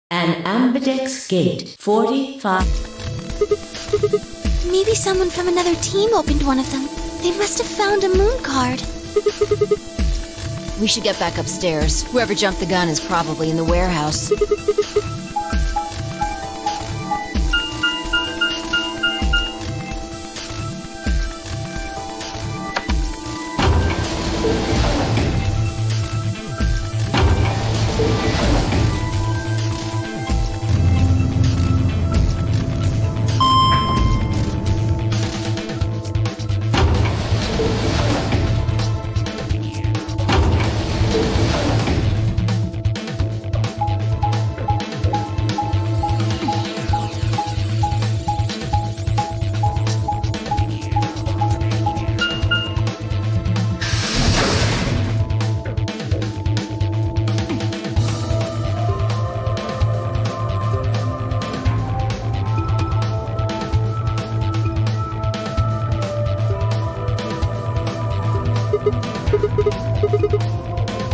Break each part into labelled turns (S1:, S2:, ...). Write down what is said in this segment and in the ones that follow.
S1: An Ambidex Gate 45.
S2: Maybe someone from another team opened one of them. They must have found a moon card.
S3: We should get back upstairs. Whoever jumped the gun is probably in the warehouse.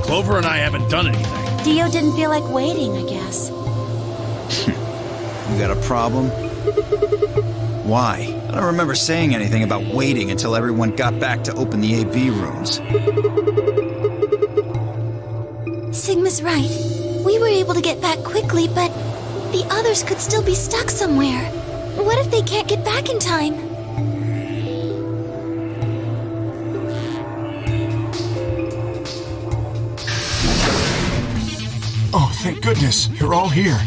S4: Clover and I haven't done anything.
S2: Dio didn't feel like waiting, I guess.
S5: You got a problem? Why? I don't remember saying anything about waiting until everyone got back to open the AV rooms.
S2: Sigma's right. We were able to get back quickly, but the others could still be stuck somewhere. What if they can't get back in time?
S6: Oh, thank goodness, you're all here.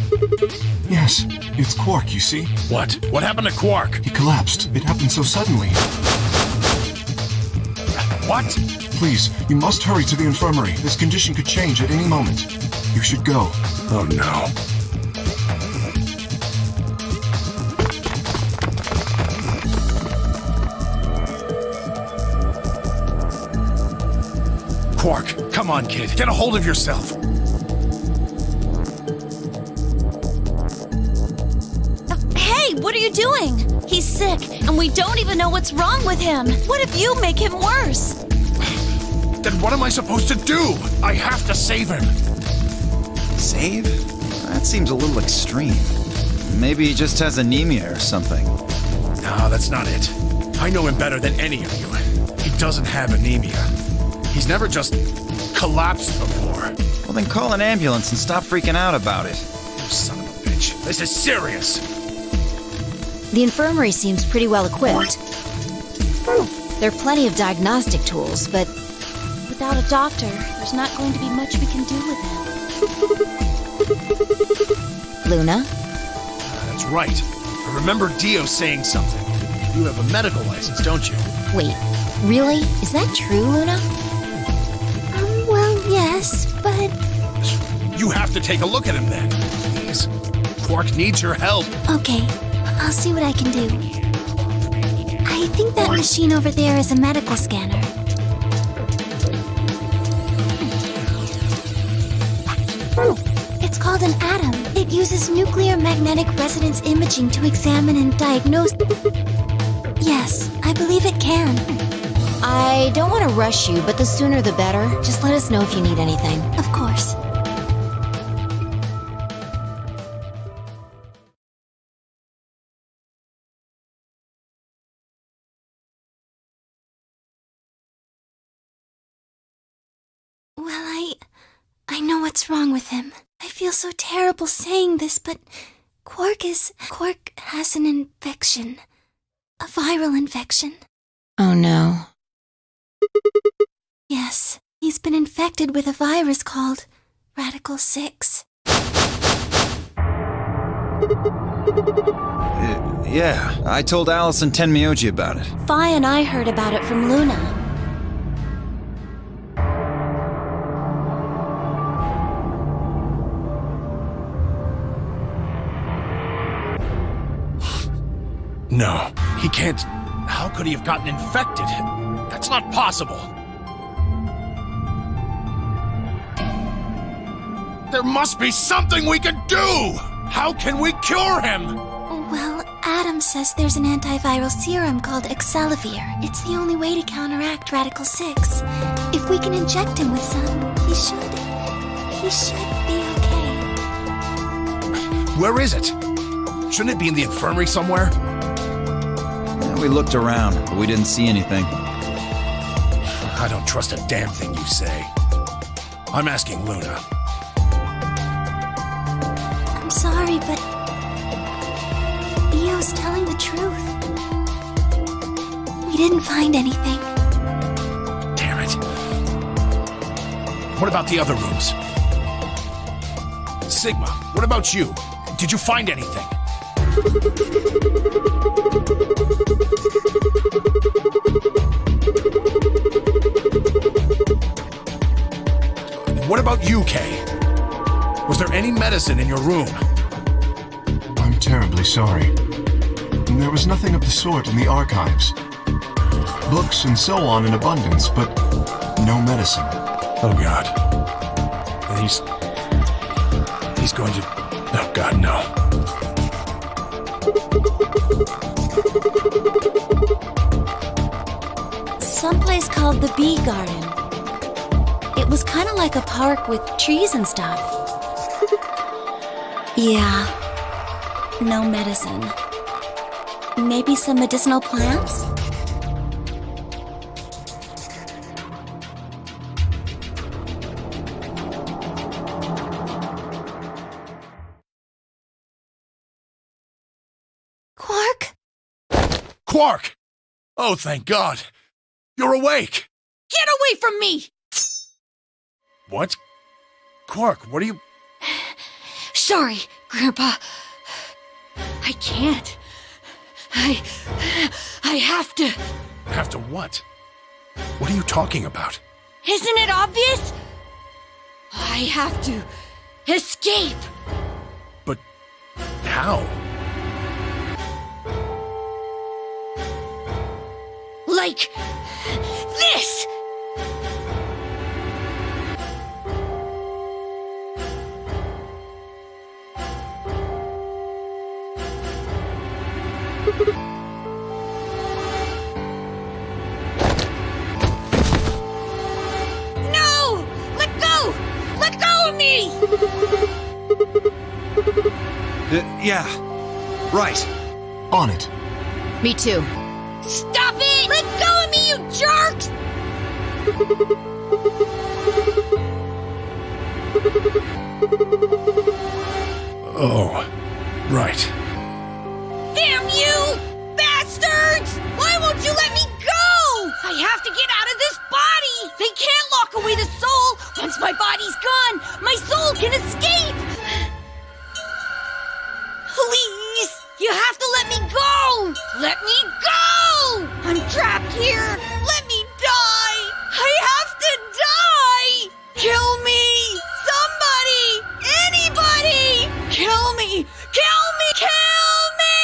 S6: Yes, it's Quark, you see?
S4: What? What happened to Quark?
S6: He collapsed. It happened so suddenly.
S4: What?
S6: Please, you must hurry to the infirmary. This condition could change at any moment. You should go.
S4: Oh no. Quark, come on, kid. Get a hold of yourself.
S2: Hey, what are you doing? He's sick, and we don't even know what's wrong with him. What if you make him worse?
S4: Then what am I supposed to do? I have to save him.
S5: Save? That seems a little extreme. Maybe he just has anemia or something.
S4: No, that's not it. I know him better than any of you. He doesn't have anemia. He's never just collapsed before.
S5: Well, then call an ambulance and stop freaking out about it.
S4: You son of a bitch. This is serious.
S3: The infirmary seems pretty well equipped. There are plenty of diagnostic tools, but
S2: Without a doctor, there's not going to be much we can do with him.
S3: Luna?
S4: That's right. I remember Dio saying something. You have a medical license, don't you?
S3: Wait, really? Is that true, Luna?
S2: Well, yes, but...
S4: You have to take a look at him then. Please. Quark needs your help.
S2: Okay, I'll see what I can do. I think that machine over there is a medical scanner. It's called an atom. It uses nuclear magnetic resonance imaging to examine and diagnose... Yes, I believe it can.
S3: I don't want to rush you, but the sooner the better. Just let us know if you need anything.
S2: Of course. Well, I know what's wrong with him. I feel so terrible saying this, but Quark has an infection. A viral infection.
S3: Oh no.
S2: Yeah. Yes, he's been infected with a virus called Radical 6.
S5: Yeah, I told Alice and Tenmyoji about it.
S2: Fi and I heard about it from Luna.
S4: No, he can't. How could he have gotten infected? That's not possible. There must be something we can do! How can we cure him?
S2: Well, Adam says there's an antiviral serum called Excelivir. It's the only way to counteract Radical 6. If we can inject him with some, he should be okay.
S4: Where is it? Shouldn't it be in the infirmary somewhere?
S5: We looked around, but we didn't see anything.
S4: I don't trust a damn thing you say. I'm asking Luna.
S2: I'm sorry, but Io's telling the truth. We didn't find anything.
S4: Damn it. What about the other rooms? Sigma, what about you? Did you find anything? What about you, Kay? Was there any medicine in your room?
S6: I'm terribly sorry. There was nothing of the sort in the archives. Books and so on in abundance, but no medicine.
S4: Oh, God. And he's going to... Oh, God, no.
S2: Someplace called the Bee Garden. It was kind of like a park with trees and stuff. Yeah. No medicine. Maybe some medicinal plants? Quark?
S4: Quark! Oh, thank God. You're awake.
S7: Get away from me!
S4: What? Quark, what are you...
S7: Sorry, Grandpa. I can't. I have to.
S4: Have to what? What are you talking about?
S7: Isn't it obvious? I have to escape.
S4: But how?
S7: Like this! No! Let go! Let go of me!
S5: Yeah. Right.
S6: On it.
S3: Me too.
S7: Stop it! Let go of me, you jerks!
S4: Oh, right.
S7: Damn you! Bastards! Why won't you let me go? I have to get out of this body! They can't lock away the soul! Once my body's gone, my soul can escape! Please! You have to let me go! Let me go! I'm trapped here! Let me die! I have to die! Kill me! Somebody! Anybody! Kill me! Kill me! Kill me!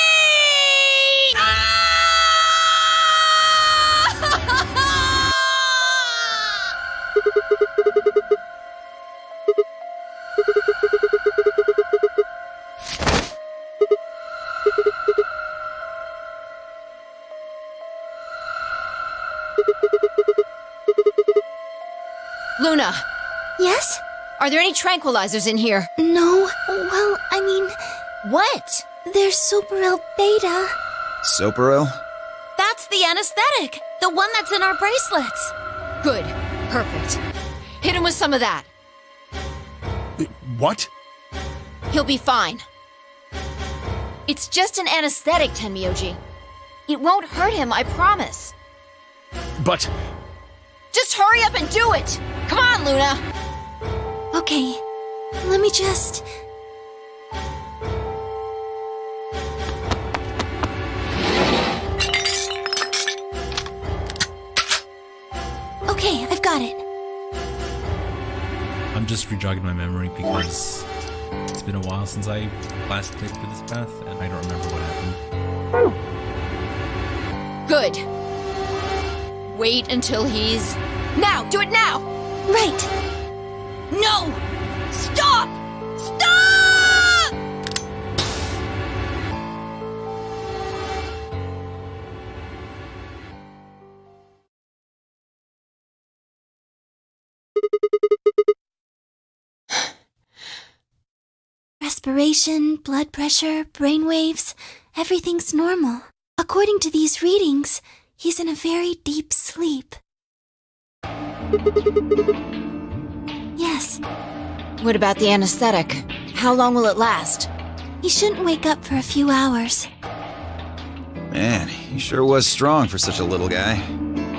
S3: Luna,
S2: Yes?
S3: are there any tranquilizers in here?
S2: No. Well, I mean,
S3: What?
S2: there's Superil Beta.
S5: Soparil?
S3: That's the anesthetic. The one that's in our bracelets. Good. Perfect. Hit him with some of that.
S4: What?
S3: He'll be fine. It's just an anesthetic, Tenmyoji. It won't hurt him, I promise.
S4: But
S3: Just hurry up and do it! Come on, Luna!
S2: Okay, let me just... Okay, I've got it.
S8: I'm just rejogging my memory because it's been a while since I last played through this path, and I don't remember what happened.
S3: Good. Wait until he's... Now! Do it now!
S2: Right.
S7: No! Stop! Stop!
S2: Respiration, blood pressure, brain waves, everything's normal. According to these readings, he's in a very deep sleep. Yes,
S3: What about the anesthetic? How long will it last?
S2: he shouldn't wake up for a few hours.
S5: Man, he sure was strong for such a little guy.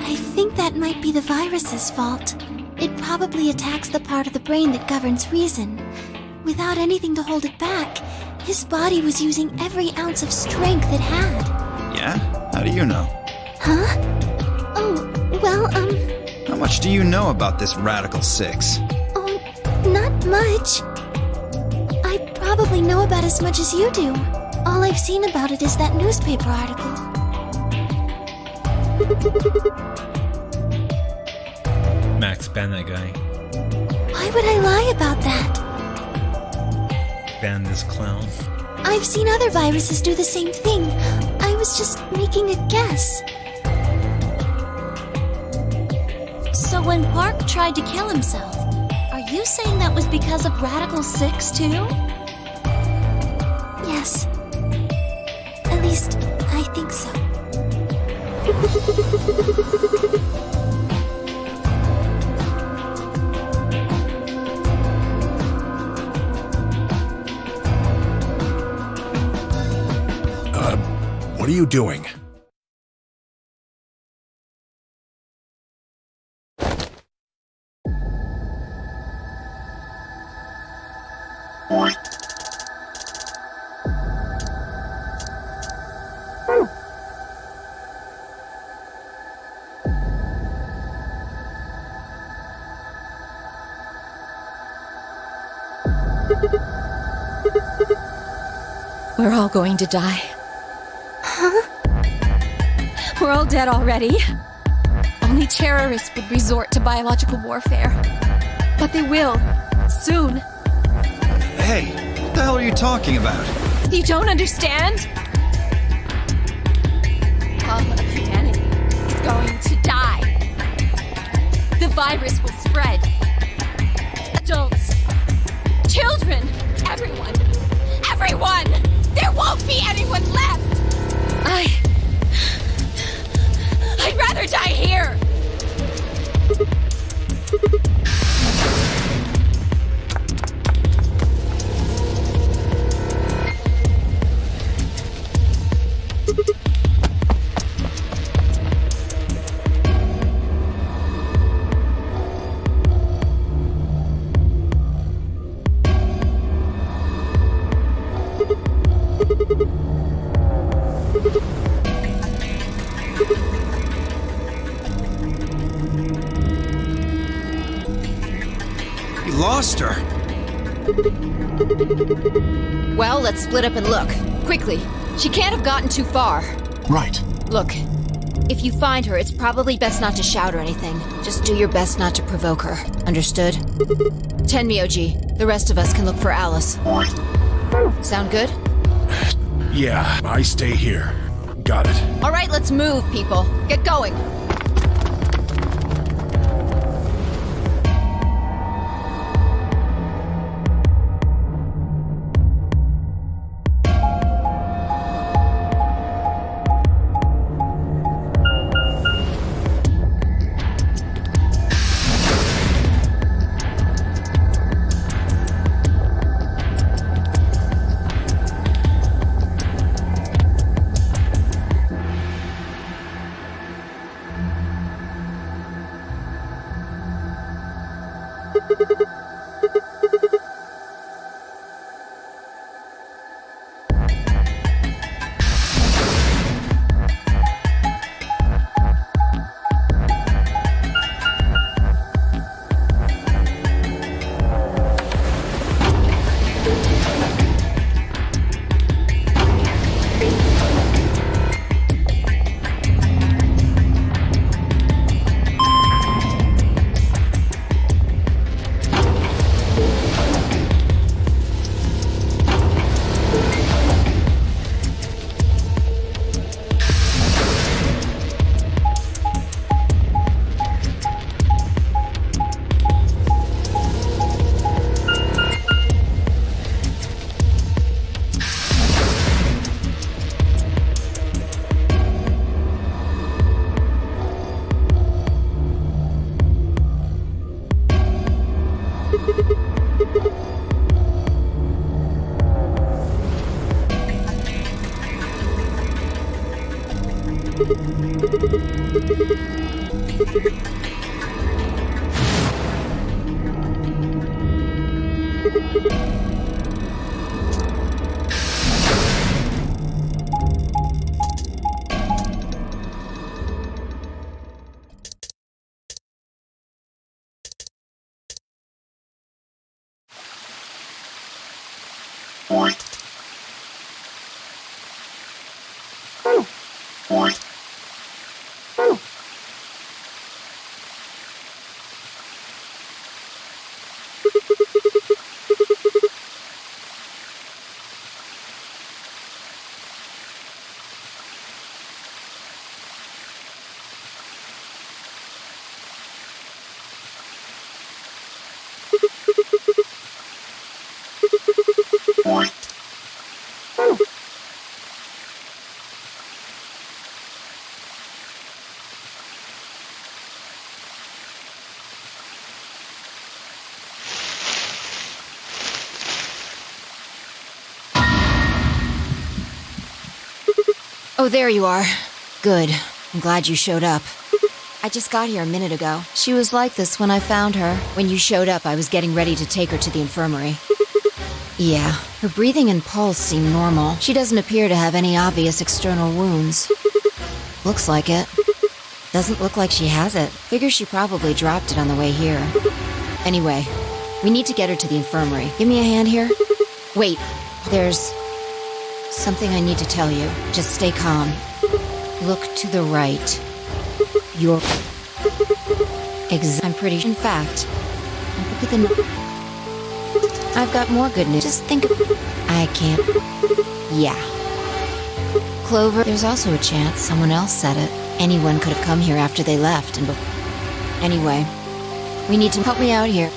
S2: I think that might be the virus's fault. It probably attacks the part of the brain that governs reason. Without anything to hold it back, his body was using every ounce of strength it had.
S5: Yeah? How do you know?
S2: Huh? Oh, well,
S5: How much do you know about this Radical 6?
S2: oh, not much. I probably know about as much as you do. All I've seen about it is that newspaper article.
S8: Max, ban that guy.
S2: Why would I lie about that?
S8: Ban this clown.
S2: I've seen other viruses do the same thing. I was just making a guess.
S1: So when Park tried to kill himself, are you saying that was because of Radical 6 too?
S2: Yes. At least, I think so.
S4: What are you doing?
S9: We're all going to die.
S2: Huh?
S9: We're all dead already. Only terrorists would resort to biological warfare. But they will. Soon.
S5: Hey, what the hell are you talking about?
S9: You don't understand? All of humanity is going to die. The virus will spread. Adults, children, everyone. Everyone! There won't be anyone left! I'd rather die here!
S5: We lost her.
S3: Well, let's split up and look. Quickly. She can't have gotten too far.
S6: Right.
S3: Look, if you find her, it's probably best not to shout or anything. Just do your best not to provoke her. Understood? 10 Myoji. The rest of us can look for Alice. Sound good?
S4: Yeah, I stay here. Got it.
S3: All right, let's move, people. Get going. Oh, there you are. Good. I'm glad you showed up. I just got here a minute ago. She was like this when I found her. When you showed up, I was getting ready to take her to the infirmary. Yeah, her breathing and pulse seem normal. She doesn't appear to have any obvious external wounds. Looks like it. Doesn't look like she has it. Figure she probably dropped it on the way here. Anyway, we need to get her to the infirmary. Give me a hand here. Wait, there's something I need to tell you. Just stay calm. Look to the right. You're... I'm pretty... In fact, look at the... I've got more good news. Just think of... I can't... Yeah. Clover, there's also a chance someone else said it. Anyone could have come here after they left and... Anyway, we need to help me out here.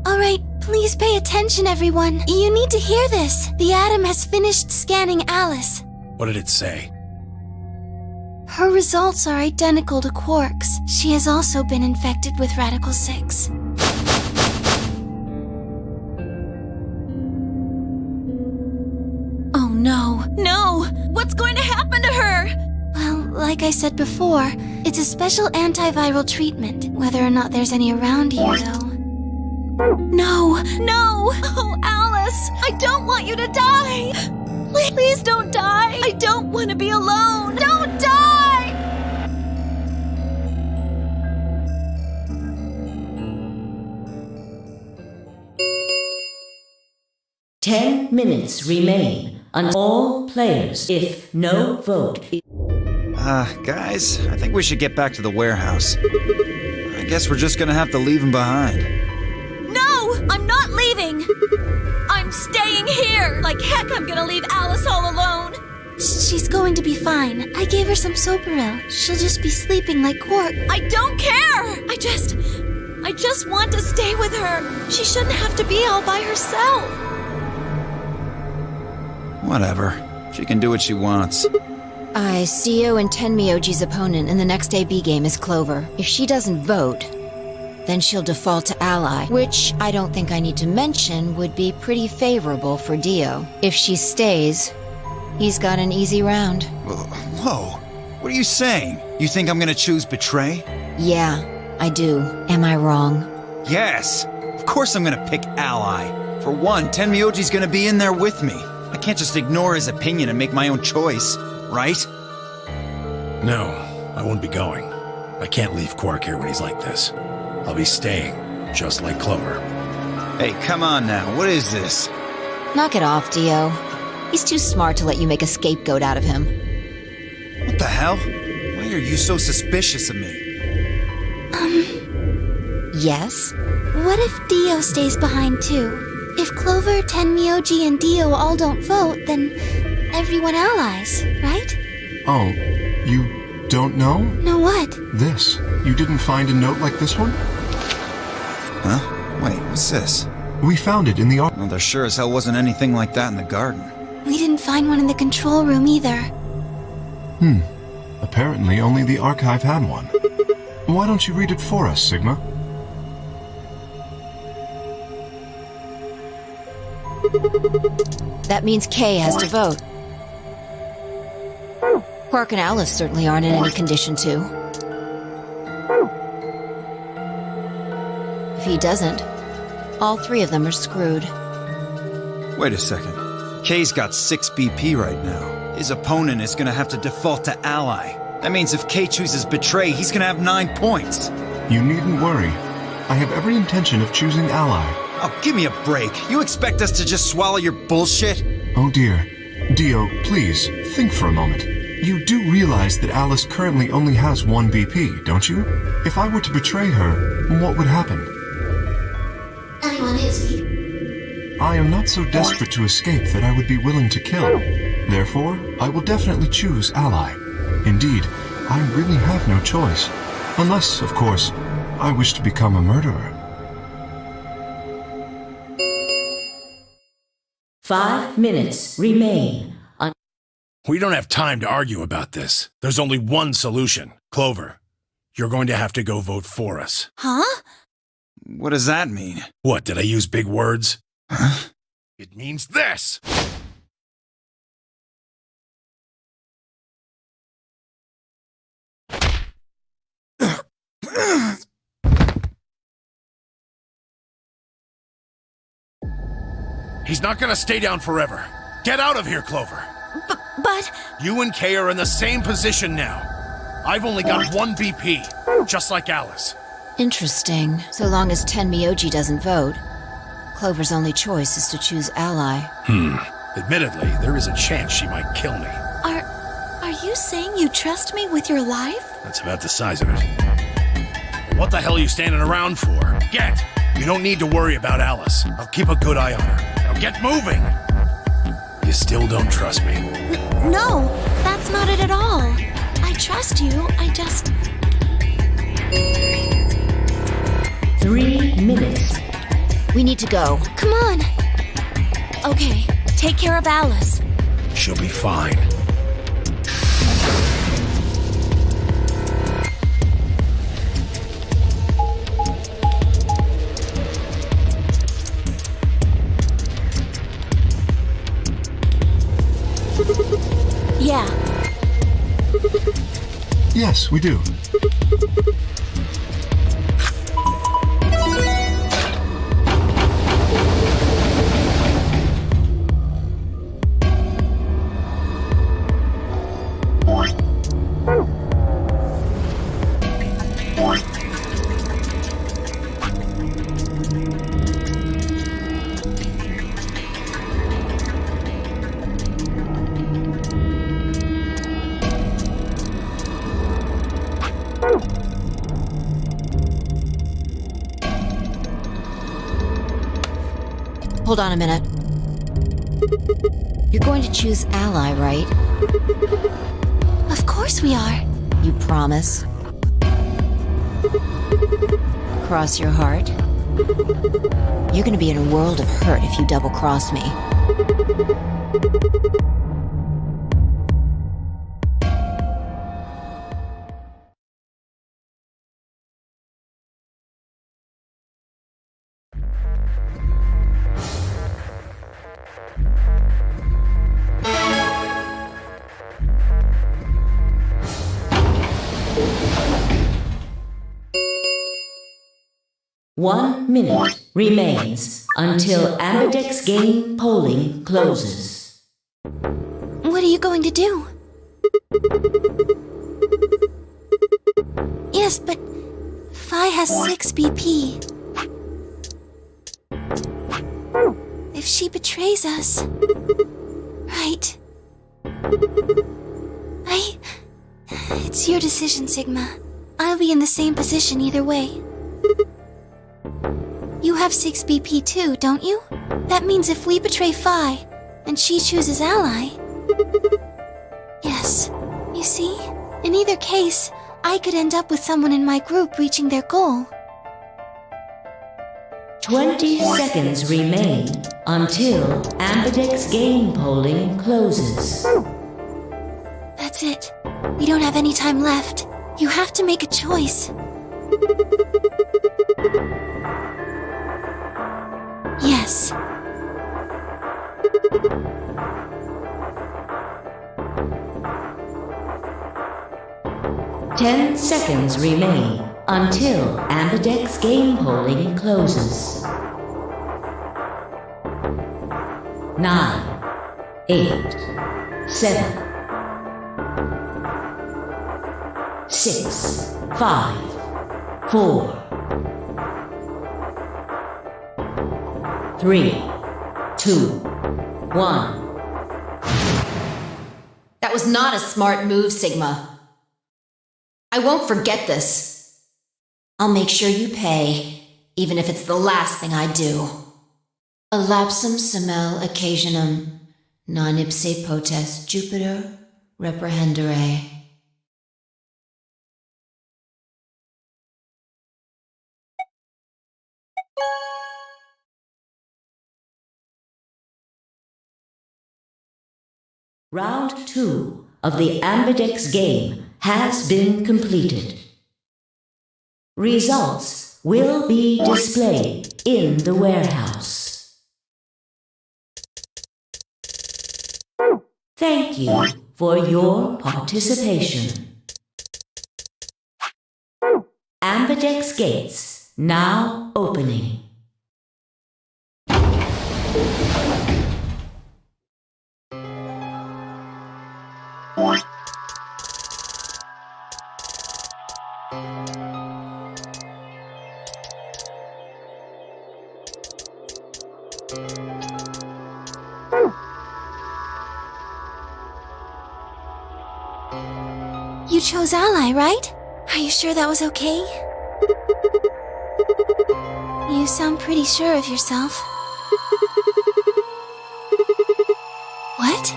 S2: Alright, please pay attention, everyone. You need to hear this. The Atom has finished scanning Alice.
S4: What did it say?
S2: Her results are identical to Quark's. She has also been infected with Radical 6.
S7: Oh no. No! What's going to happen to her?
S2: Well, like I said before, it's a special antiviral treatment. Whether or not there's any around here, though.
S7: No! No! Oh, Alice! I don't want you to die! Please don't die! I don't want to be alone! Don't die!
S10: Ten minutes remain on all players if no vote.
S5: Guys, I think we should get back to the warehouse. I guess we're just gonna have to leave him behind.
S7: No! I'm not leaving! I'm staying here! Like heck, I'm gonna leave Alice all alone!
S2: She's going to be fine. I gave her some Soparil. She'll just be sleeping like Quark.
S7: I don't care! I just want to stay with her. She shouldn't have to be all by herself.
S5: Whatever. She can do what she wants.
S3: CEO and Tenmyoji's opponent in the next AB game is Clover. If she doesn't vote, then she'll default to ally, which I don't think I need to mention would be pretty favorable for Dio. If she stays, he's got an easy round.
S5: Whoa, what are you saying? You think I'm gonna choose Betray?
S3: Yeah, I do. Am I wrong?
S5: Yes! Of course I'm gonna pick ally. For one, Tenmyoji's gonna be in there with me. I can't just ignore his opinion and make my own choice, right?
S4: No, I won't be going. I can't leave Quark here when he's like this. I'll be staying, just like Clover.
S5: Hey, come on now, what is this?
S3: Knock it off, Dio. He's too smart to let you make a scapegoat out of him.
S5: What the hell? Why are you so suspicious of me?
S3: Yes?
S2: What if Dio stays behind too? If Clover, Tenmyoji, and Dio all don't vote, then everyone allies, right?
S6: Oh, you don't know?
S2: Know what?
S6: This. You didn't find a note like this one?
S5: Huh? Wait, what's this?
S6: We found it in the...
S5: Well, there sure as hell wasn't anything like that in the garden.
S2: We didn't find one in the control room either.
S6: Apparently, only the archive had one. Why don't you read it for us, Sigma?
S3: That means Kay has to vote. Quark and Alice certainly aren't in any condition to. If he doesn't, all three of them are screwed.
S5: Wait a second. Kay's got 6 BP right now. His opponent is gonna have to default to Ally. That means if Kay chooses Betray, he's gonna have 9 points.
S6: You needn't worry. I have every intention of choosing Ally.
S5: Oh, give me a break. You expect us to just swallow your bullshit?
S6: Oh dear. Dio, please, think for a moment. You do realize that Alice currently only has 1 BP, don't you? If I were to betray her, what would happen?
S2: Anyone hits me.
S6: I am not so desperate to escape that I would be willing to kill. Therefore, I will definitely choose Ally. Indeed, I really have no choice. Unless, of course, I wish to become a murderer.
S10: 5 minutes remain.
S4: We don't have time to argue about this. There's only one solution. Clover, you're going to have to go vote for us.
S2: Huh?
S5: What does that mean?
S4: What, did I use big words?
S5: Huh?
S4: It means this! He's not gonna stay down forever. Get out of here, Clover.
S2: But...
S4: You and Kay are in the same position now. I've only got 1 BP, just like Alice.
S3: Interesting. So long as Tenmyoji doesn't vote, Clover's only choice is to choose Ally.
S4: Admittedly, there is a chance she might kill me.
S2: Are you saying you trust me with your life?
S4: That's about the size of it. What the hell are you standing around for? Get! You don't need to worry about Alice. I'll keep a good eye on her. Now get moving! You still don't trust me.
S2: No, that's not it at all. I trust you, I just...
S10: 3 minutes.
S3: We need to go.
S2: Come on. Okay, take care of Alice.
S4: She'll be fine.
S2: Yeah.
S6: Yes, we do.
S3: Hold on a minute. You're going to choose Ally, right?
S2: Of course we are.
S3: You promise? Cross your heart? You're gonna be in a world of hurt if you double-cross me.
S10: One minute remains until Ambidex game polling closes.
S2: What are you going to do? Yes, but Phi has 6 BP. If she betrays us... Right. It's your decision, Sigma. I'll be in the same position either way. You have 6 BP too, don't you? That means if we betray Phi, and she chooses Ally... Yes. You see? In either case, I could end up with someone in my group reaching their goal.
S10: 20 seconds remain until Ambidex game polling closes.
S2: That's it. We don't have have any time left. You have to make a choice. Yes.
S10: Ten seconds remain until Ambidex game polling closes. 9, 8, 7, 6, 5, 4, 3, 2, 1.
S3: That was not a smart move, Sigma. I won't forget this. I'll make sure you pay, even if it's the last thing I do. Elapsum semel occasionum, non ipse potest Jupiter reprehendere.
S10: Round 2 of the Ambidex game has been completed. Results will be displayed in the warehouse. Thank you for your participation. Ambidex gates now opening.
S2: You chose Ally, right? Are you sure that was okay? You sound pretty sure of yourself. What?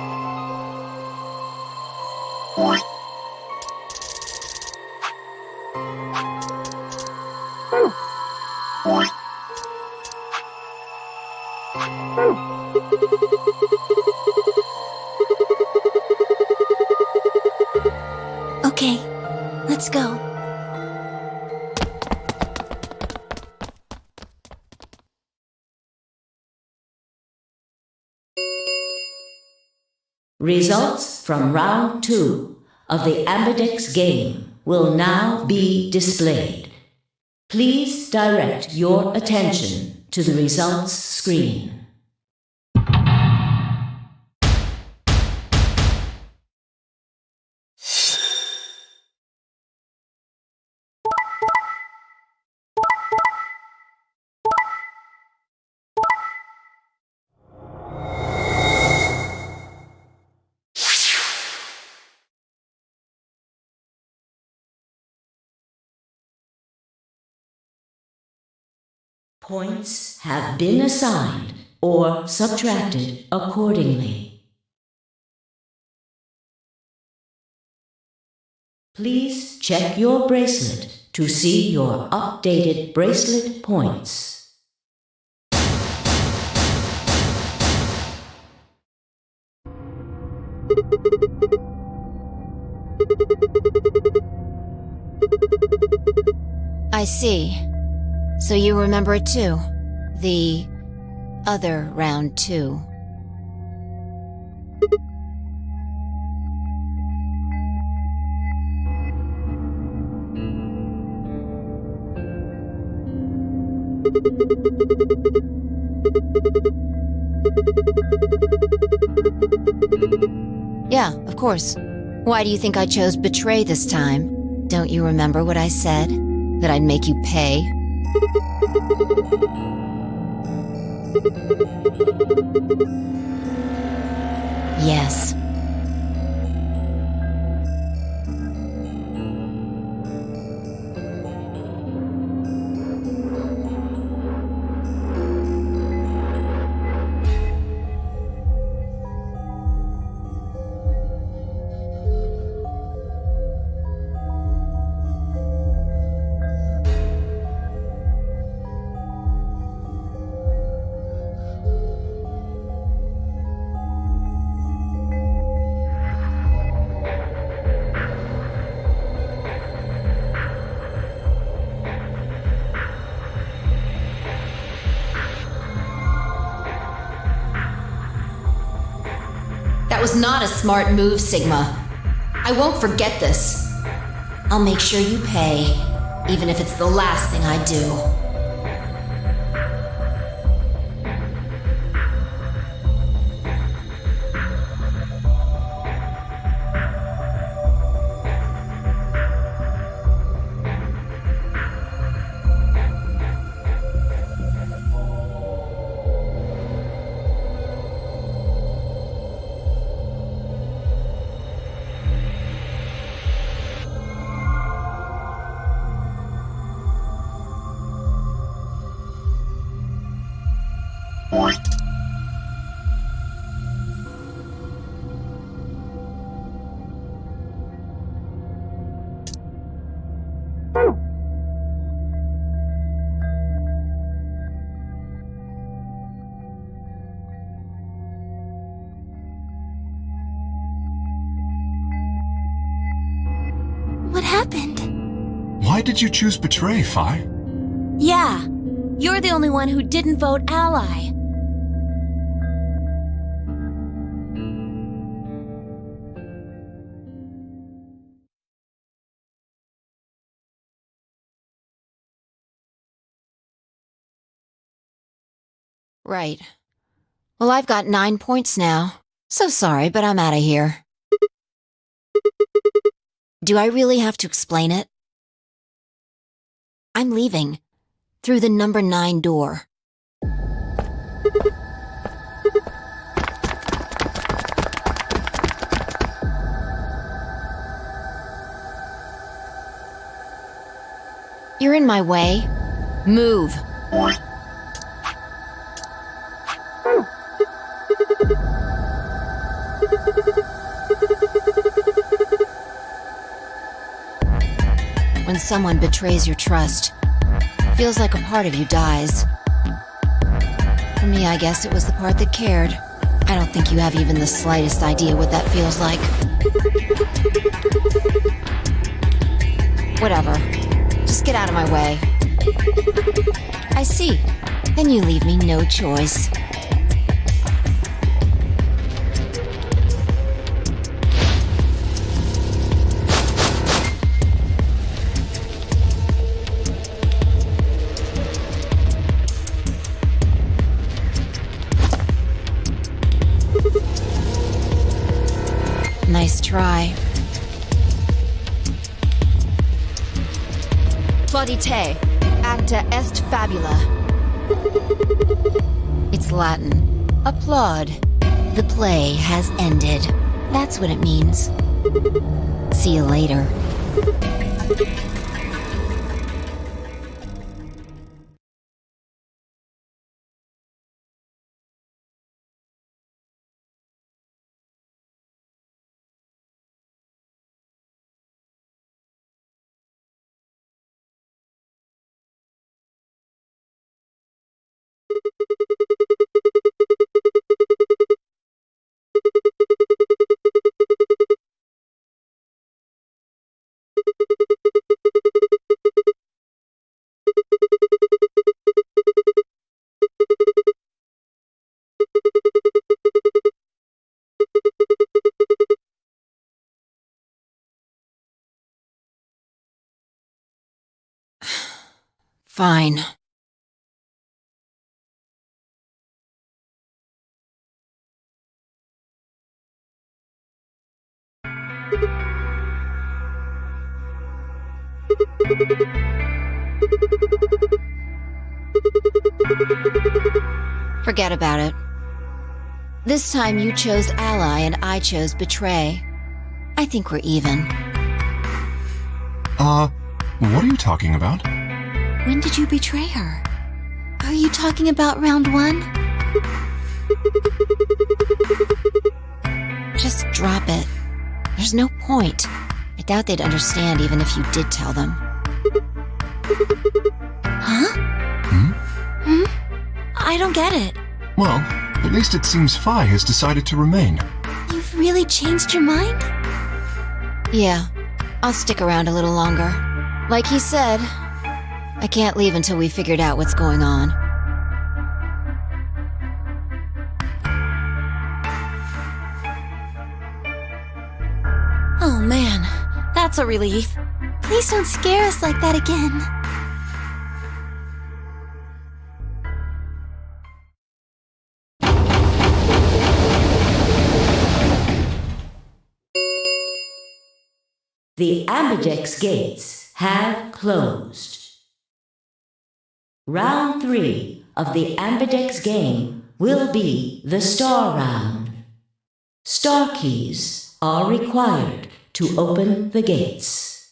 S2: Okay, let's go.
S10: Results from round 2 of the Ambidex game will now be displayed. Please direct your attention to the results screen. Points have been assigned or subtracted accordingly. Please check your bracelet to see your updated bracelet points.
S3: I see. So you remember it too? The other round 2. Yeah, of course. Why do you think I chose Betray this time? Don't you remember what I said? That I'd make you pay? Yes. was not a smart move, Sigma. I won't forget this. I'll make sure you pay, even if it's the last thing I do.
S2: What happened?
S6: Why did you choose Betray, Phi?
S1: Yeah, you're the only one who didn't vote ally.
S3: Right. Well, I've got 9 points now. So sorry, but I'm out of here. Do I really have to explain it? I'm leaving. Through the number 9 door. You're in my way. Move. When someone betrays your trust, feels like a part of you dies. For me, I guess it was the part that cared. I don't think you have even the slightest idea what that feels like. Whatever. Just get out of my way. I see. Then you leave me no choice. Nice try. Plaudite, acta est fabula. It's Latin. Applaud. The play has ended. That's what it means. See you later. Fine. Forget about it. This time you chose ally and I chose betray. I think we're even.
S6: What are you talking about?
S2: When did you betray her? Are you talking about round 1?
S3: Just drop it. There's no point. I doubt they'd understand even if you did tell them.
S2: Huh? I don't get it.
S6: Well, at least it seems Phi has decided to remain.
S2: You've really changed your mind?
S3: Yeah, I'll stick around a little longer. Like he said, I can't leave until we figured out what's going on.
S9: Oh man, that's a relief.
S2: Please don't scare us like that again.
S10: The Ambidex gates have closed. Round 3 of the Ambidex game will be the Star Round. Star keys are required to open the gates.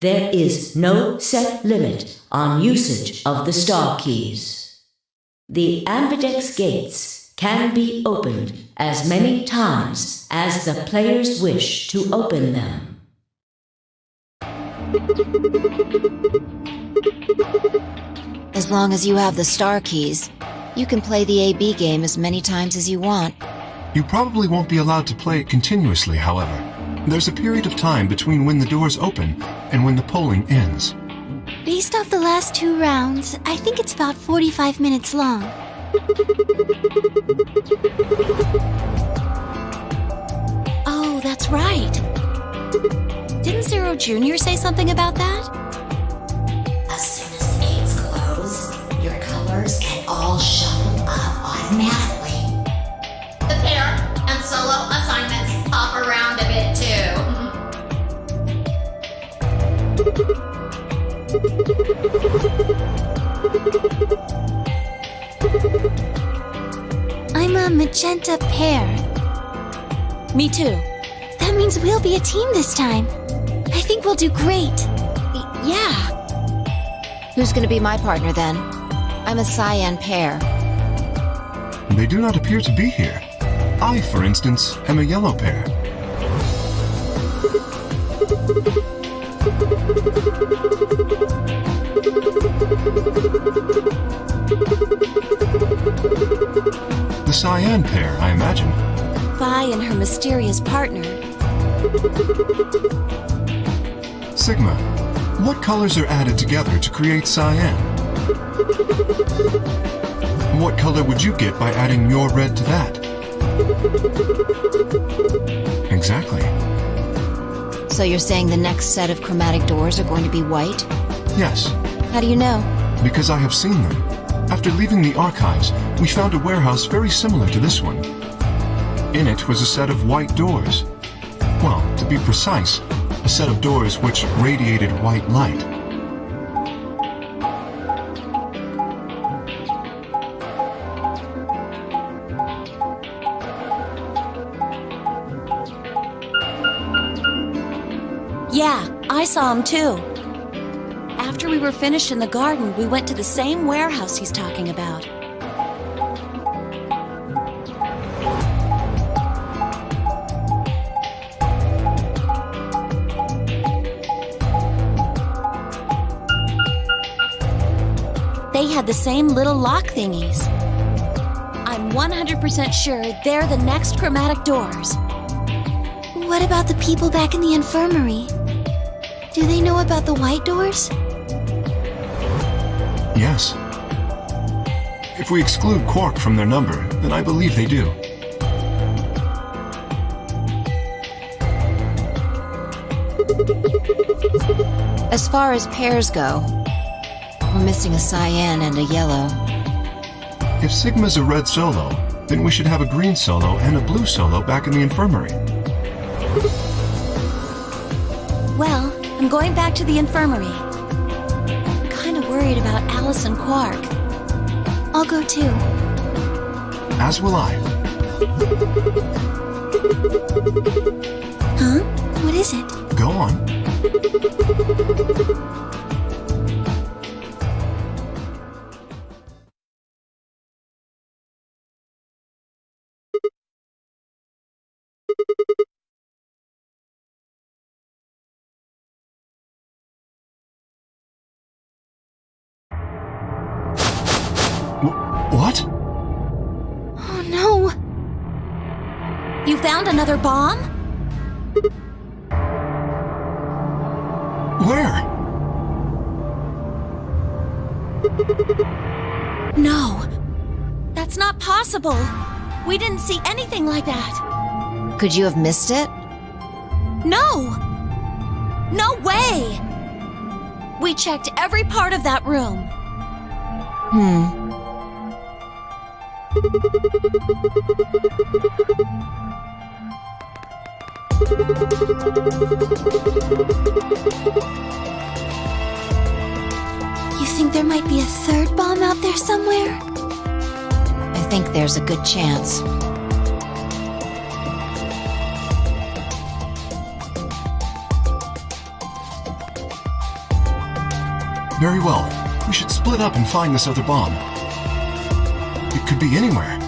S10: There is no set limit on usage of the Star keys. The Ambidex gates can be opened as many times as the players wish to open them.
S3: As long as you have the star keys, you can play the AB game as many times as you want.
S6: You probably won't be allowed to play it continuously, however. There's a period of time between when the doors open and when the polling ends.
S2: Based off the last 2 rounds, I think it's about 45 minutes long.
S1: Oh, that's right. Didn't Zero Jr. say something about that?
S11: As soon as the gates close, your colors can all shuffle up automatically. The pair and solo assignments hop around a bit too.
S2: I'm a magenta pair.
S1: Me too.
S2: That means we'll be a team this time. I think we'll do great.
S1: Yeah.
S3: Who's gonna be my partner then? I'm a cyan pair.
S6: They do not appear to be here. I, for instance, am a yellow pair. The cyan pair, I imagine.
S1: Vi and her mysterious partner.
S6: Sigma, what colors are added together to create cyan? What color would you get by adding your red to that? Exactly.
S3: So you're saying the next set of chromatic doors are going to be white?
S6: Yes,
S3: How do you know?
S6: because I have seen them. After leaving the archives, we found a warehouse very similar to this one. In it was a set of white doors. Well, to be precise, a set of doors which radiated white light.
S1: Yeah, I saw him too. After we were finished in the garden, we went to the same warehouse he's talking about. They had the same little lock thingies. I'm 100% sure they're the next chromatic doors.
S2: What about the people back in the infirmary? Do they know about the white doors?
S6: Yes. If we exclude Quark from their number, then I believe they do.
S3: As far as pairs go, we're missing a cyan and a yellow.
S6: If Sigma's a red solo, then we should have a green solo and a blue solo back in the infirmary.
S1: Well, I'm going back to the infirmary. I'm kind of worried about Alice and Quark.
S2: I'll go too.
S6: As will I.
S2: Huh? What is it?
S6: Go on. What?
S2: Oh no!
S1: You found another bomb?
S6: Where?
S1: No. That's not possible. We didn't see anything like that.
S3: Could you have missed it?
S1: No! No way! We checked every part of that room.
S2: You think there might be a third bomb out there somewhere?
S3: I think there's a good chance.
S6: Very well. We should split up and find this other bomb. It could be anywhere.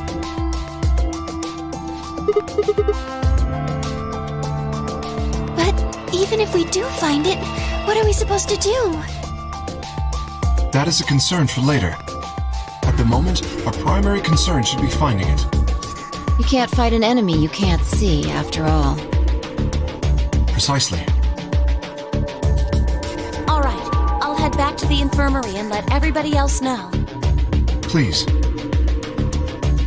S2: But even if we do find it, what are we supposed to do?
S6: That is a concern for later. At the moment, our primary concern should be finding it.
S3: You can't fight an enemy you can't see, after all.
S6: Precisely.
S1: All right, I'll head back to the infirmary and let everybody else know.
S6: Please.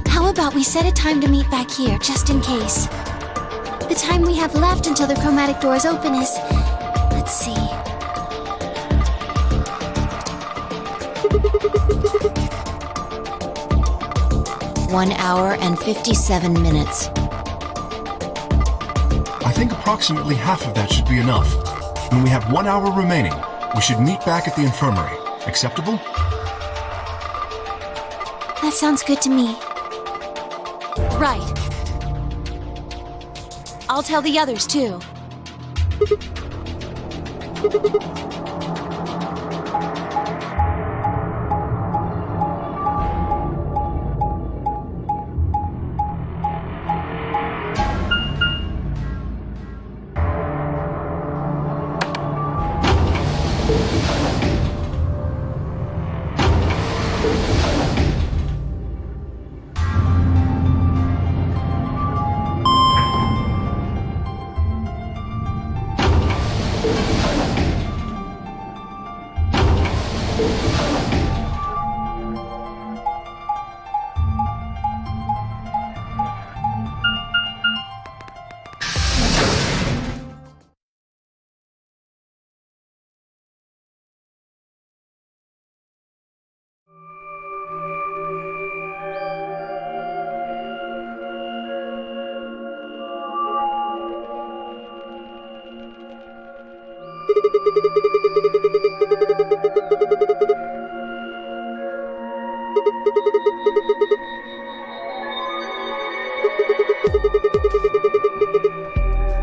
S2: How about we set a time to meet back here, just in case? The time we have left until the chromatic doors open is... let's see...
S3: 1 hour and 57 minutes.
S6: I think approximately half of that should be enough. When we have 1 hour remaining, we should meet back at the infirmary. Acceptable?
S2: That sounds good to me.
S1: Right. I'll tell the others, too.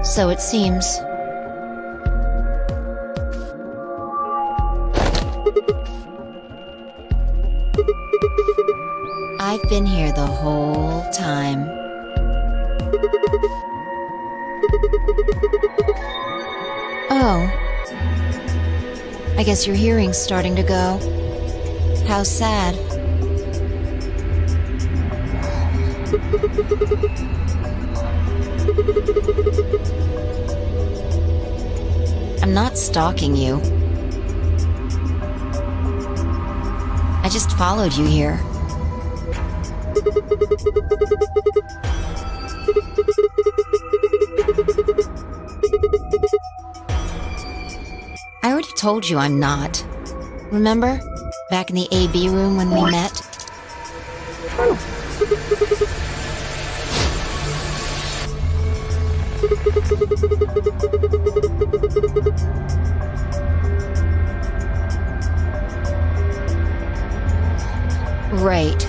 S3: So it seems. I've been here the whole time. Oh. I guess your hearing's starting to go. How sad. I'm not stalking you. I just followed you here. I already told you I'm not. Remember? Back in the AB room when we met? Right.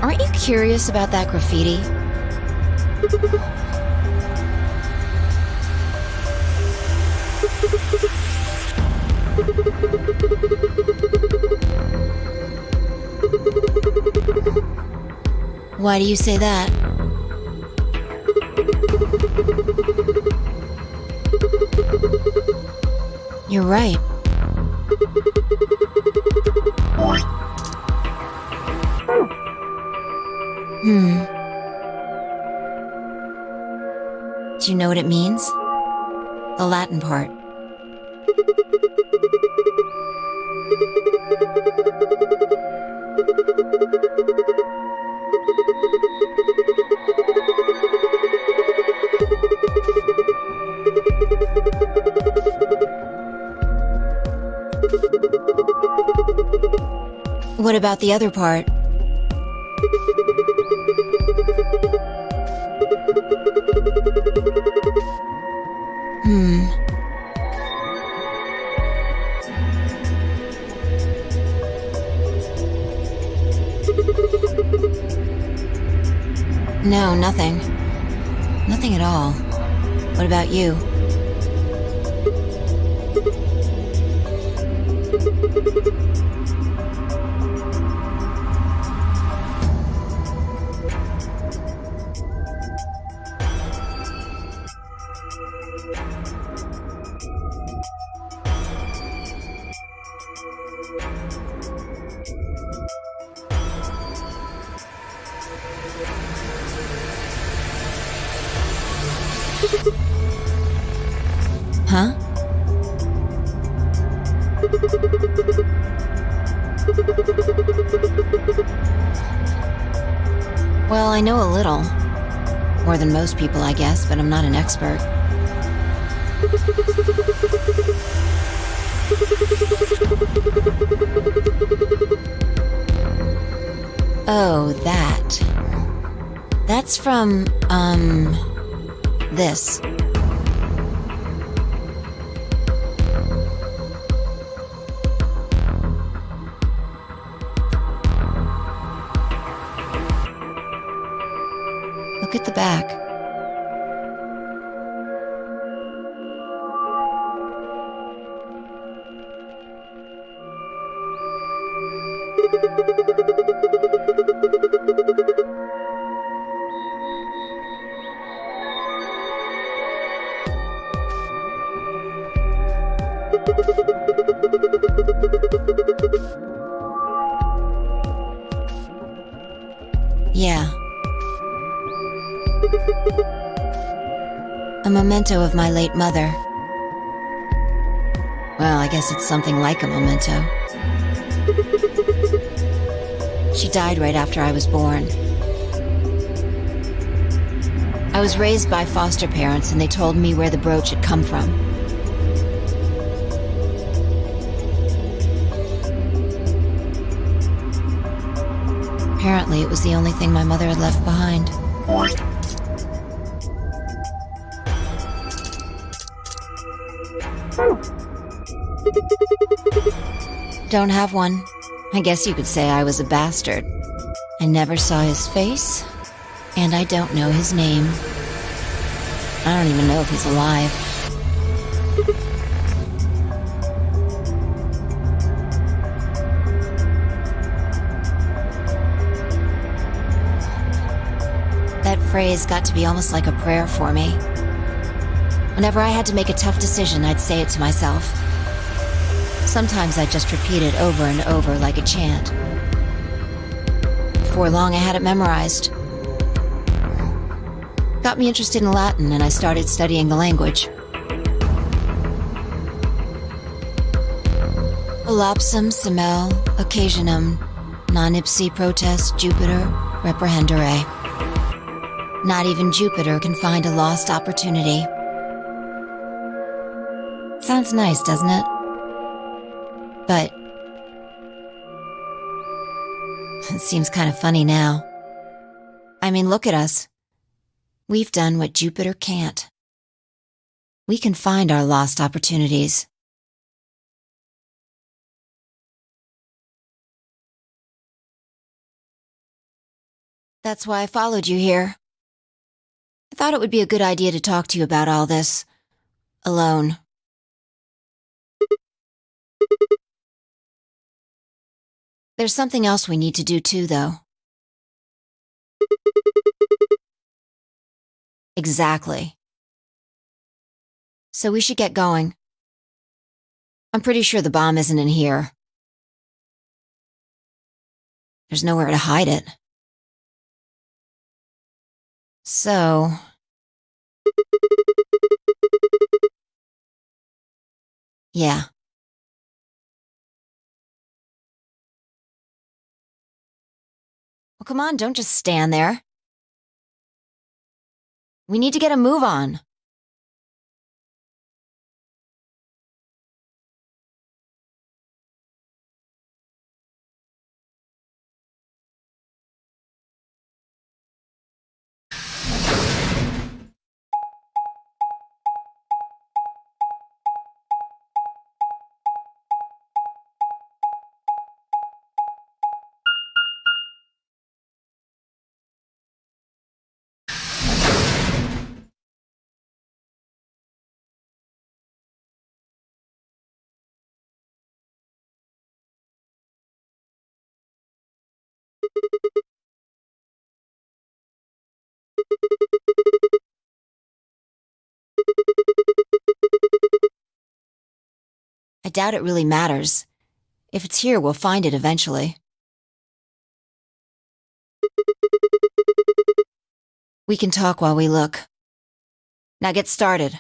S3: Aren't you curious about that graffiti? Why do you say that? You're right. Do you know what it means? The Latin part. What about the other part? No, nothing. Nothing at all. What about you? Huh? Well, I know a little. More than most people, I guess, but I'm not an expert. Oh, that. That's from, this. Look at the back. Yeah. A memento of my late mother. Well, I guess it's something like a memento. She died right after I was born. I was raised by foster parents, and they told me where the brooch had come from. Apparently, it was the only thing my mother had left behind. Don't have one. I guess you could say I was a bastard. I never saw his face, and I don't know his name. I don't even know if he's alive. That phrase got to be almost like a prayer for me. Whenever I had to make a tough decision, I'd say it to myself. Sometimes I'd just repeat it over and over like a chant. Before long, I had it memorized. Got me interested in Latin, and I started studying the language. Volapsum semel occasionum non ipsi protest Jupiter reprehendere. Not even Jupiter can find a lost opportunity. Sounds nice, doesn't it? But it seems kind of funny now. I mean, look at us. We've done what Jupiter can't. We can find our lost opportunities. That's why I followed you here. I thought it would be a good idea to talk to you about all this. Alone. There's something else we need to do too, though. Exactly. So we should get going. I'm pretty sure the bomb isn't in here. There's nowhere to hide it. So... yeah. Well, come on, don't just stand there. We need to get a move on. doubt it really matters. If it's here, we'll find it eventually. We can talk while we look. Now get started.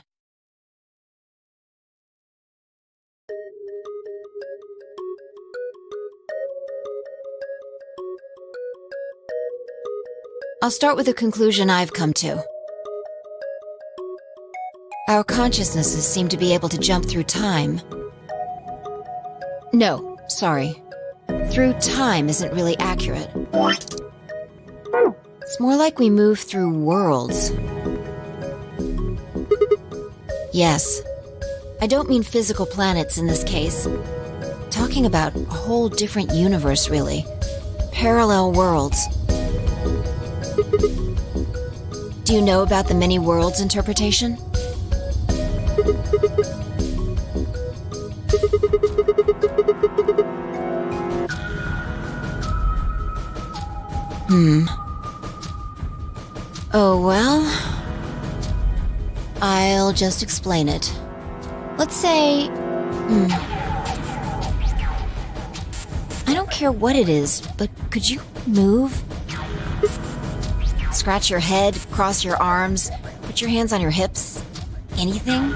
S3: I'll start with a conclusion I've come to. Our consciousnesses seem to be able to jump through time. No, sorry. Through time isn't really accurate. It's more like we move through worlds. Yes. I don't mean physical planets in this case. Talking about a whole different universe, really. Parallel worlds. Do you know about the many worlds interpretation? Oh, well, I'll just explain it. Let's say, I don't care what it is, but could you move? Scratch your head, cross your arms, put your hands on your hips. Anything?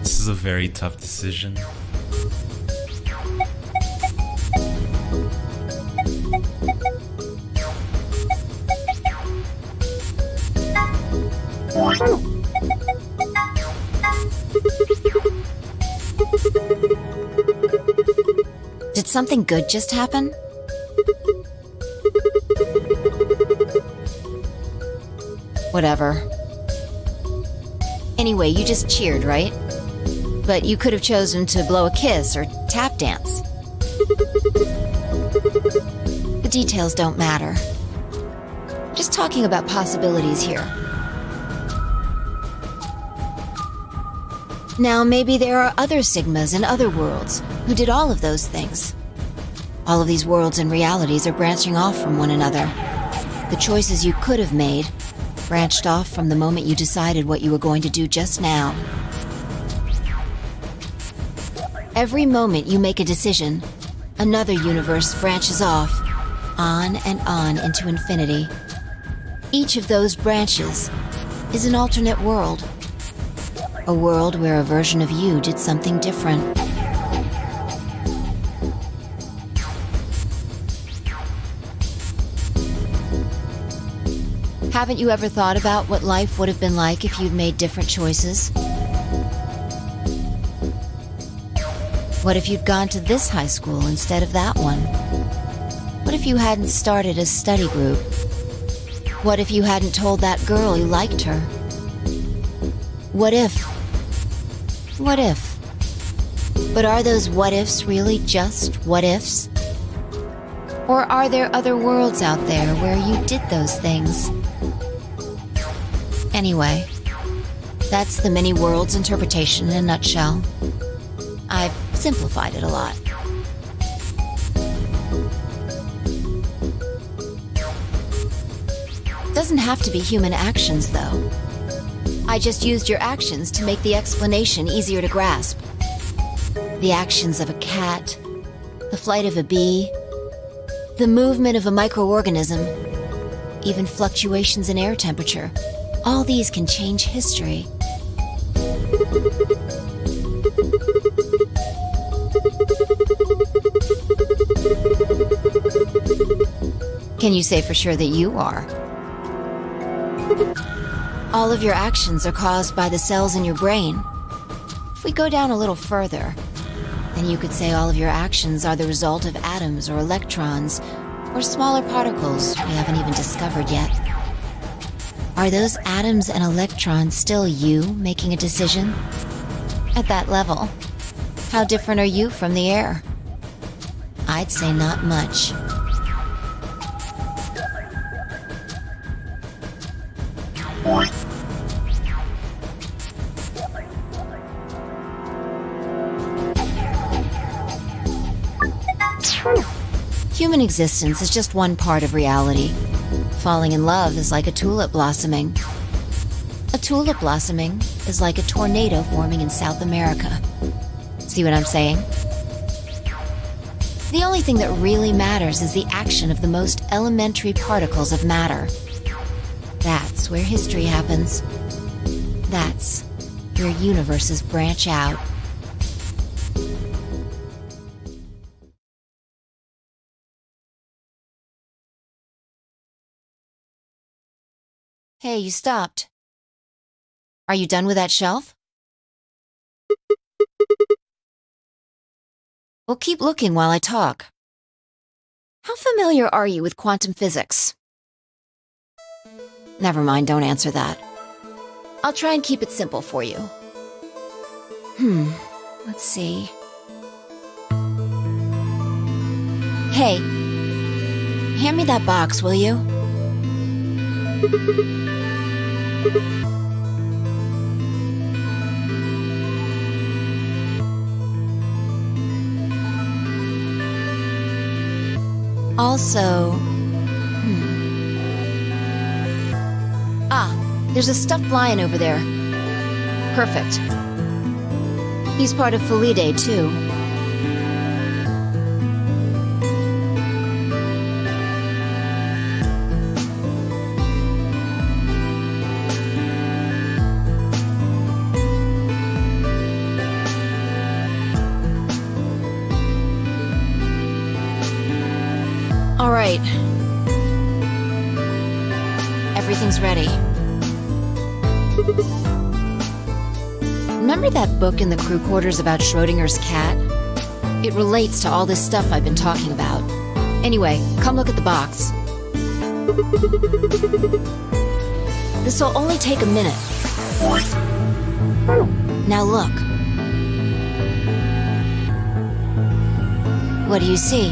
S8: This is a very tough decision.
S3: Did something good just happen? Whatever. Anyway, you just cheered, right? But you could have chosen to blow a kiss or tap dance. The details don't matter. Just talking about possibilities here. Now, maybe there are other Sigmas in other worlds who did all of those things. All of these worlds and realities are branching off from one another. The choices you could have made branched off from the moment you decided what you were going to do just now. Every moment you make a decision, another universe branches off, on and on into infinity. Each of those branches is an alternate world. A world where a version of you did something different. Haven't you ever thought about what life would have been like if you'd made different choices? What if you'd gone to this high school instead of that one? What if you hadn't started a study group? What if you hadn't told that girl you liked her? What if? What if? But are those what ifs really just what ifs? Or are there other worlds out there where you did those things? Anyway, that's the many worlds interpretation in a nutshell. I've simplified it a lot. Doesn't have to be human actions, though. I just used your actions to make the explanation easier to grasp. The actions of a cat, the flight of a bee, the movement of a microorganism, even fluctuations in air temperature. All these can change history. Can you say for sure that you are? All of your actions are caused by the cells in your brain. If we go down a little further, then you could say all of your actions are the result of atoms or electrons, or smaller particles we haven't even discovered yet. Are those atoms and electrons still you making a decision? At that level, how different are you from the air? I'd say not much. Human existence is just one part of reality. Falling in love is like a tulip blossoming. A tulip blossoming is like a tornado forming in South America. See what I'm saying? The only thing that really matters is the action of the most elementary particles of matter. That's where history happens. That's where universes branch out. Hey, you stopped. Are you done with that shelf? Well, keep looking while I talk. How familiar are you with quantum physics? Never mind, don't answer that. I'll try and keep it simple for you. Let's see. Hey, hand me that box, will you? Also, there's a stuffed lion over there. Perfect. He's part of Felidae, too. All right. Everything's ready. Remember that book in the crew quarters about Schrodinger's cat? It relates to all this stuff I've been talking about. Anyway, come look at the box. This'll only take a minute. Now look. What do you see?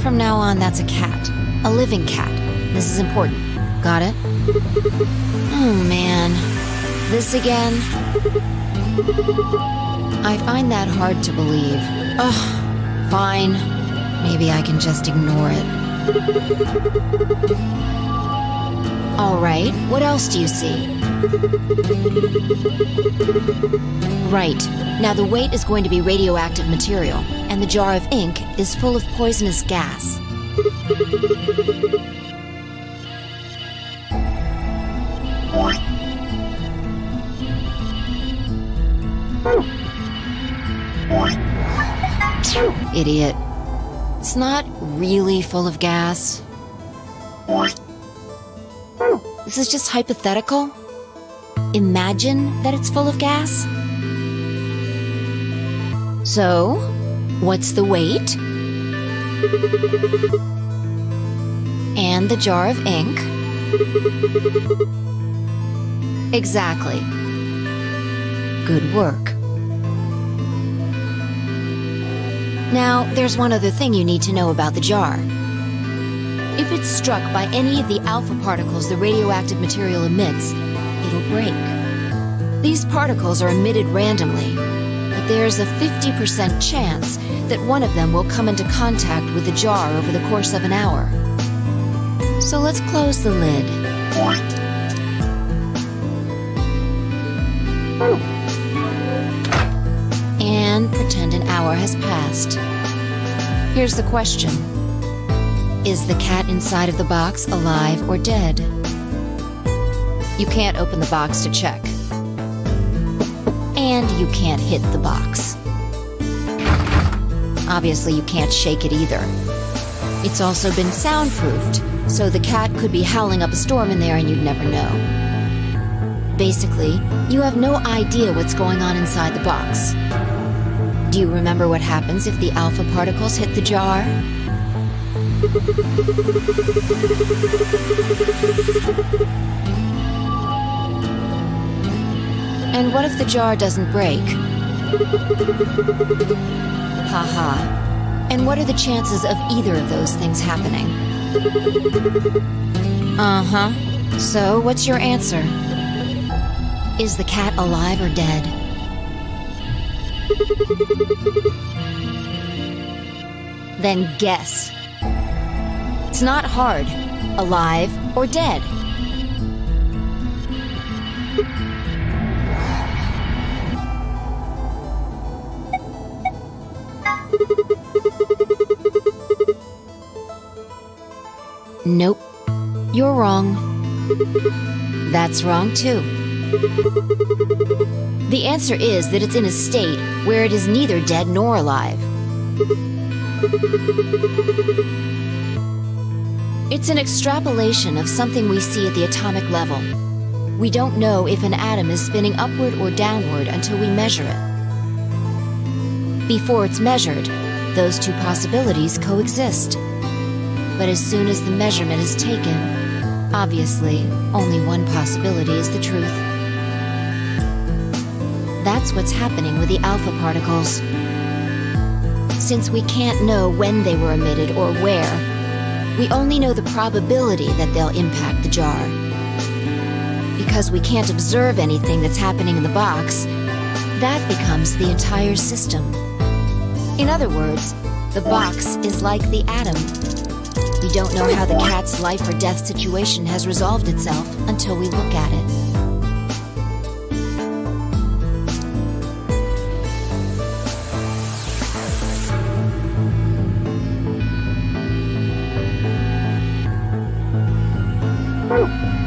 S3: From now on, that's a cat. A living cat. This is important. Got it? Oh, man. This again? I find that hard to believe. Ugh. Fine. Maybe I can just ignore it. All right. What else do you see? Right. Now the weight is going to be radioactive material, and the jar of ink is full of poisonous gas. Idiot. It's not really full of gas. This is just hypothetical. Imagine that it's full of gas. So, what's the weight? And the jar of ink? Exactly. Good work. Now, there's one other thing you need to know about the jar. If it's struck by any of the alpha particles the radioactive material emits, it'll break. These particles are emitted randomly, but there's a 50% chance that one of them will come into contact with the jar over the course of an hour. So let's close the lid. And pretend an hour has passed. Here's the question. Is the cat inside of the box alive or dead? You can't open the box to check. And you can't hit the box. Obviously, you can't shake it either. It's also been soundproofed, so the cat could be howling up a storm in there and you'd never know. Basically, you have no idea what's going on inside the box. Do you remember what happens if the alpha particles hit the jar? And what if the jar doesn't break? Haha. And what are the chances of either of those things happening? Uh-huh. So, what's your answer? Is the cat alive or dead? Then guess. It's not hard. Alive or dead? Nope. You're wrong. That's wrong too. The answer is that it's in a state where it is neither dead nor alive. It's an extrapolation of something we see at the atomic level. We don't know if an atom is spinning upward or downward until we measure it. Before it's measured, those two possibilities coexist. But as soon as the measurement is taken, obviously, only one possibility is the truth. That's what's happening with the alpha particles. Since we can't know when they were emitted or where, we only know the probability that they'll impact the jar. Because we can't observe anything that's happening in the box, that becomes the entire system. In other words, the box is like the atom. We don't know how the cat's life or death situation has resolved itself until we look at it.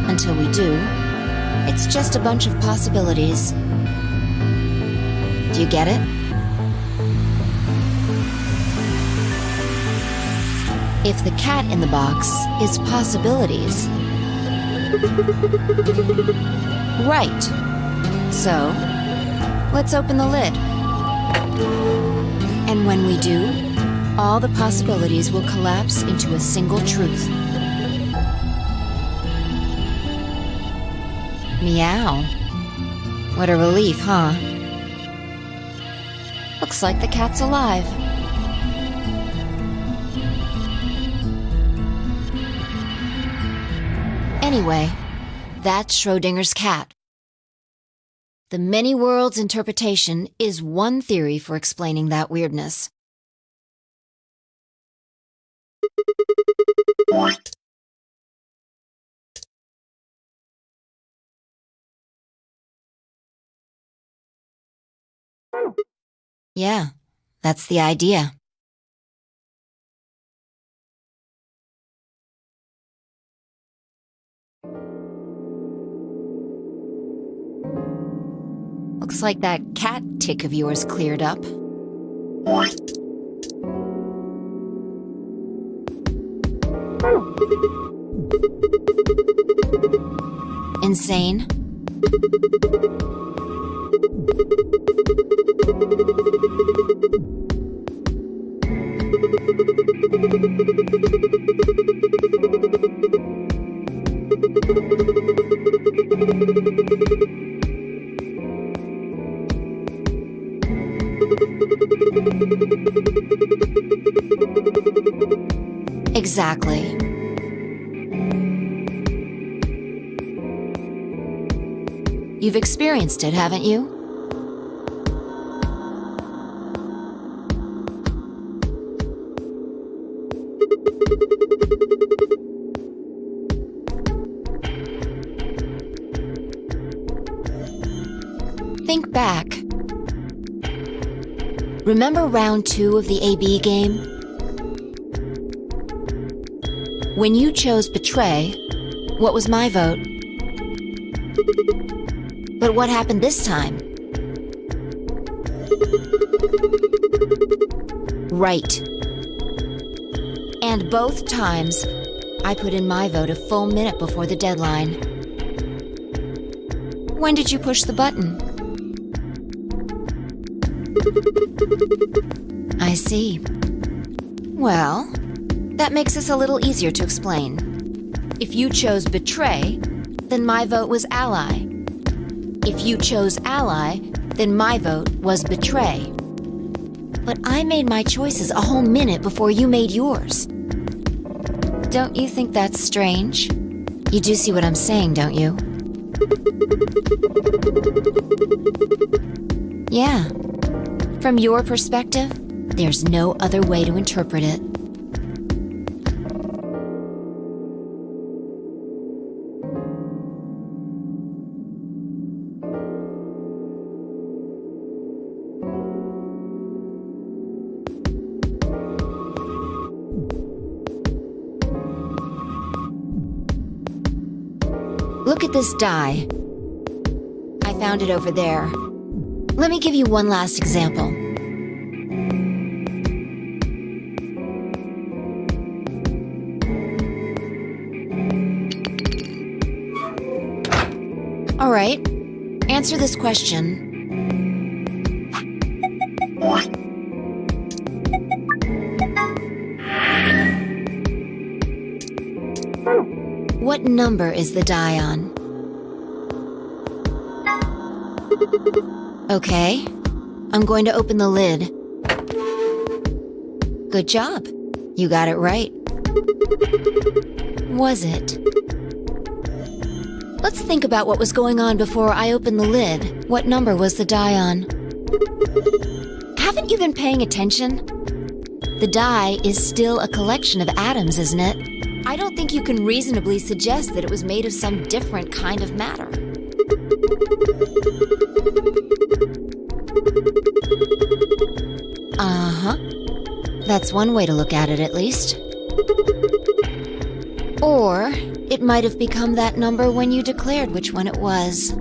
S3: Until we do, it's just a bunch of possibilities. Do you get it? If the cat in the box is possibilities. Right. So, let's open the lid. And when we do, all the possibilities will collapse into a single truth. Meow. What a relief, huh? Looks like the cat's alive. Anyway, that's Schrödinger's cat. The many worlds interpretation is one theory for explaining that weirdness. Yeah, that's the idea. Looks like that cat tick of yours cleared up. Insane? Exactly. You've experienced it, haven't you? Think back. Remember round 2 of the AB game? When you chose Betray, what was my vote? But what happened this time? Right. And And both times, I put in my vote a full minute before the deadline. When did you push the button? I see. Well, that makes this a little easier to explain. If you chose betray, then my vote was ally. If you chose ally, then my vote was betray. But I made my choices a whole minute before you made yours. Don't you think that's strange? You do see what I'm saying, don't you? Yeah. From your perspective, there's no other way to interpret it. Look at this die. I found it over there. Let me give you one last example. All right, answer this question. What number is the die on? Okay, I'm going to open the lid. Good job. You got it right. Was it? Let's think about what was going on before I opened the lid. What number was the die on? Haven't you been paying attention? The die is still a collection of atoms, isn't it? I don't think you can reasonably suggest that it was made of some different kind of matter. Uh-huh. That's one way to look at it, at least. Or it might have become that number when you declared which one it was.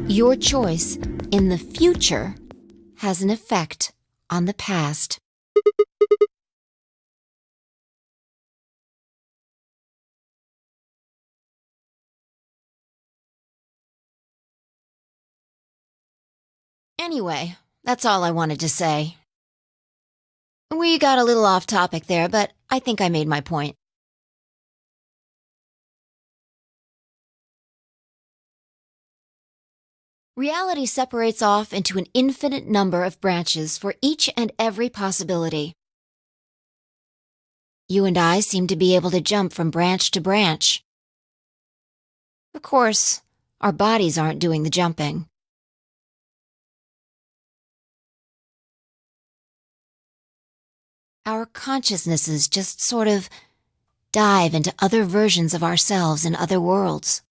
S3: Your choice in the future has an effect on the past. Anyway, that's all I wanted to say. We got a little off topic there, but I think I made my point. Reality separates off into an infinite number of branches for each and every possibility. You and I seem to be able to jump from branch to branch. Of course, our bodies aren't doing the jumping. Our consciousnesses just sort of dive into other versions of ourselves in other worlds.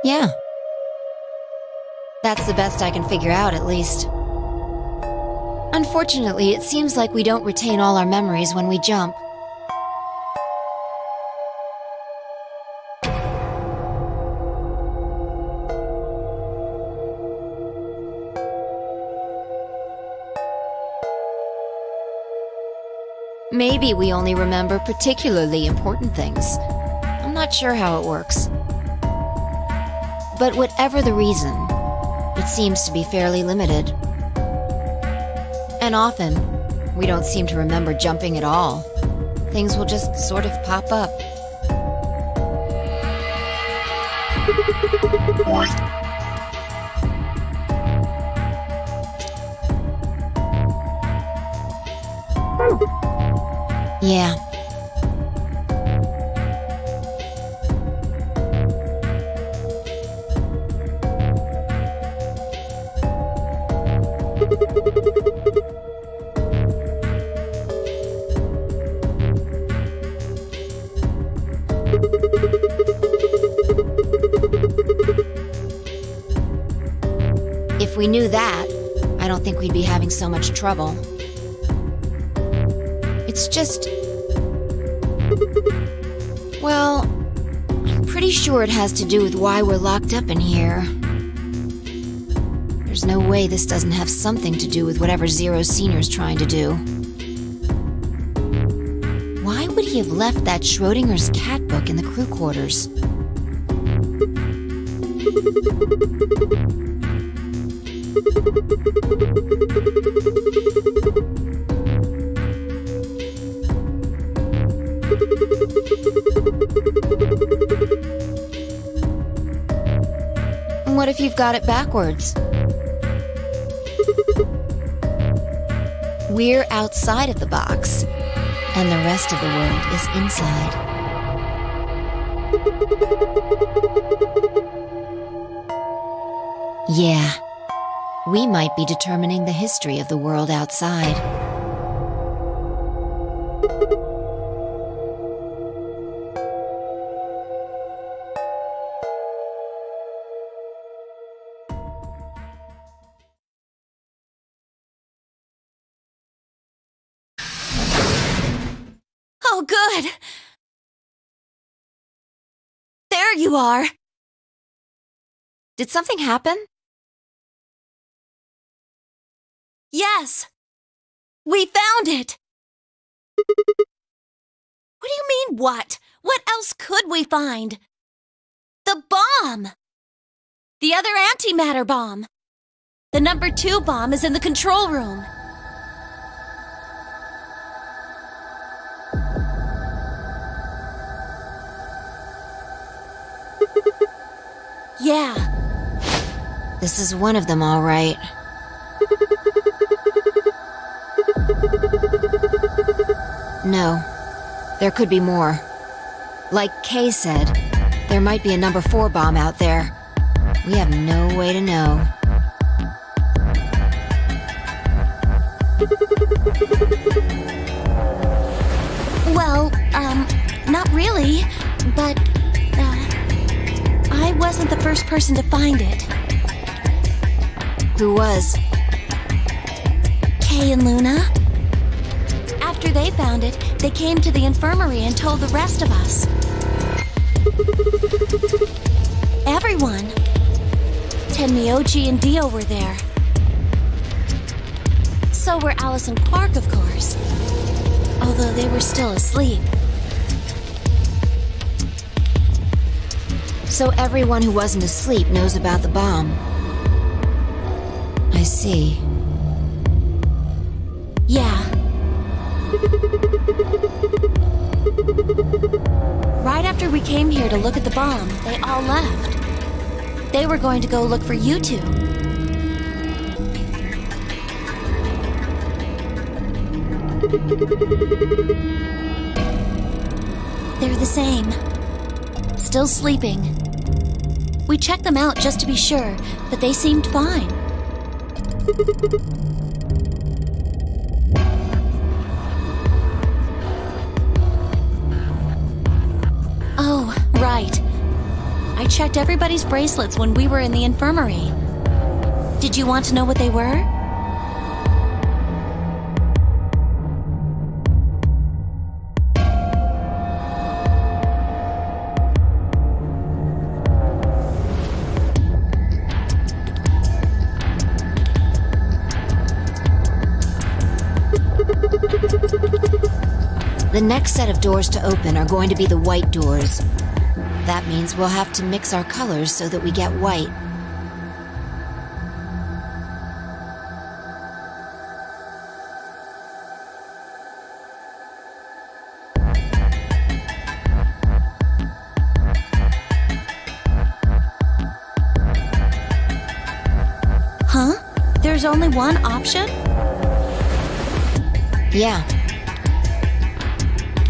S3: Yeah. That's the best I can figure out, at least. Unfortunately, it seems like we don't retain all our memories when we jump. Maybe we only remember particularly important things. I'm not sure how it works. But whatever the reason, it seems to be fairly limited. And often, we don't seem to remember jumping at all. Things will just sort of pop up. Yeah. If we knew that, I don't think we'd be having so much trouble. It's just... well, I'm pretty sure it has to do with why we're locked up in here. There's no way this doesn't have something to do with whatever Zero Senior's trying to do. Why would he have left that Schrodinger's cat book in the crew quarters? What if you've got it backwards? We're outside of the box, and the rest of the world is inside. Yeah, we might be determining the history of the world outside.
S1: Oh, good. There you are.
S3: Did something happen?
S1: Yes. We found it. What do you mean, what? What else could we find? The bomb. The other antimatter bomb. The number 2 bomb is in the control room. Yeah.
S3: This is one of them, all right. No. There could be more. Like Kay said, there might be a number 4 bomb out there. We have no way to know.
S1: Well, not really, but, I wasn't the first person to find it.
S3: Who was?
S1: Kay and Luna. After they found it, they came to the infirmary and told the rest of us. Everyone. Tenmyoji and Dio were there. So were Alice and Quark, of course. Although they were still asleep.
S3: So everyone who wasn't asleep knows about the bomb. I see.
S1: Yeah. Right after we came here to look at the bomb, they all left. They were going to go look for you two. They're the same. Still sleeping. We checked them out just to be sure, but they seemed fine. Oh, right. I checked everybody's bracelets when we were in the infirmary. Did you want to know what they were?
S3: The next set of doors to open are going to be the white doors. That means we'll have to mix our colors so that we get white.
S1: Huh? There's only one option?
S3: Yeah.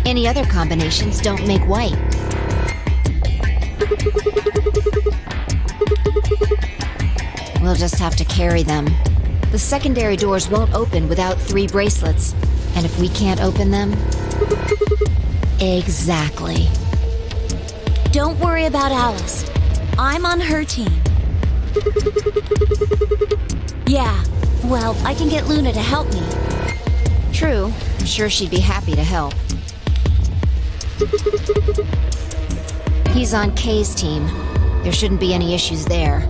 S3: Any other combinations don't make white. We'll just have to carry them. The secondary doors won't open without 3 bracelets. And if we can't open them... Exactly.
S1: Don't worry about Alice. I'm on her team. Yeah, well, I can get Luna to help me.
S3: True. I'm sure she'd be happy to help. He's on Kay's team. There shouldn't be any issues there.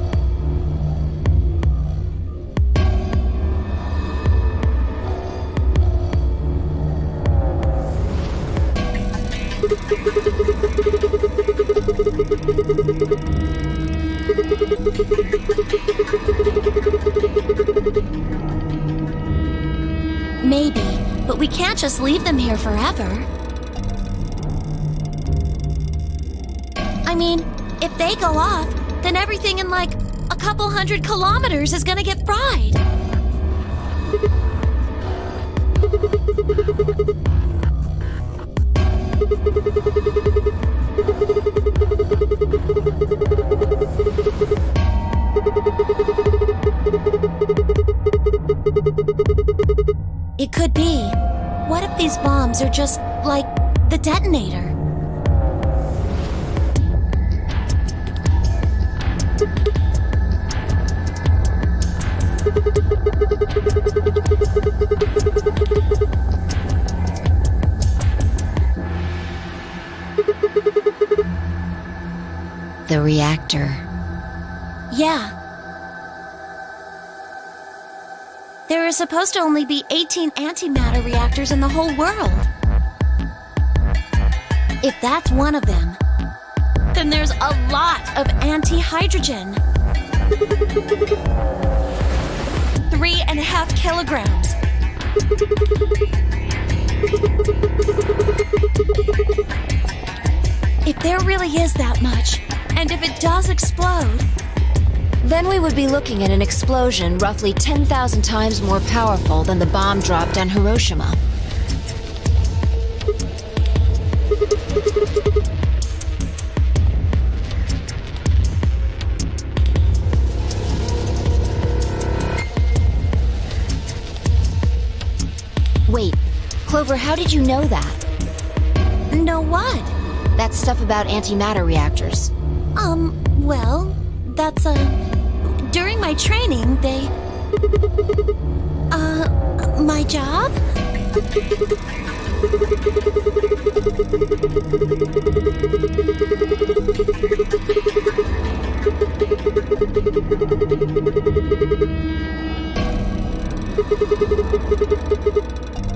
S1: Maybe, but we can't just leave them here forever. I mean, if they go off, then everything in like a couple 100 kilometers is gonna get fried. It could be. What if these bombs are just like the detonator?
S3: The reactor.
S1: Yeah. There are supposed to only be 18 antimatter reactors in the whole world. If that's one of them, then there's a lot of anti-hydrogen. 3.5 kilograms. If there really is that much, and if it does explode,
S3: then we would be looking at an explosion roughly 10,000 times more powerful than the bomb dropped on Hiroshima. Wait, Clover, how did you know that?
S1: know what?
S3: That stuff about antimatter reactors.
S1: Well, that's, during my training, they... my job?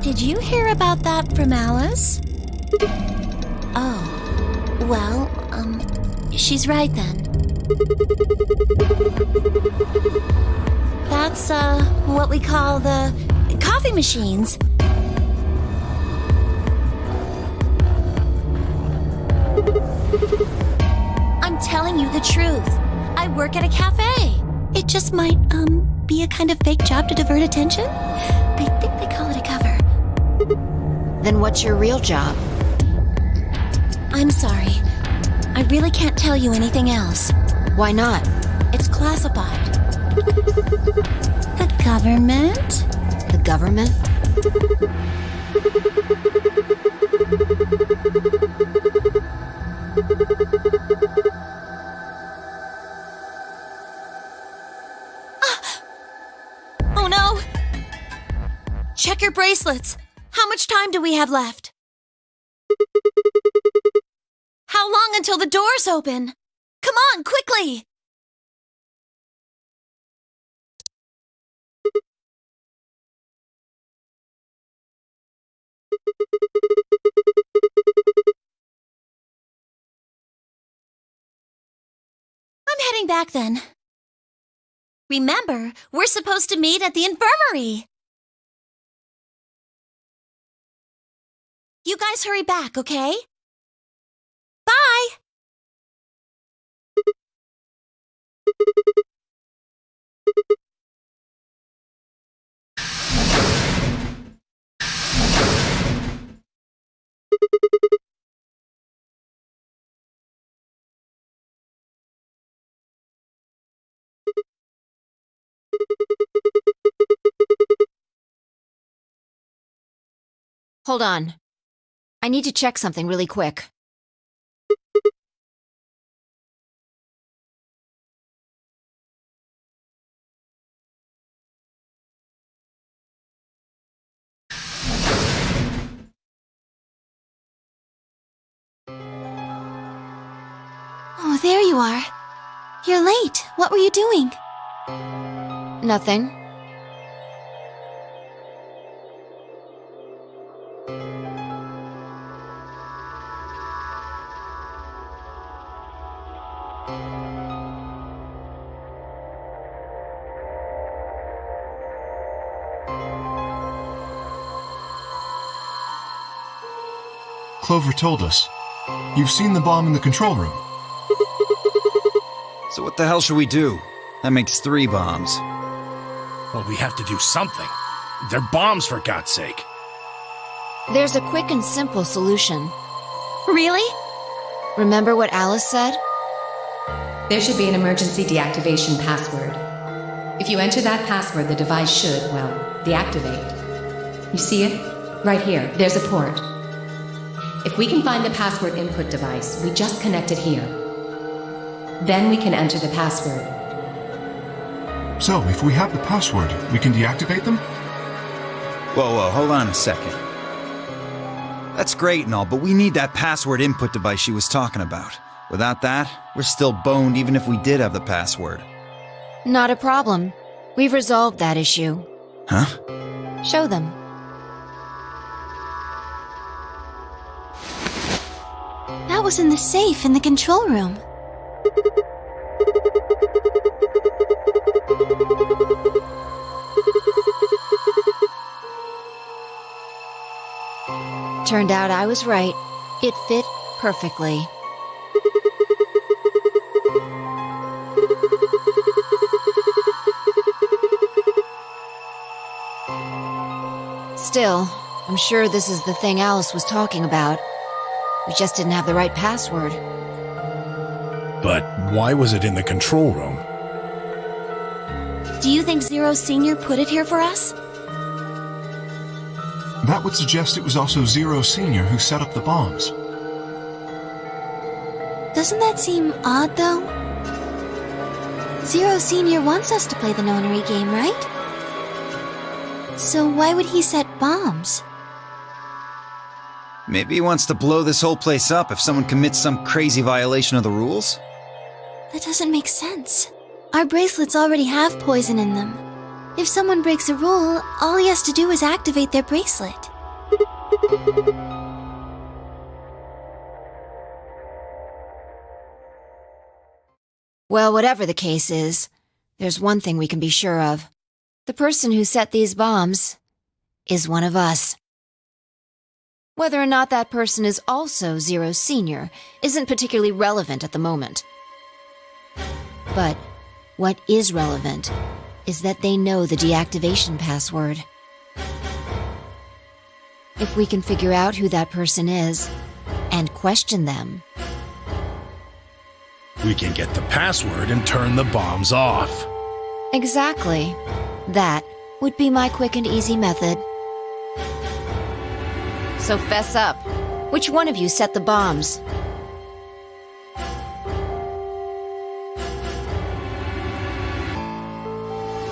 S1: Did you hear about that from Alice? Oh, well, she's right then. That's, what we call the coffee machines. I'm telling you the truth. I work at a cafe. It just might, be a kind of fake job to divert attention. I think they call it a cover.
S3: Then what's your real job?
S1: I'm sorry. I really can't tell you anything else.
S3: Why not?
S1: It's classified. The government?
S3: The government?
S1: Oh no! Check your bracelets. How much time do we have left? How long until the doors open? Come on, quickly! I'm heading back then. Remember, we're supposed to meet at the infirmary. You guys hurry back, okay? Bye!
S3: Hold on. I need to check something really quick.
S2: Oh, there you are. You're late. What were you doing?
S3: Nothing.
S6: Clover told us. You've seen the bomb in the control room.
S5: So what the hell should we do? That makes 3 bombs.
S4: Well, we have to do something. They're bombs, for God's sake.
S3: There's a quick and simple solution.
S1: Really?
S3: Remember what Alice said?
S12: There should be an emergency deactivation password. If you enter that password, the device should, well, deactivate. You see it? Right here. There's a port. If we can find the password input device, we just connect it here. Then we can enter the password.
S6: So, if we have the password, we can deactivate them?
S5: Whoa, hold on a second. That's great and all, but we need that password input device she was talking about. Without that, we're still boned even if we did have the password.
S3: Not a problem. We've resolved that issue.
S5: Huh?
S3: Show them.
S2: That was in the safe in the control room.
S3: Turned out I was right. It fit perfectly. Still, I'm sure this is the thing Alice was talking about. We just didn't have the right password.
S4: But why was it in the control room?
S1: Do you think Zero Senior put it here for us?
S6: That would suggest it was also Zero Senior who set up the bombs.
S2: Doesn't that seem odd, though? Zero Senior wants us to play the nonary game, right? So why would he set bombs?
S5: Maybe he wants to blow this whole place up if someone commits some crazy violation of the rules?
S2: That doesn't make sense. Our bracelets already have poison in them. If someone breaks a rule, all he has to do is activate their bracelet.
S3: Well, whatever the case is, there's one thing we can be sure of. The person who set these bombs is one of us. Whether or not that person is also Zero Senior isn't particularly relevant at the moment. But what is relevant is that they know the deactivation password. If we can figure out who that person is and question them,
S4: We can get the password and turn the bombs off.
S3: exactly. That would be my quick and easy method. So fess up. Which one of you set the bombs?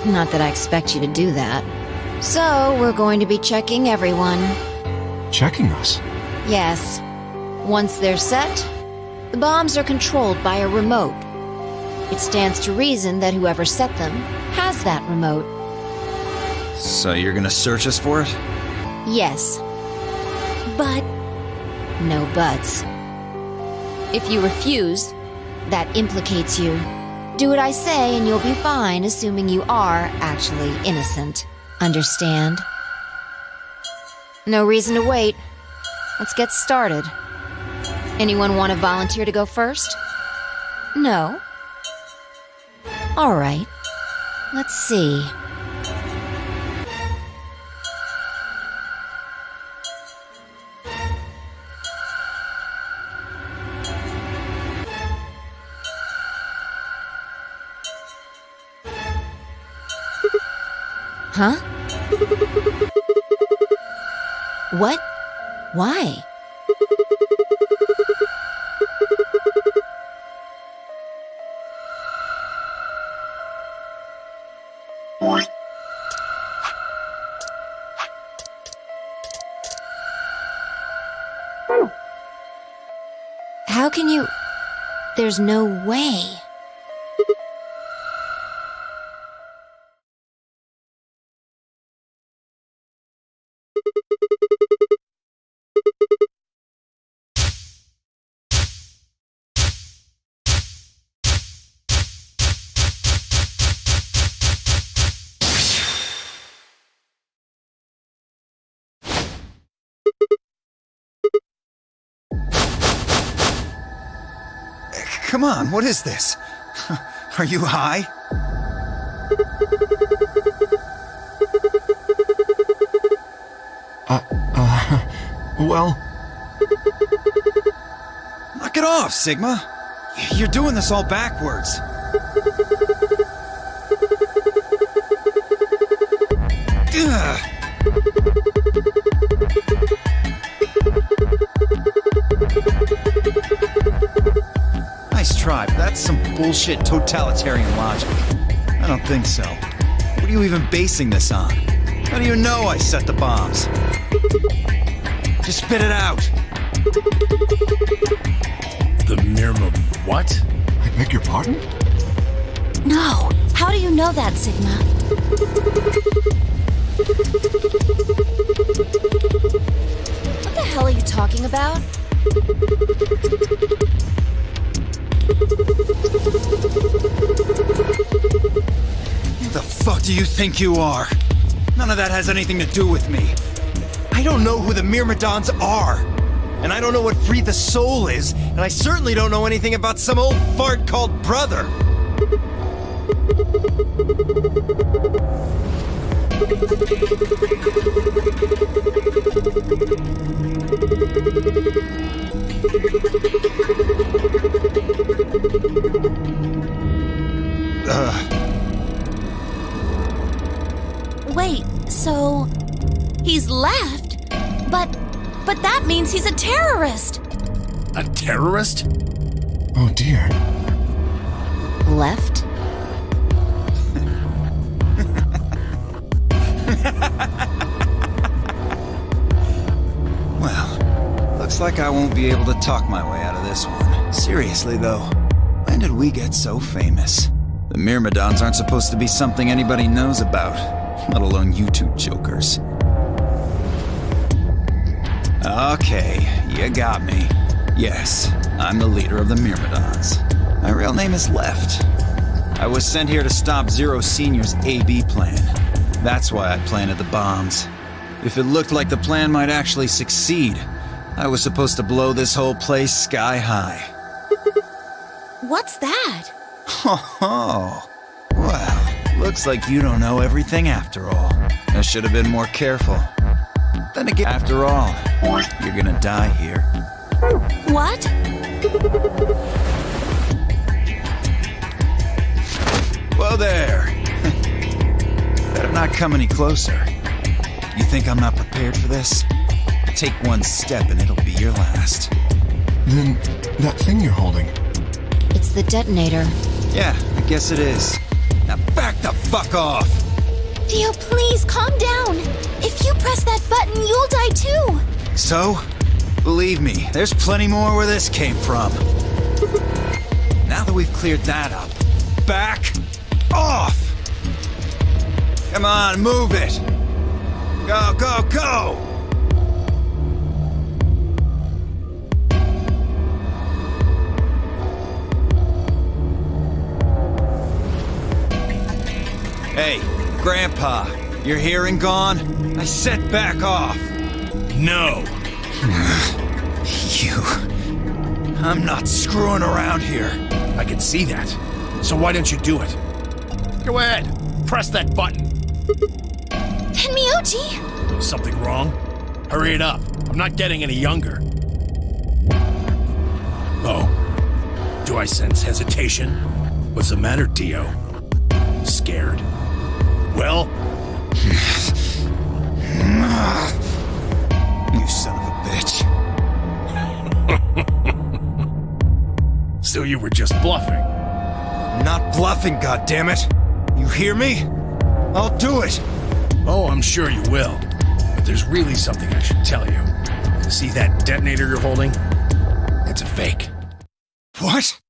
S3: Not that I expect you to do that. So, we're going to be checking everyone.
S6: Checking us?
S3: Yes. Once they're set, the bombs are controlled by a remote. It stands to reason that whoever set them has that remote.
S5: So you're gonna search us for it?
S3: Yes.
S1: But
S3: No buts. If you refuse, that implicates you. Do what I say and you'll be fine, assuming you are actually innocent. Understand? No reason to wait. Let's get started. Anyone want to volunteer to go first? No? All right. Let's see. Huh? What? Why? How can you... There's no way.
S5: Come on, what is this? Are you high?
S6: Well...
S5: Knock it off, Sigma. You're doing this all backwards. Ugh. Nice try, but that's some bullshit totalitarian logic. I don't think so. What are you even basing this on? How do you know I set the bombs? Just spit it out.
S4: The Mirma what?
S6: I beg your pardon?
S1: No. How do you know that, Sigma?
S3: What the hell are you talking about?
S5: Who the fuck do you think you are? None of that has anything to do with me. I don't know who the Myrmidons are. And I don't know what Free the Soul is, and I certainly don't know anything about some old fart called Brother.
S1: Wait, so he's left? But that means he's a terrorist.
S4: A terrorist?
S6: Oh dear.
S3: Left?
S5: Well, looks like I won't be able to talk my way out of this one. Seriously, though, when did we get so famous? The Myrmidons aren't supposed to be something anybody knows about, let alone you two jokers. Okay, you got me. Yes, I'm the leader of the Myrmidons. My real name is Left. I was sent here to stop Zero Senior's AB plan. That's why I planted the bombs. If it looked like the plan might actually succeed, I was supposed to blow this whole place sky high.
S1: What's that?
S5: Oh, well, looks like you don't know everything after all. I should have been more careful. Then again, after all, you're gonna die here.
S1: What?
S5: Whoa there! Better not come any closer. You think I'm not prepared for this? Take one step and it'll be your last.
S6: Then, that thing you're holding...
S3: It's the detonator.
S5: Yeah, I guess it is. Now back the fuck off!
S2: Theo, please, calm down. If you press that button, you'll die too.
S5: So? Believe me, there's plenty more where this came from. Now that we've cleared that up, back off! Come on, move it! Go, go, go! Hey, Grandpa, you're here and gone? I said back off!
S4: No!
S5: You... I'm not screwing around here.
S4: I can see that. So why don't you do it? Go ahead. Press that button.
S2: Tenmyoji!
S4: Something wrong? Hurry it up. I'm not getting any younger. Oh. Do I sense hesitation? What's the matter, Dio? Scared? Well?
S5: You son of a bitch.
S4: So you were just bluffing?
S5: Not bluffing, goddammit. You hear me? I'll do it.
S4: Oh, I'm sure you will. But there's really something I should tell you. See that detonator you're holding? It's a fake.
S5: What?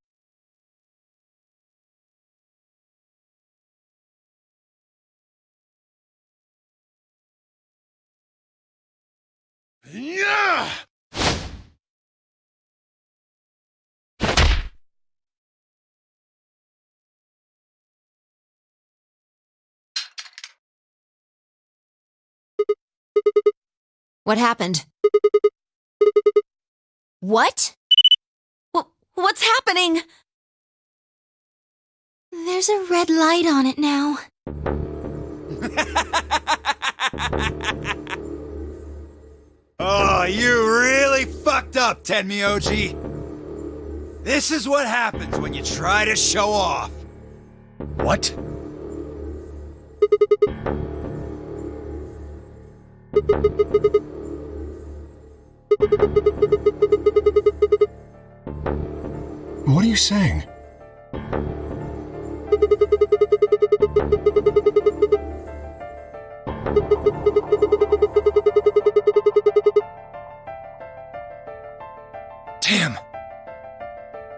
S4: Yeah!
S3: What happened?
S1: What? What's happening?
S2: There's a red light on it now.
S5: Oh, you really fucked up, Tenmyoji. This is what happens when you try to show off.
S4: What?
S6: What are you saying?
S5: Damn.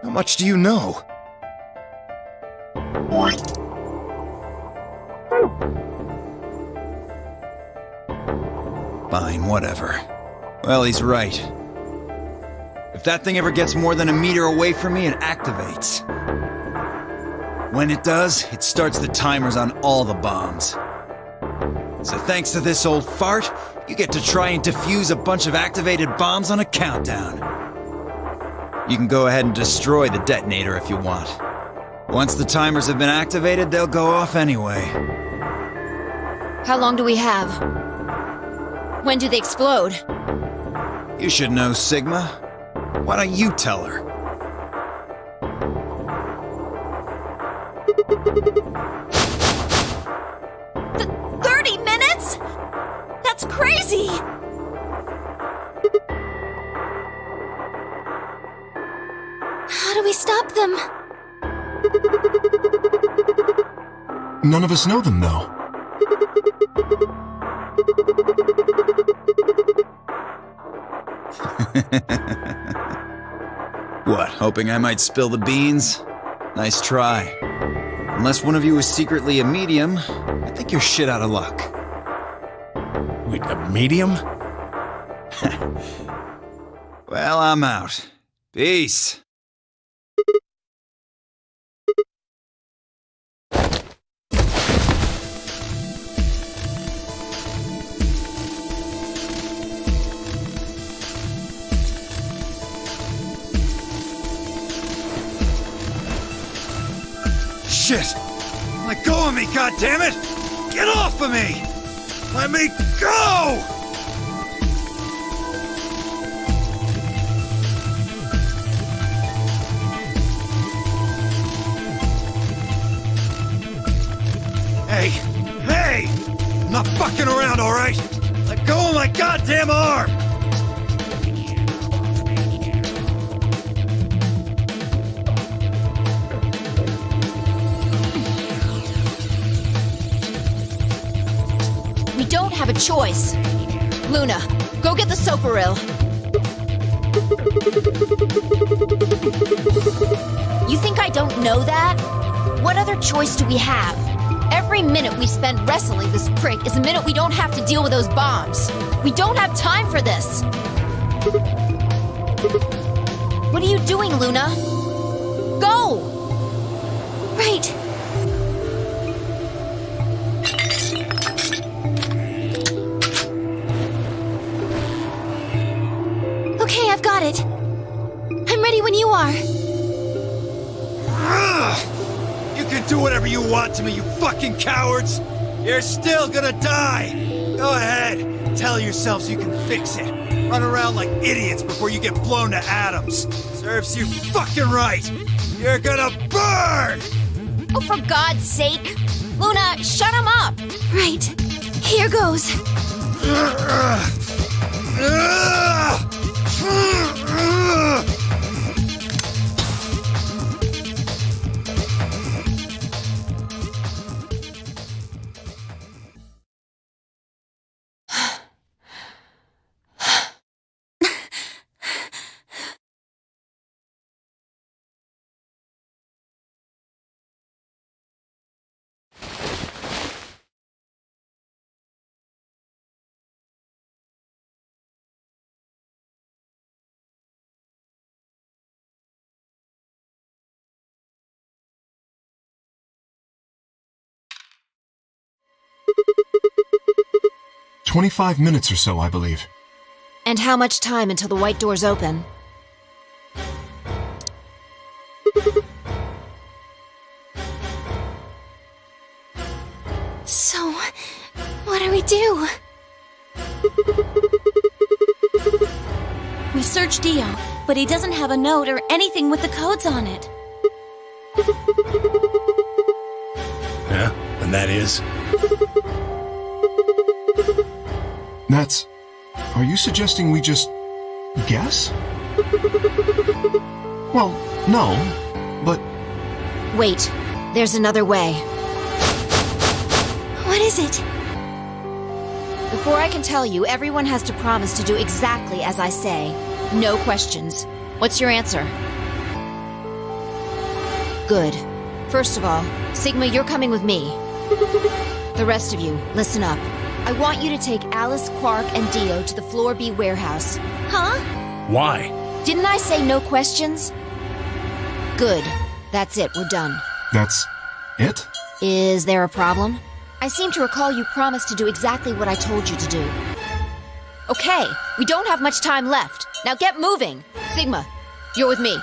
S5: How much do you know? Fine, whatever. Well, he's right. If that thing ever gets more than a meter away from me, it activates. When it does, it starts the timers on all the bombs. So thanks to this old fart, you get to try and defuse a bunch of activated bombs on a countdown. You can go ahead and destroy the detonator if you want. Once the timers have been activated, they'll go off anyway.
S3: How long do we have? When do they explode?
S5: You should know, Sigma. Why don't you tell her?
S1: Th 30 minutes? That's crazy!
S2: How do we stop them?
S6: None of us know them, though.
S5: What, hoping I might spill the beans? Nice try. Unless one of you is secretly a medium, I think you're shit out of luck.
S4: Wait, a medium?
S5: Well, I'm out. Peace. Shit! Let go of me, goddammit! Get off of me! Let me go! Hey! Hey! I'm not fucking around, alright? Let go of my goddamn arm!
S3: We don't have a choice. Luna, go get the Soparil. You think I don't know that? What other choice do we have? Every minute we spend wrestling this prick is a minute we don't have to deal with those bombs. We don't have time for this. What are you doing, Luna? Go!
S2: Right. Okay, I've got it. I'm ready when you are.
S5: You can do whatever you want to me, you fucking cowards! You're still gonna die! Go ahead, tell yourselves you can fix it. Run around like idiots before you get blown to atoms. Serves you fucking right! You're gonna burn!
S3: Oh, for God's sake! Luna, shut him up!
S2: Right. Here goes.
S6: 25 minutes or so, I believe.
S3: And how much time until the white doors open?
S2: So, what do we do?
S1: We searched Dio, but he doesn't have a note or anything with the codes on it.
S4: Yeah, and that is?
S6: That's... Are you suggesting we just... guess? Well, no, but...
S3: Wait, there's another way.
S2: What is it?
S3: Before I can tell you, everyone has to promise to do exactly as I say. No questions. What's your answer? Good. First of all, Sigma, you're coming with me. The rest of you, listen up. I want you to take Alice, Quark, and Dio to the Floor B warehouse.
S1: Huh?
S4: Why?
S3: Didn't I say no questions? Good. That's it, we're done.
S6: That's... it?
S3: Is there a problem? I seem to recall you promised to do exactly what I told you to do. Okay, we don't have much time left. Now get moving! Sigma, you're with me.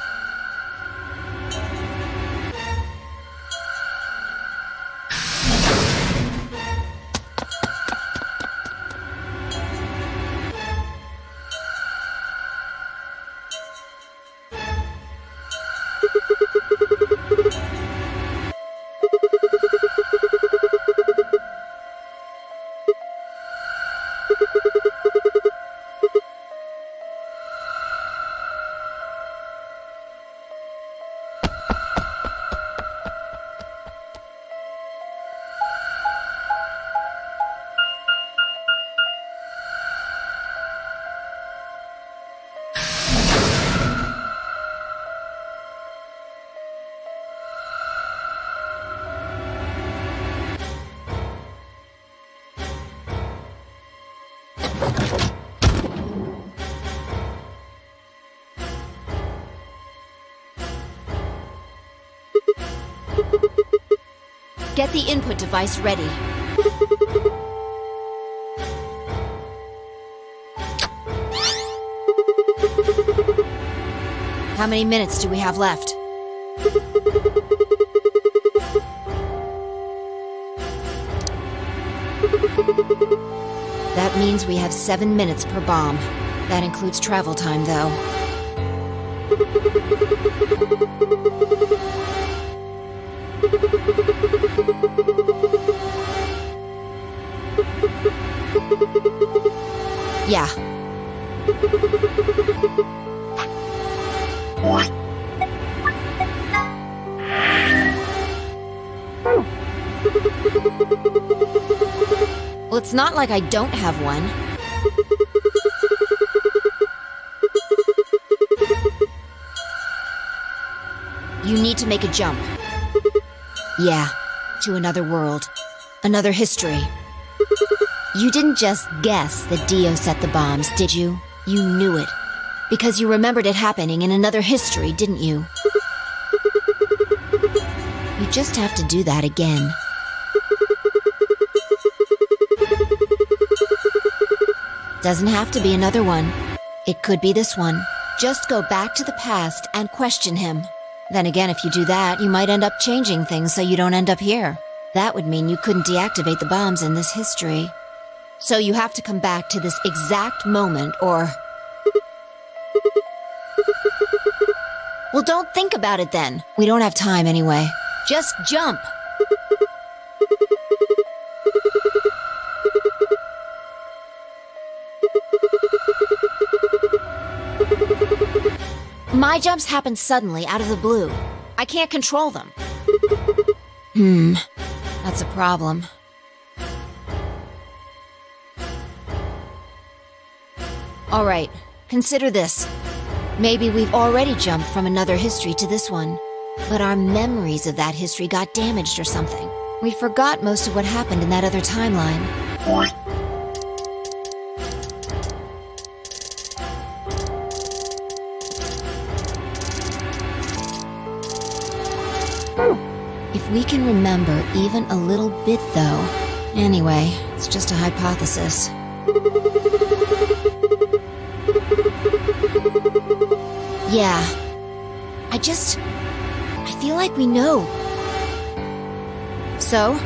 S3: Get the input device ready. How many minutes do we have left? That means we have 7 minutes per bomb. That includes travel time, though. Yeah. Well, it's not like I don't have one. You need to make a jump. Yeah, to another world. Another history. You didn't just guess that Dio set the bombs, did you? You knew it. Because you remembered it happening in another history, didn't you? You just have to do that again. Doesn't have to be another one. It could be this one. Just go back to the past and question him. Then again, if you do that, you might end up changing things so you don't end up here. That would mean you couldn't deactivate the bombs in this history. So you have to come back to this exact moment, or... Well, don't think about it then. We don't have time anyway. Just jump. My jumps happen suddenly out of the blue. I can't control them. That's a problem. All right, consider this. Maybe we've already jumped from another history to this one, but our memories of that history got damaged or something. We forgot most of what happened in that other timeline. If we can remember even a little bit, though... Anyway, it's just a hypothesis. Yeah. I feel like we know. So?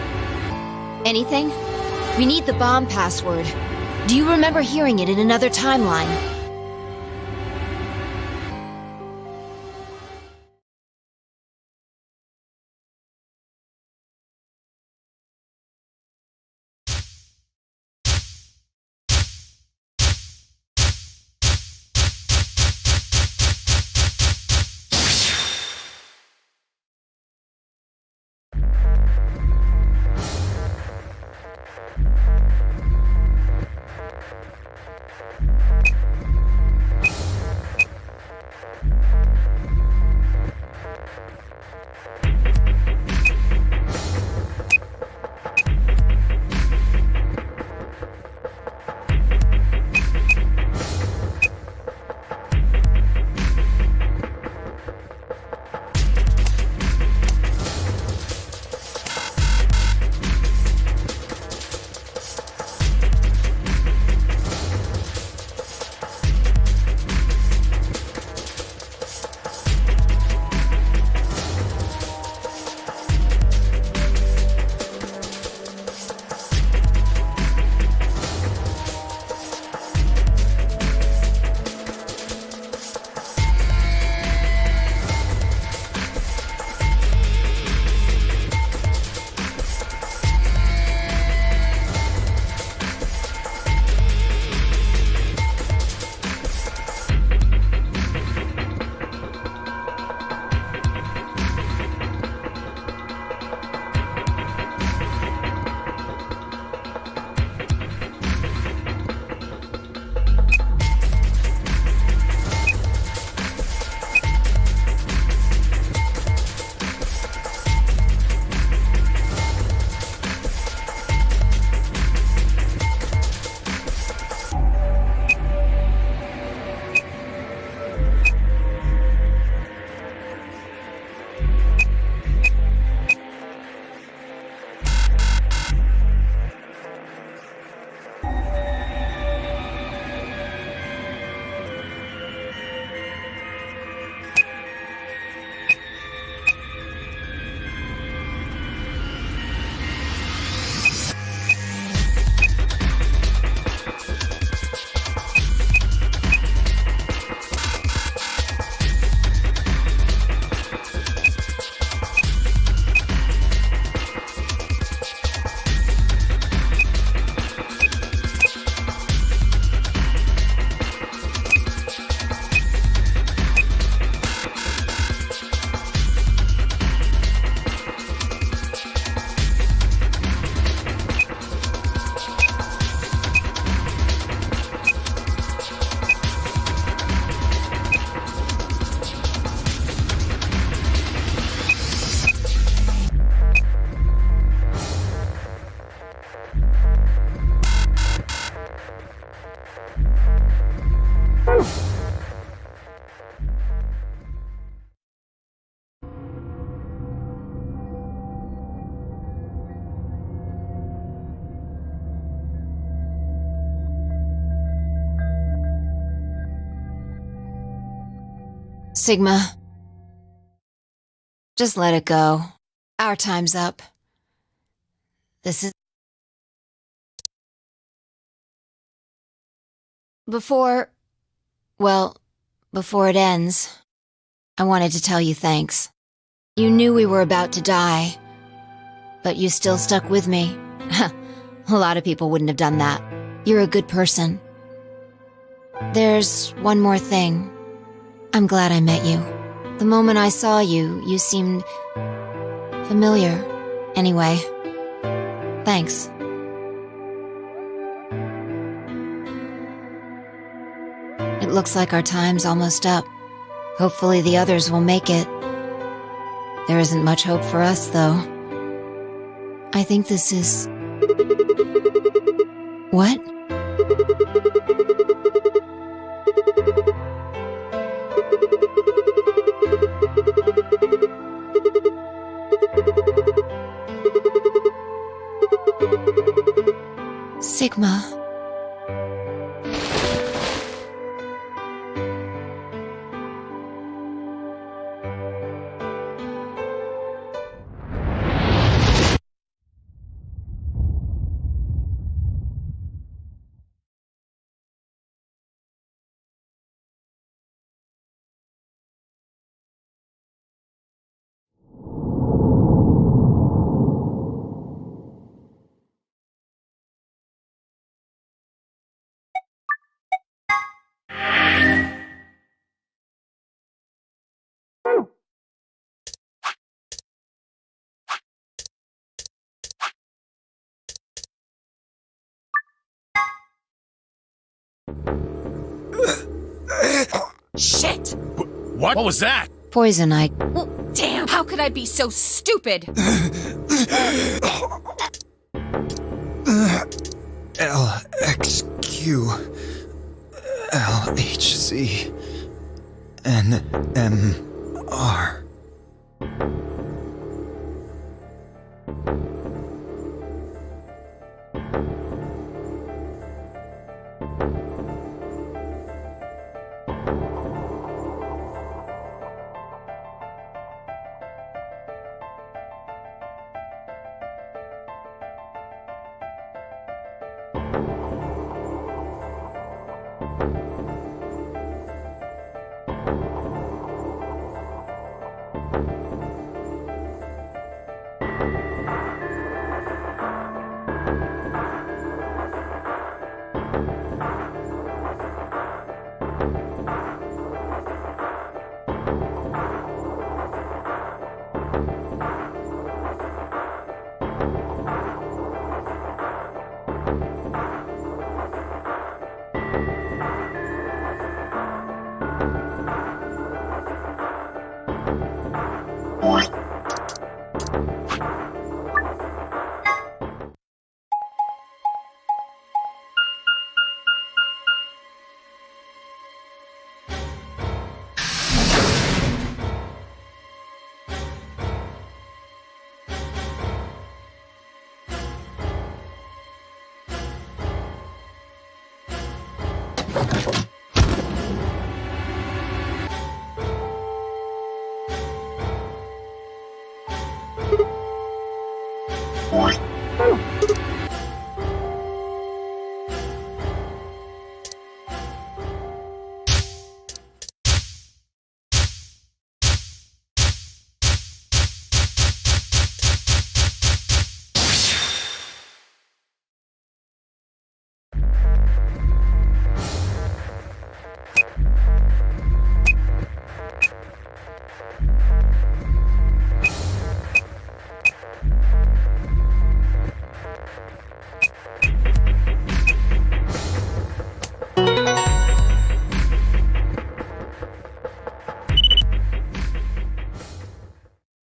S3: Anything? We need the bomb password. Do you remember hearing it in another timeline? Sigma. Just let it go. Our time's up. This is... Before it ends, I wanted to tell you thanks. You knew we were about to die, but you still stuck with me. A lot of people wouldn't have done that. You're a good person. There's one more thing. I'm glad I met you. The moment I saw you, you seemed familiar. Anyway, thanks. It looks like our time's almost up. Hopefully the others will make it. There isn't much hope for us, though. I think this is... What? Sigma.
S9: Shit!
S4: What was that?
S3: Poison,
S9: Well, damn, how could I be so stupid?
S5: LXQ LHZ NMR.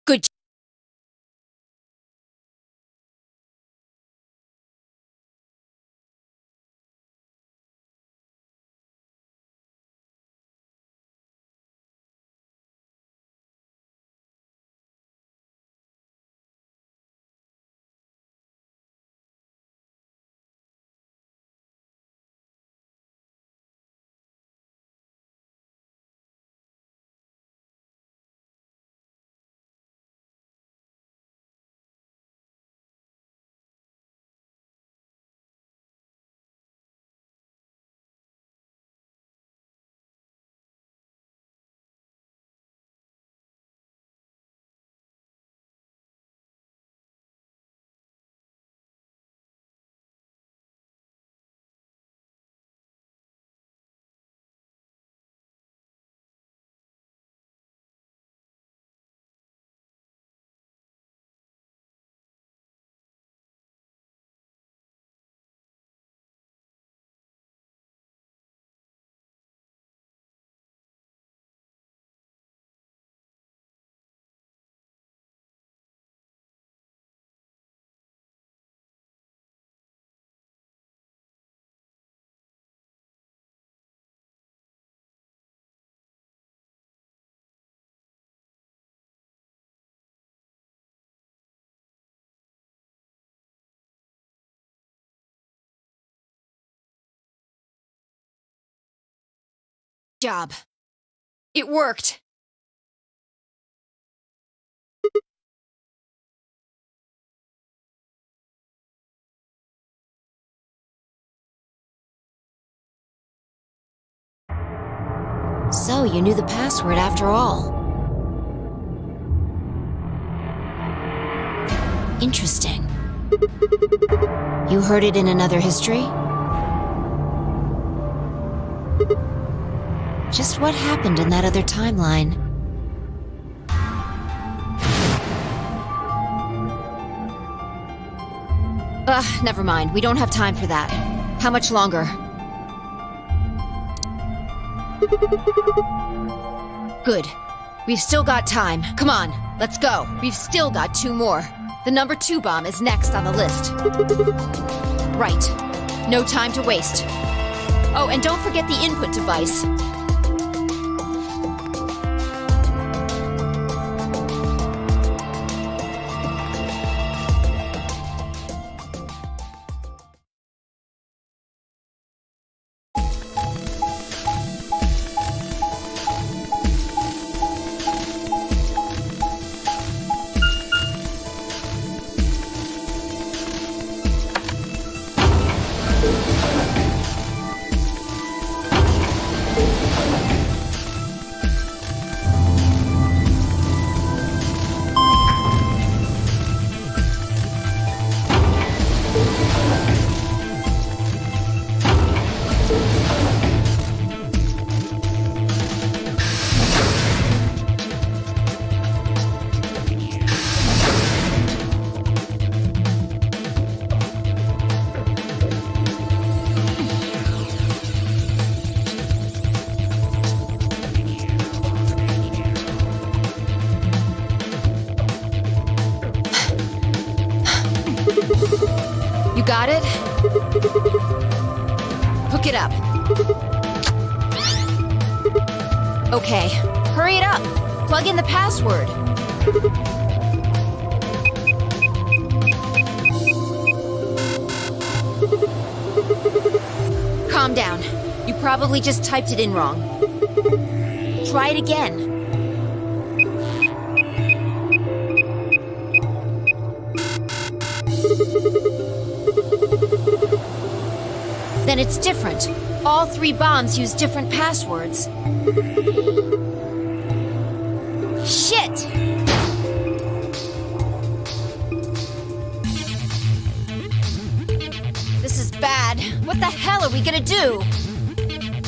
S3: Good. Job. It worked. So, you knew the password after all. Interesting. You heard it in another history? Just what happened in that other timeline? Never mind. We don't have time for that. How much longer? Good. We've still got time. Come on, let's go. We've still got 2 more. The number 2 bomb is next on the list. Right. No time to waste. Oh, and don't forget the input device. You got it? Hook it up. Okay, hurry it up. Plug in the password. Calm down. You probably just typed it in wrong. Try it again. Then it's different. All 3 bombs use different passwords. Shit! This is bad. What the hell are we gonna do?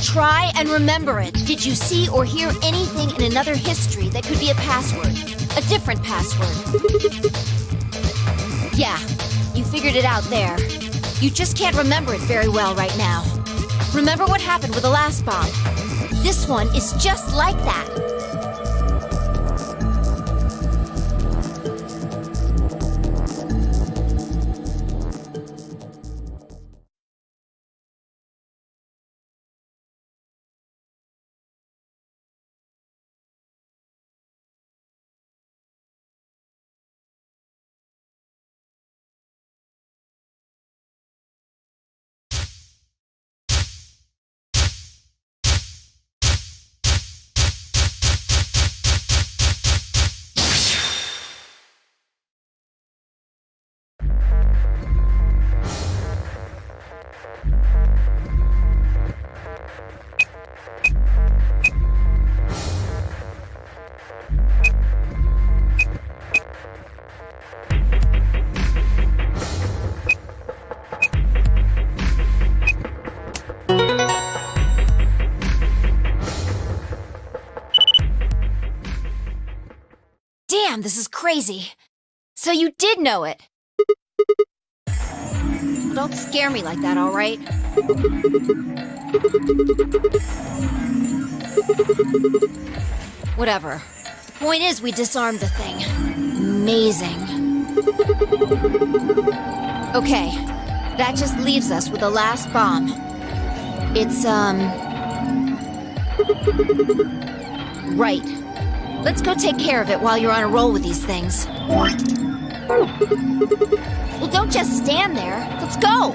S3: Try and remember it. Did you see or hear anything in another history that could be a password? A different password? Yeah, you figured it out there. You just can't remember it very well right now. Remember what happened with the last bomb? This one is just like that. Damn, this is crazy. So you did know it. Don't scare me like that, all right? Whatever. Point is, we disarmed the thing. Amazing. Okay, that just leaves us with the last bomb. It's, right. Let's go take care of it while you're on a roll with these things. Well, don't just stand there. Let's go!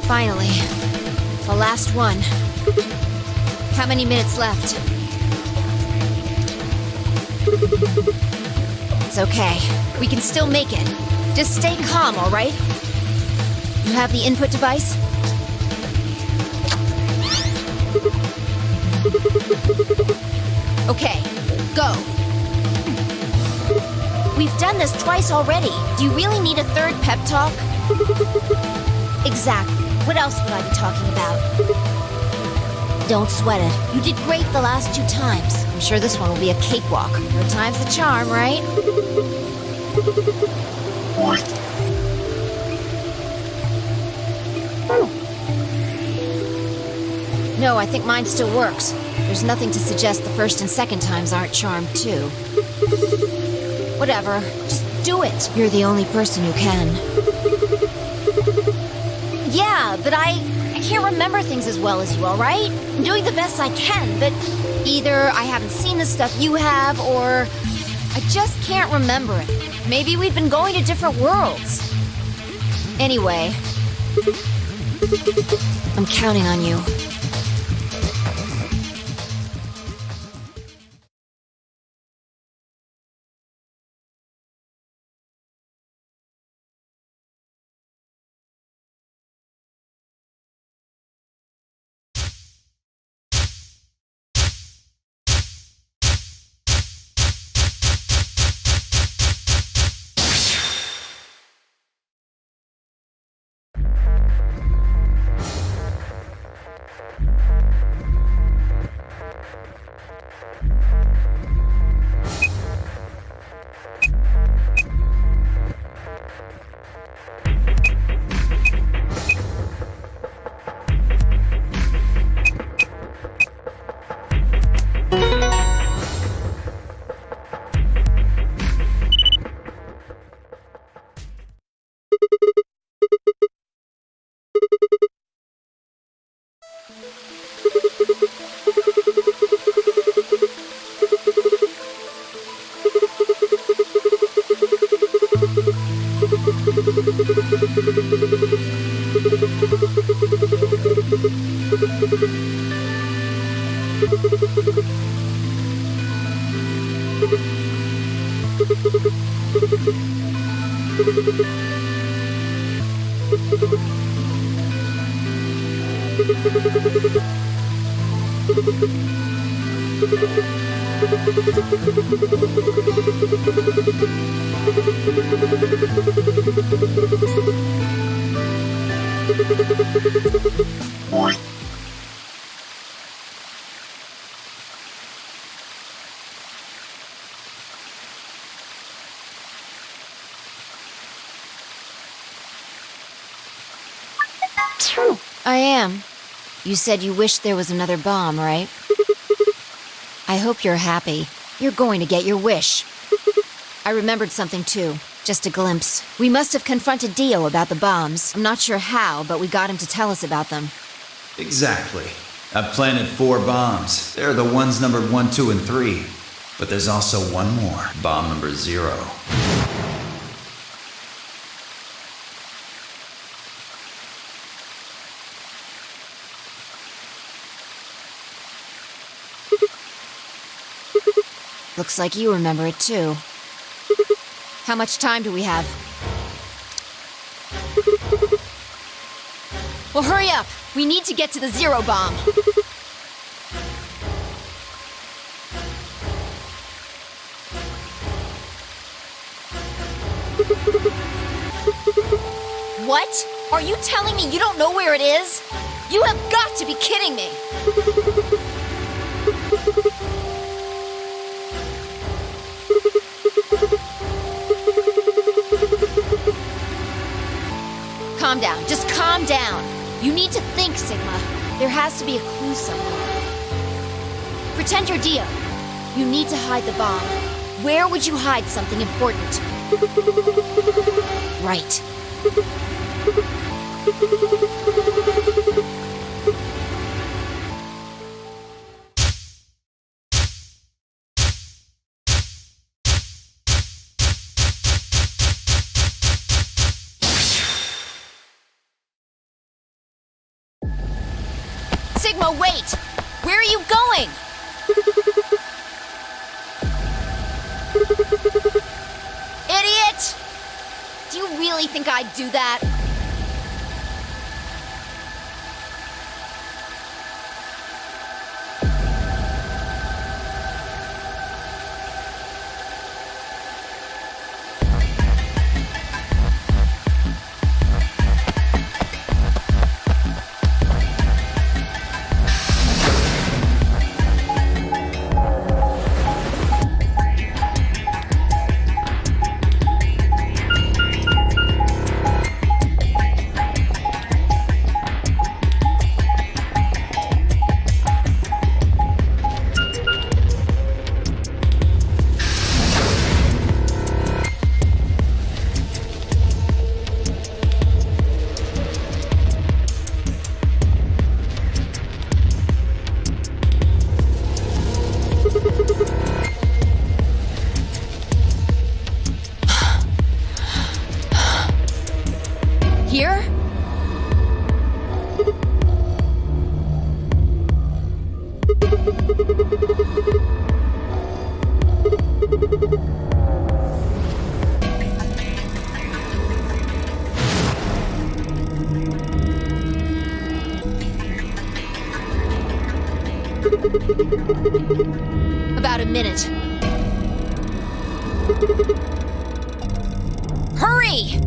S3: Finally. The last one. How many minutes left? It's okay. We can still make it. Just stay calm, all right? You have the input device? Okay, go.
S1: We've done this twice already. Do you really need a third pep talk? Exactly. What else would I be talking about? Don't sweat it. You did great the last 2 times.
S3: I'm sure this one will be a cakewalk. 3rd time's the charm, right? No, I think mine still works. There's nothing to suggest the 1st and 2nd times aren't charmed, too. Whatever. Just do it. You're the only person who can.
S1: Yeah, but I can't remember things as well as you, all right? I'm doing the best I can, but
S3: Either I haven't seen the stuff you have, or I just can't remember it. Maybe we've been going to different worlds. Anyway, I'm counting on you. I am. You said you wished there was another bomb, right? I hope you're happy. You're going to get your wish. I remembered something too. Just a glimpse. We must have confronted Dio about the bombs. I'm not sure how, but we got him to tell us about them.
S5: Exactly. I've planted 4 bombs. They're the ones numbered 1, 2, and 3. But there's also one more. Bomb number 0.
S3: Looks like you remember it too. How much time do we have? Well, hurry up! We need to get to the 0 bomb! What? Are you telling me you don't know where it is? You have got to be kidding me! Calm down. Just calm down. You need to think, Sigma. There has to be a clue somewhere. Pretend you're Dio. You need to hide the bomb. Where would you hide something important? Right. Sigma, wait! Where are you going? think I'd do that? Here? About a minute. Hurry!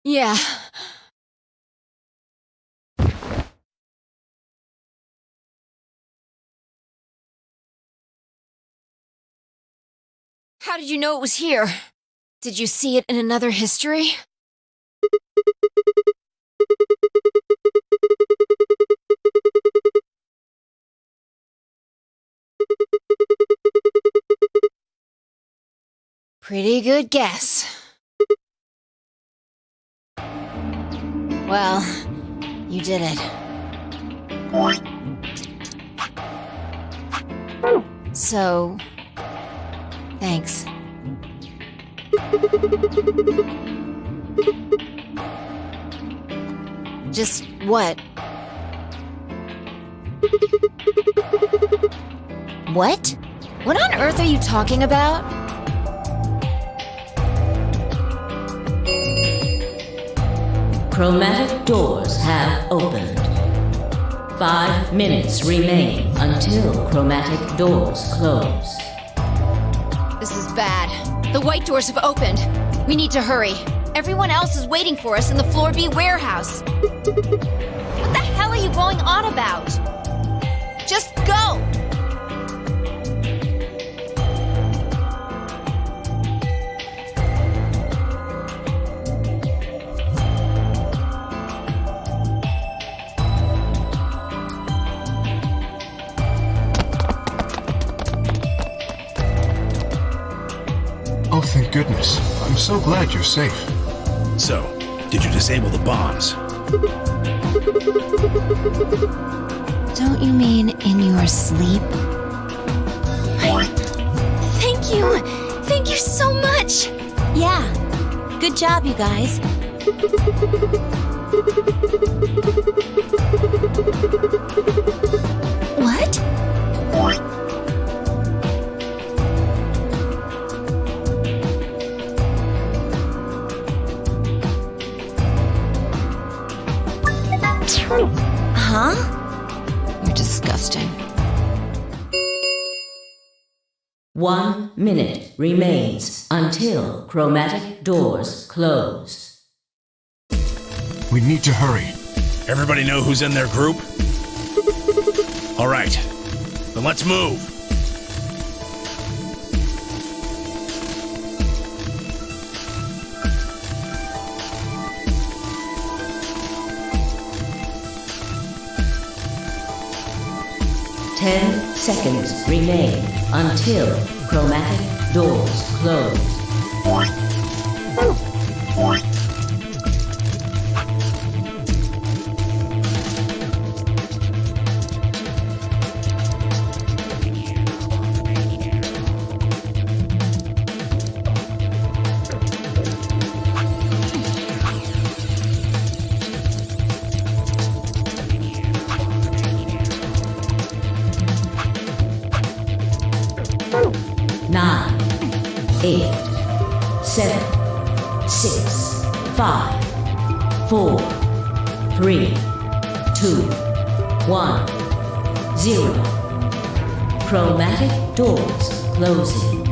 S3: Yeah. How did you know it was here? Did you see it in another history? Pretty good guess. Well, you did it. So, thanks. Just what? What? What on earth are you talking about?
S10: Chromatic doors have opened. 5 minutes remain until chromatic doors close.
S3: This is bad. The white doors have opened. We need to hurry. Everyone else is waiting for us in the Floor B warehouse. What the hell are you going on about? Just go!
S6: Oh, thank goodness. I'm so glad you're safe.
S4: So, did you disable the bombs?
S3: Don't you mean in your sleep?
S2: Thank you! Thank you so much!
S1: Yeah. Good job, you guys.
S2: What?
S1: Huh?
S3: You're disgusting.
S10: 1 minute remains until chromatic doors close.
S6: We need to hurry.
S4: Everybody know who's in their group? All right, then let's move.
S10: Ten seconds remain until chromatic doors close. Nine, 8, 7, 6, 5, 4, 3, 2, 1, 0. Chromatic doors closing.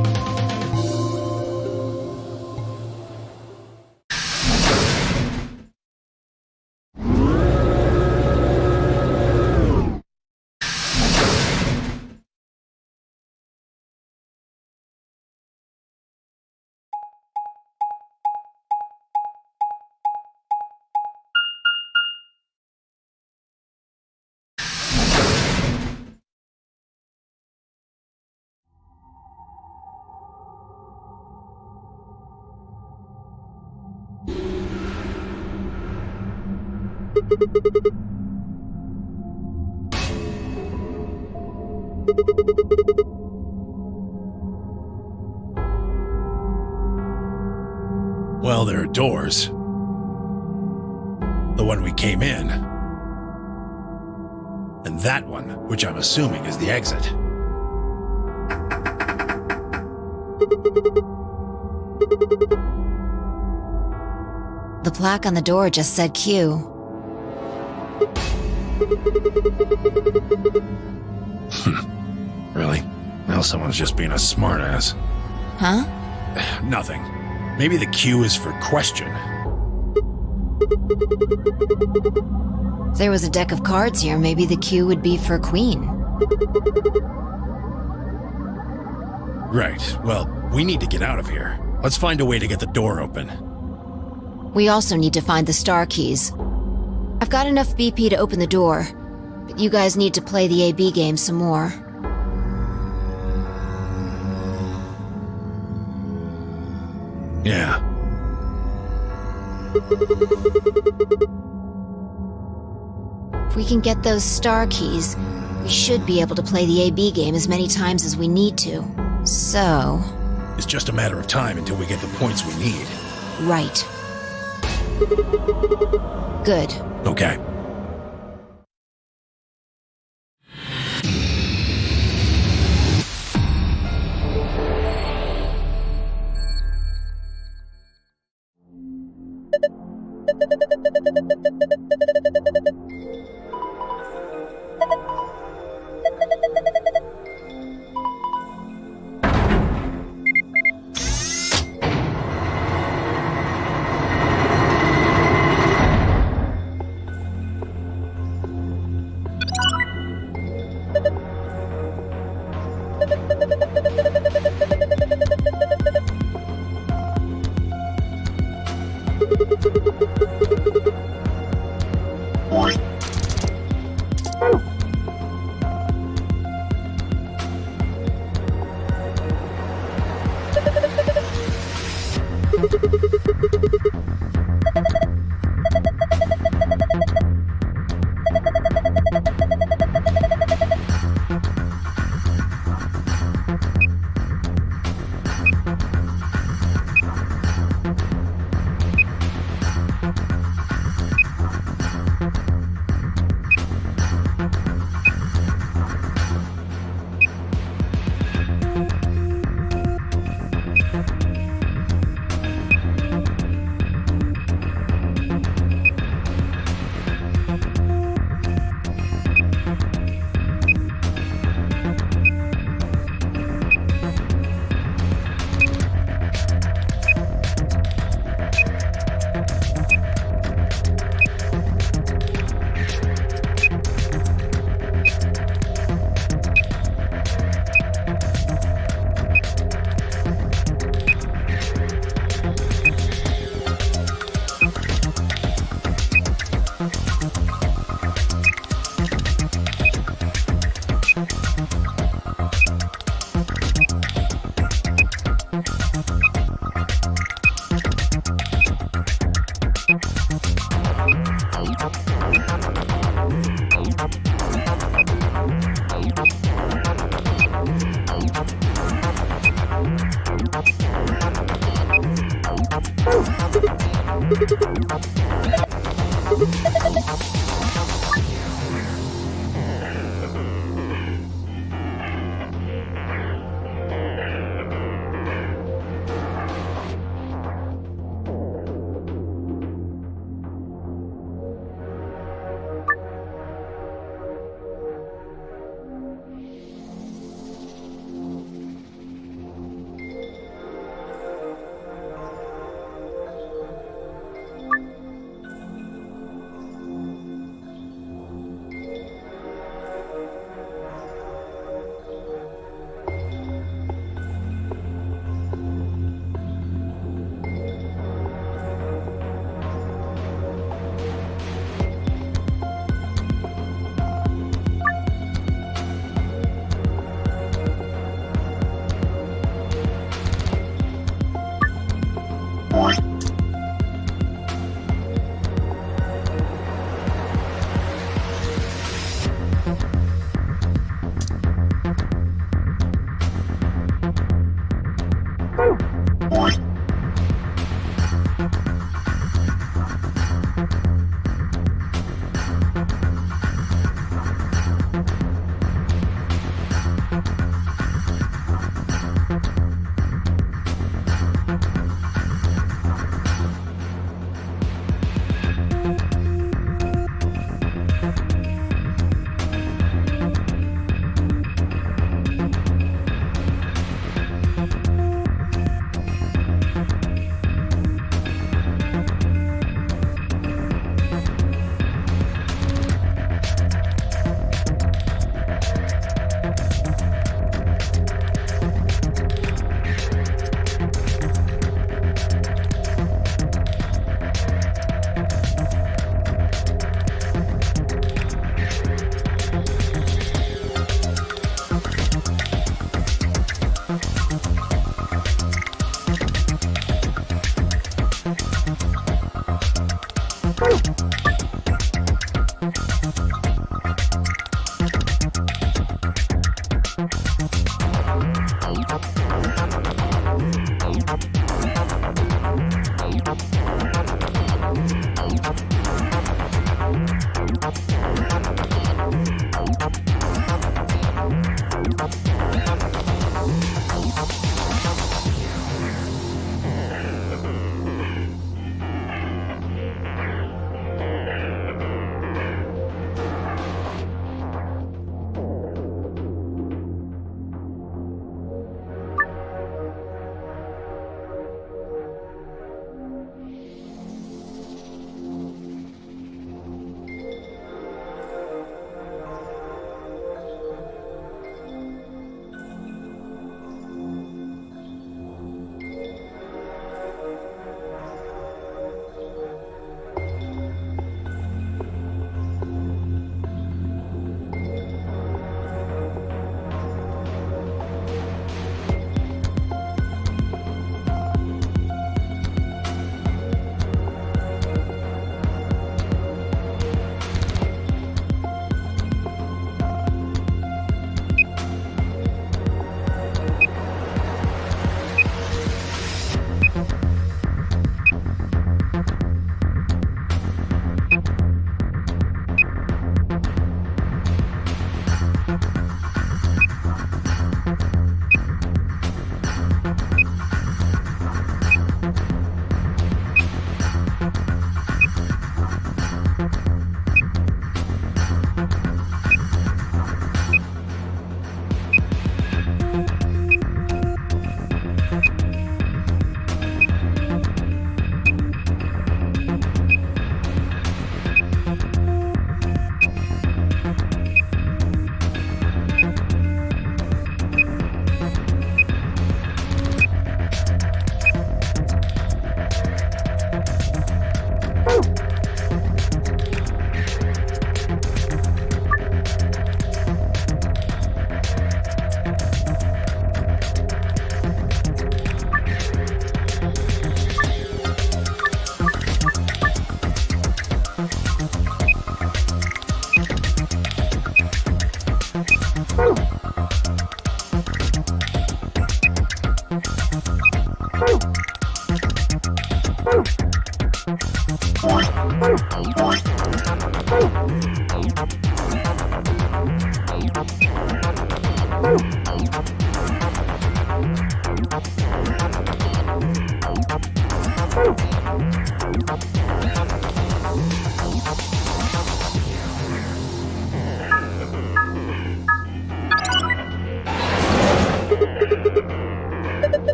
S4: Well, there are doors. The one we came in. And that one, which I'm assuming is the exit.
S3: The plaque on the door just said Q.
S4: Really? Well, someone's just being a smartass.
S3: Huh?
S4: Nothing. Maybe the Q is for question.
S3: If there was a deck of cards here, maybe the Q would be for Queen.
S4: Right. Well, we need to get out of here. Let's find a way to get the door open.
S3: We also need to find the star keys. I've got enough BP to open the door, but you guys need to play the AB game some more.
S4: Yeah.
S3: If we can get those star keys, we should be able to play the AB game as many times as we need to. So...
S4: It's just a matter of time until we get the points we need.
S3: Right. Good.
S4: Okay.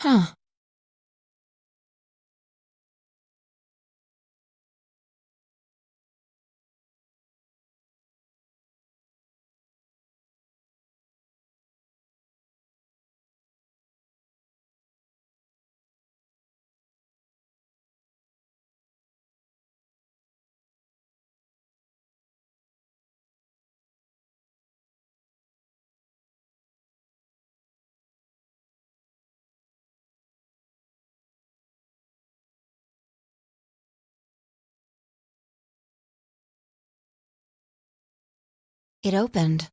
S3: Huh. It opened.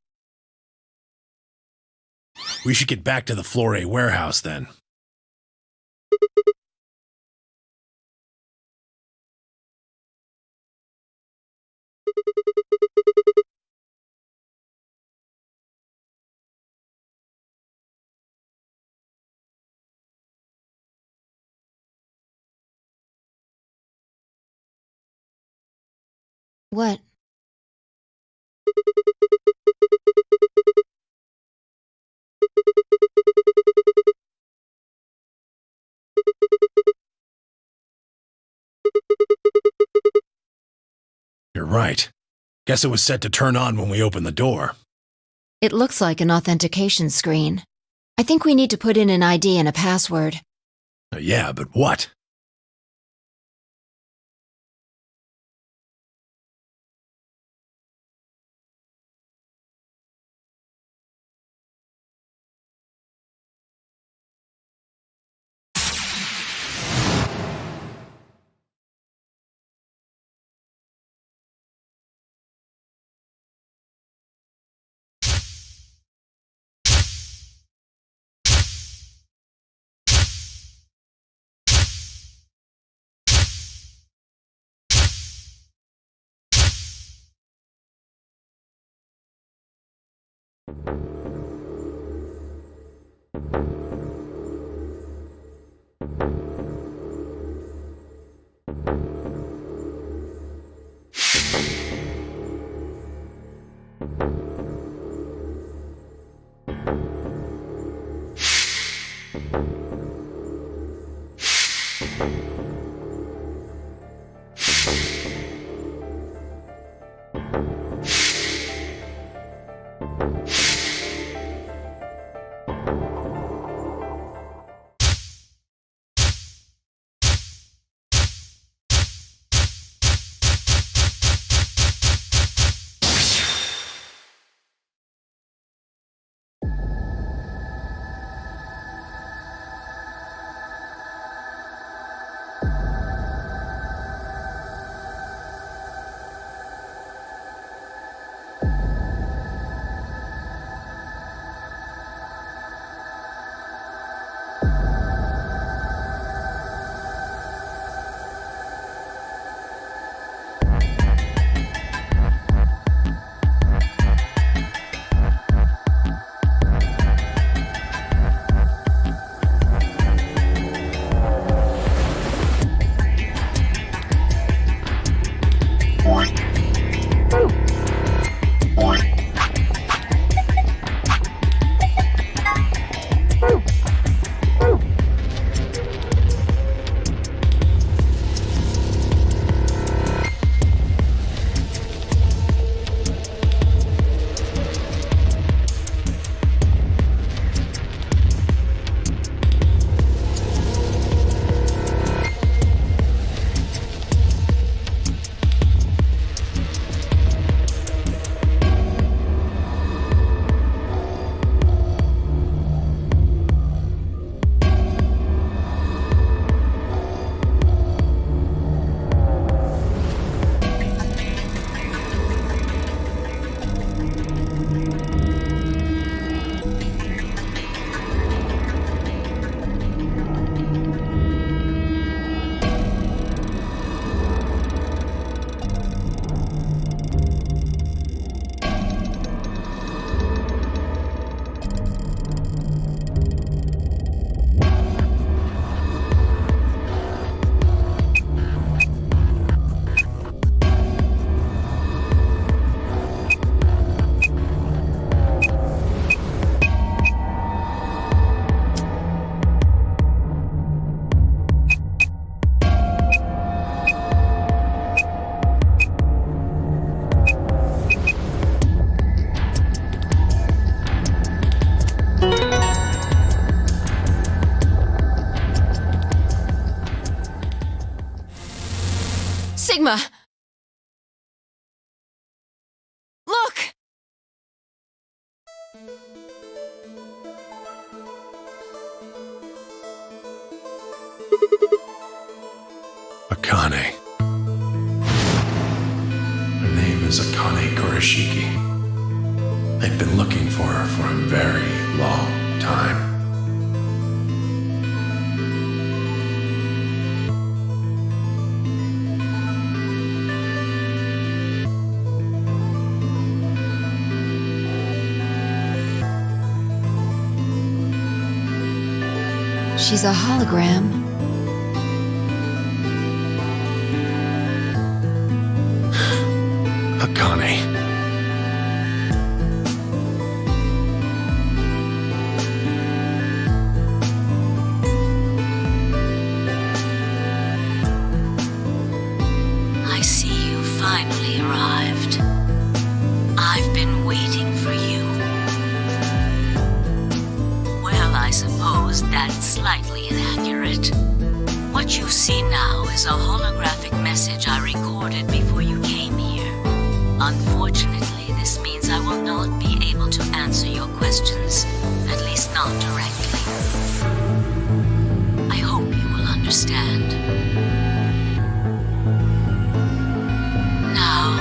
S4: We should get back to the Flore warehouse then.
S3: What?
S4: You're right. Guess it was set to turn on when we opened the door.
S3: It looks like an authentication screen. I think we need to put in an ID and a password.
S4: Yeah, but what?
S3: Sigma! Look!
S4: Akane. Her name is Akane Kurashiki. I've been looking for her for a very long time.
S3: She's a hologram.
S4: Akane.
S10: I see you finally arrived. I've been waiting for you. Well, I suppose that's slightly inaccurate. What you see now is a holographic message I recorded before you came here. Unfortunately, this means I will not be able to answer your questions, at least not directly. I hope you will understand. Now,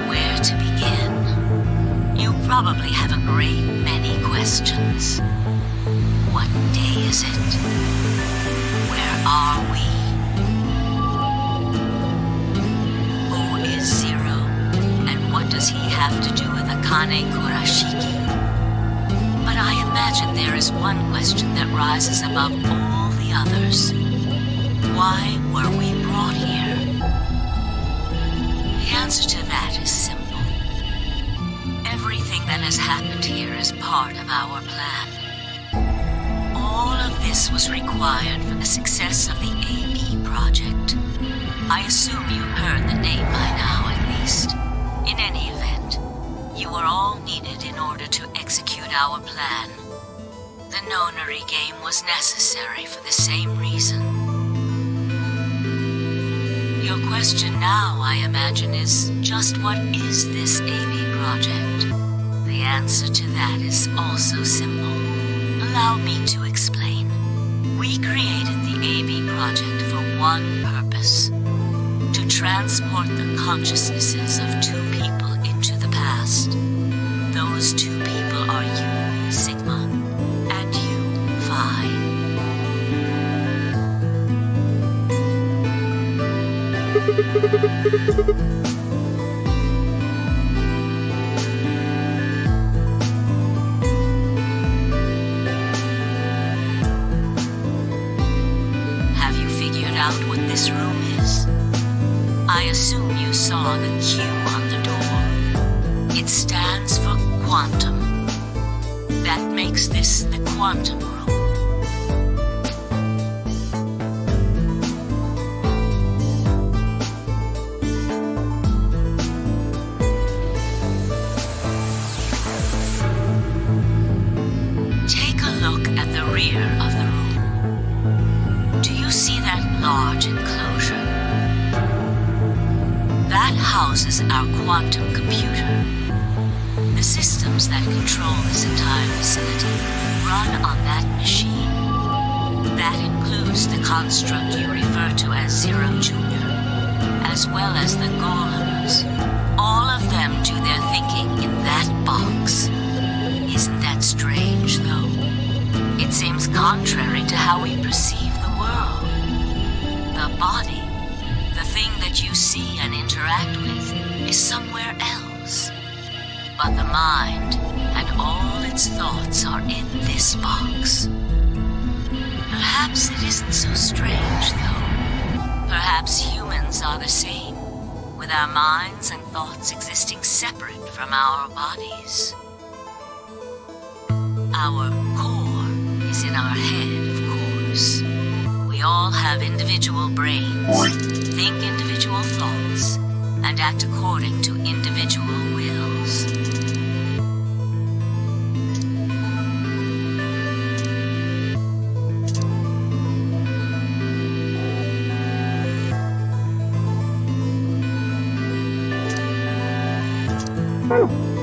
S10: where to begin? You probably have a great many questions. What day is it? Where are we? Who is Zero? And what does he have to do with Akane Kurashiki? imagine there is one question that rises above all the others. Why were we brought here? The answer to that is simple. Everything that has happened here is part of our plan. All of this was required for the success of the AB project. I assume you've heard the name by now, at least. In any event, you are all needed in order to execute our plan. The Nonary game was necessary for the same reason. Your question now, I imagine, is just what is this AB project? The answer to that is also simple. Allow me to explain. We created the AB project for one purpose: to transport the consciousnesses of two people into the past. Those two people are you, Sigma, and you, Phi. Have you figured out what this room is? I assume you saw the Q on the door. It stands for quantum. That makes this the quantum room. Take a look at the rear of the room. Do you see that large enclosure? That houses our quantum computer. The systems that control this entire facility run on that machine. That includes the construct you refer to as Zero Jr., as well as the golems. All of them do their thinking in that box. Isn't that strange, though? It seems contrary to how we perceive the world. The body, the thing that you see and interact with, is somewhere else. But the mind and all its thoughts are in this box. Perhaps it isn't so strange, though. Perhaps humans are the same, with our minds and thoughts existing separate from our bodies. Our core is in our head, of course. We all have individual brains, think individual thoughts, and act according to individual wills.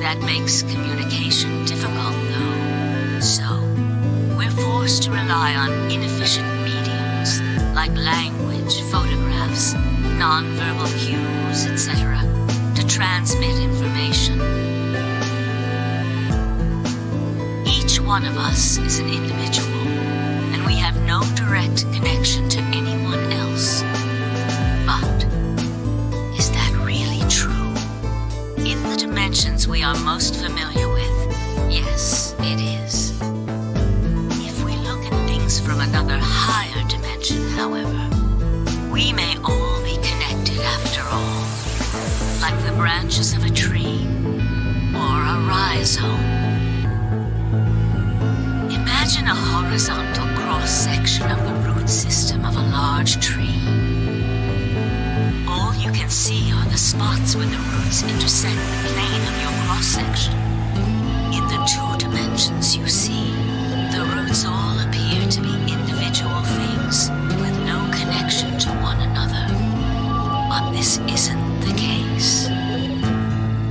S10: That makes communication difficult, though. So, we're forced to rely on inefficient mediums, like language, photographs, non-verbal cues, etc., to transmit information. Each one of us is an individual, and we have no direct connection to anyone else. But, is that really true? In the dimensions we are most familiar with, yes, it is. If we look at things from another higher dimension, however, we may all be connected after all, like the branches of a tree or a rhizome. Imagine a horizontal cross-section of the root system of a large tree. All you can see are the spots where the roots intersect the plane of your cross-section. In the two dimensions you see, the roots all appear to be individual things with no connection to one another. But this isn't the case.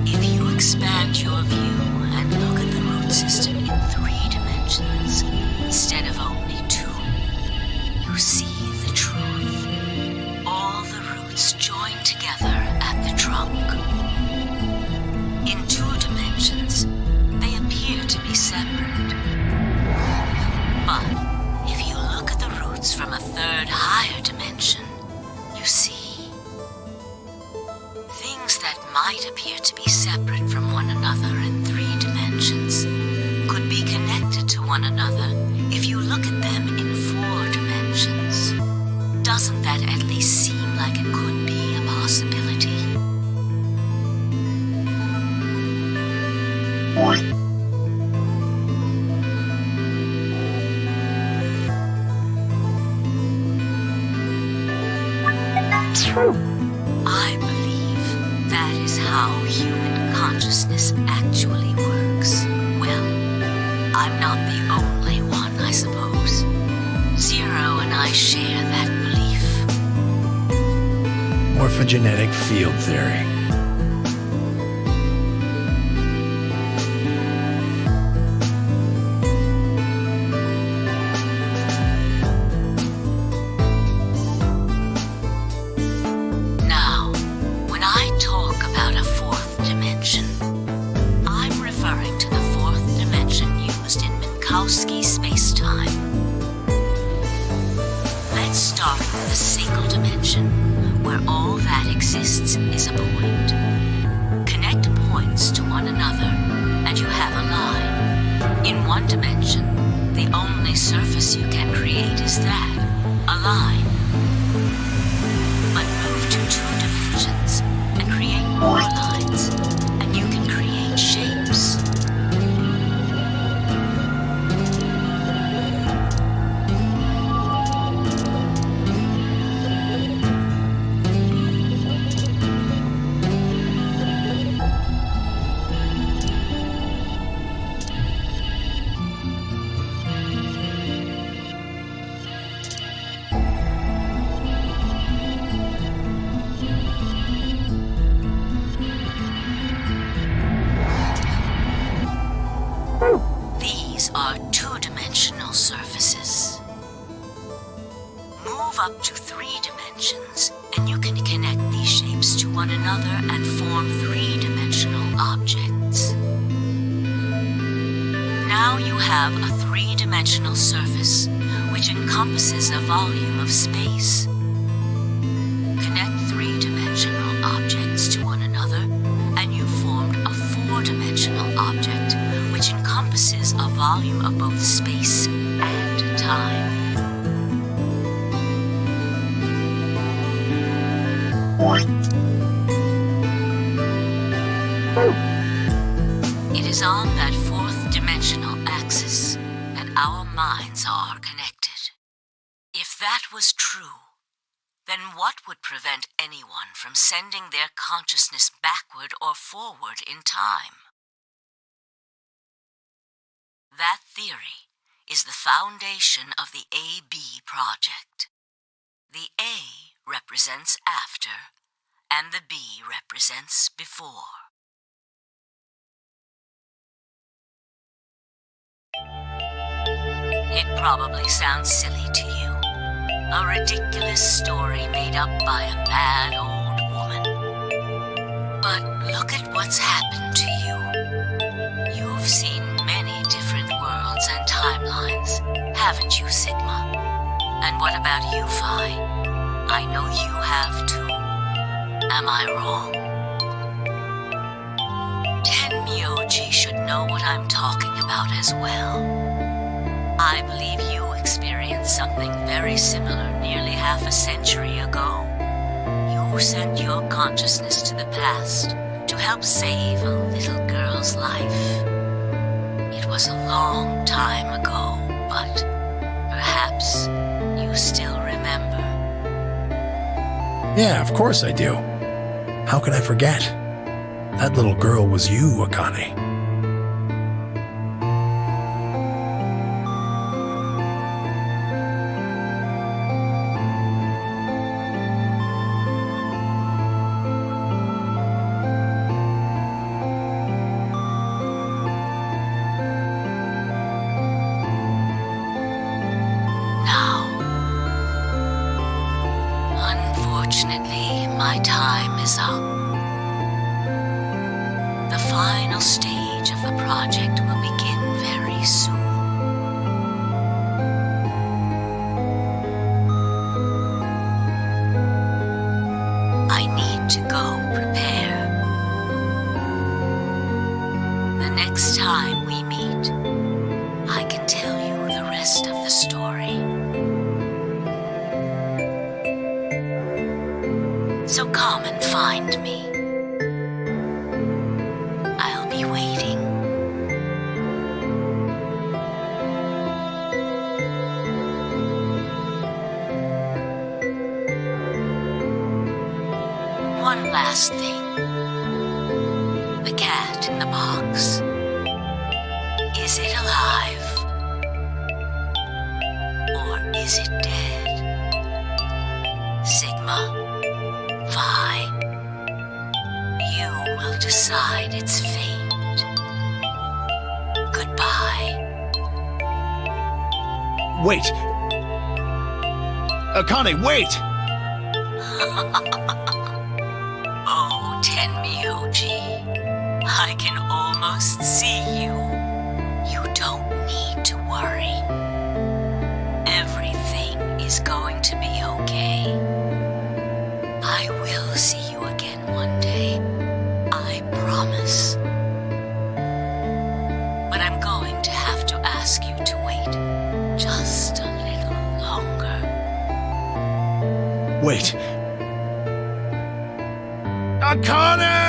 S10: If you expand your view and look at the root system in 3 dimensions instead of only 2, you see the truth. All the roots join together at the trunk. In 2 dimensions, they appear to be separate. But if you look at the roots from a 3rd higher dimension, you see things that might appear to be separate from one another in 3 dimensions could be connected to one another if you look at them in 4 dimensions. Doesn't that at least seem like it could be a possibility? I believe that is how human consciousness actually works. Well, I'm not the only one, I suppose. Zero and I share that belief.
S4: Morphogenetic field theory.
S10: Now, when I talk about a 4th dimension, I'm referring to the 4th dimension used in Minkowski space-time. Let's start with a single dimension, where all that exists is a point. Connect points to one another, and you have a line. In 1 dimension, the only surface you can create is that, a line. But move to 2 dimensions, and create more lines, and you can create shapes. These are 2-dimensional surfaces. Move up to 3 dimensions, and you can connect these shapes to one another and form 3-dimensional objects. Now you have a 3-dimensional surface, which encompasses a volume of space. Connect 3-dimensional objects to one another, and you've formed a 4-dimensional object, which encompasses a volume of both space and time. It is on that 4th dimensional axis that our minds are connected. If that was true, then what would prevent anyone from sending their consciousness backward or forward in time? That theory is the foundation of the AB project. The A represents after, and the B represents before. It probably sounds silly to you. A ridiculous story made up by a mad old woman. But look at what's happened to you. You've seen many different worlds and timelines, haven't you, Sigma? And what about you, Phi? I know you have too. Am I wrong? Tenmyoji should know what I'm talking about as well. I believe you experienced something very similar nearly half a century ago. You sent your consciousness to the past to help save a little girl's life. It was a long time ago, but perhaps you still remember.
S4: Yeah, of course I do. How could I forget? That little girl was you, Akane.
S10: Unfortunately, my time is up. The final stage of the project will begin very soon. I need to go prepare. The next time we meet, I can tell last thing. The cat in the box. Is it alive? Or is it dead? Sigma, Phi, you will decide its fate. Goodbye.
S4: Wait! Akane, wait!
S10: Oh, Tenmyouji, I can almost see you. You don't need to worry. Everything is going to be okay. I will see you again one day. I promise. But I'm going to have to ask you to wait just a little longer.
S4: Wait. Akane!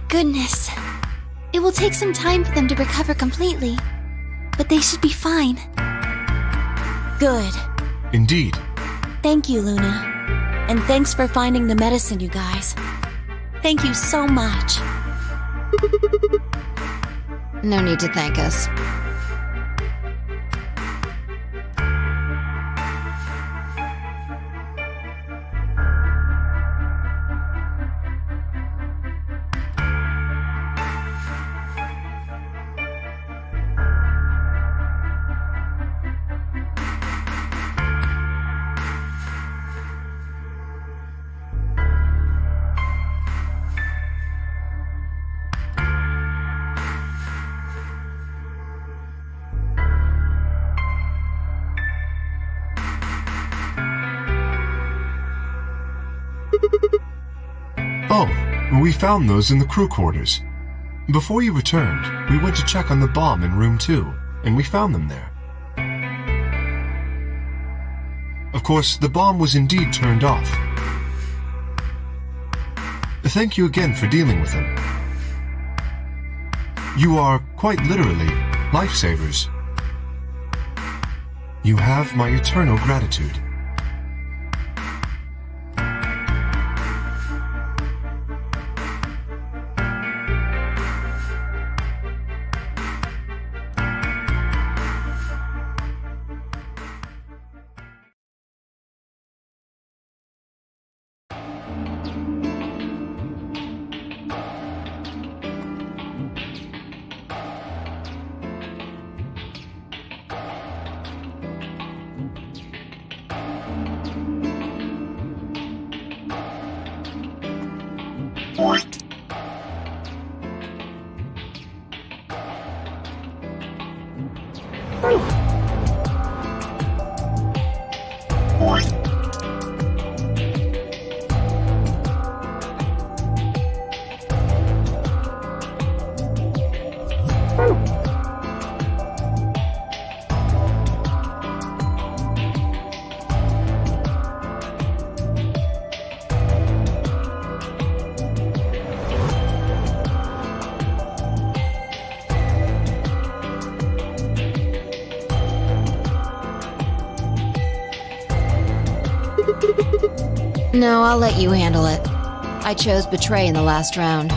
S2: Goodness. It will take some time for them to recover completely, but they should be fine.
S1: Good.
S6: Indeed.
S1: Thank you, Luna. And thanks for finding the medicine, you guys. Thank you so much.
S3: No need to thank us.
S6: Oh, we found those in the crew quarters. Before you returned, we went to check on the bomb in room 2, and we found them there. Of course, the bomb was indeed turned off. Thank you again for dealing with them. You are, quite literally, lifesavers. You have my eternal gratitude.
S3: No, I'll let you handle it. I chose Betray in the last round.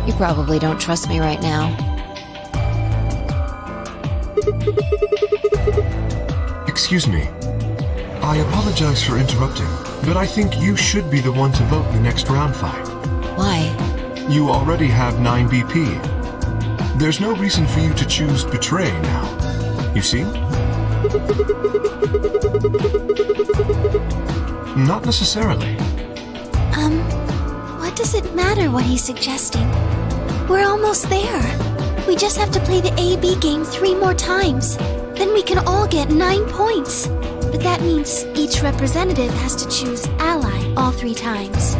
S3: You probably don't trust me right now.
S6: Excuse me. I apologize for interrupting, but I think you should be the one to vote in the next round fight.
S3: Why?
S6: You already have 9 BP. There's no reason for you to choose Betray now. You see? Not necessarily.
S2: What does it matter what he's suggesting? We're almost there. We just have to play the A-B game 3 more times. Then we can all get 9 points. But that means each representative has to choose Ally all 3 times.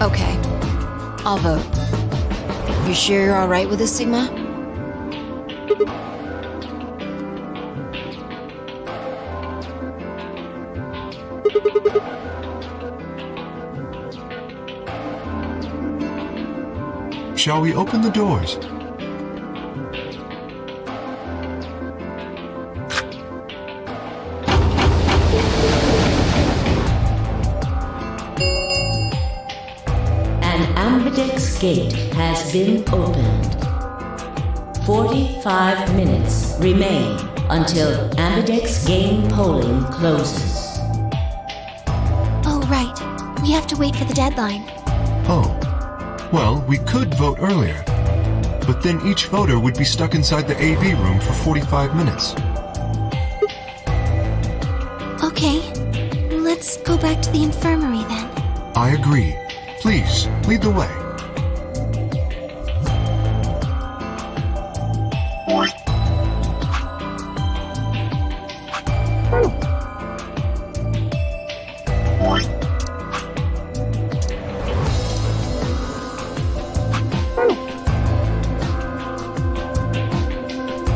S3: Okay. I'll vote. You sure you're alright with this, Sigma?
S6: Shall we open the doors?
S10: An Ambidex gate has been opened. 45 minutes remain until Ambidex game polling closes.
S2: Oh, right. We have to wait for the deadline.
S6: Oh. Well, we could vote earlier. But then each voter would be stuck inside the AV room for 45 minutes.
S2: Okay. Let's go back to the infirmary then.
S6: I agree. Please, lead the way.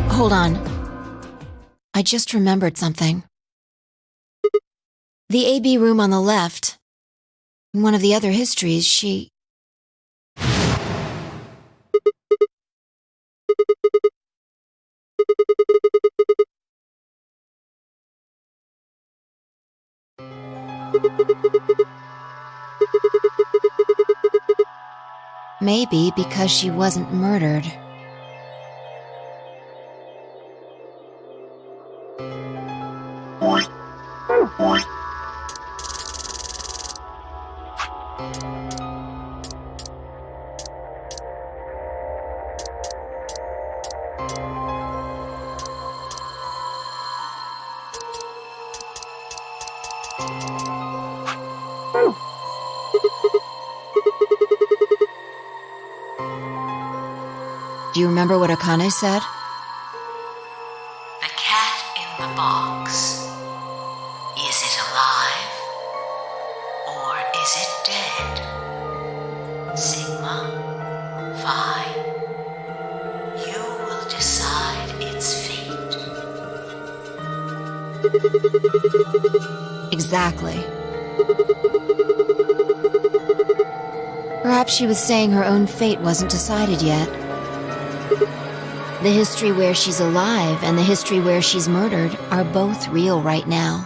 S3: Hold on. I just remembered something. The AB room on the left. In one of the other histories, she... Maybe because she wasn't murdered. Do you remember what Akane said?
S10: The cat in the box. Is it alive? Or is it dead? Sigma, fine. You will decide its fate.
S3: Exactly. Perhaps she was saying her own fate wasn't decided yet. The history where she's alive and the history where she's murdered are both real right now.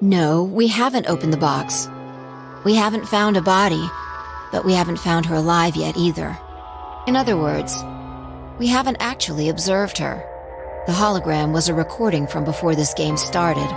S3: No, we haven't opened the box. We haven't found a body, but we haven't found her alive yet either. In other words, we haven't actually observed her. The hologram was a recording from before this game started.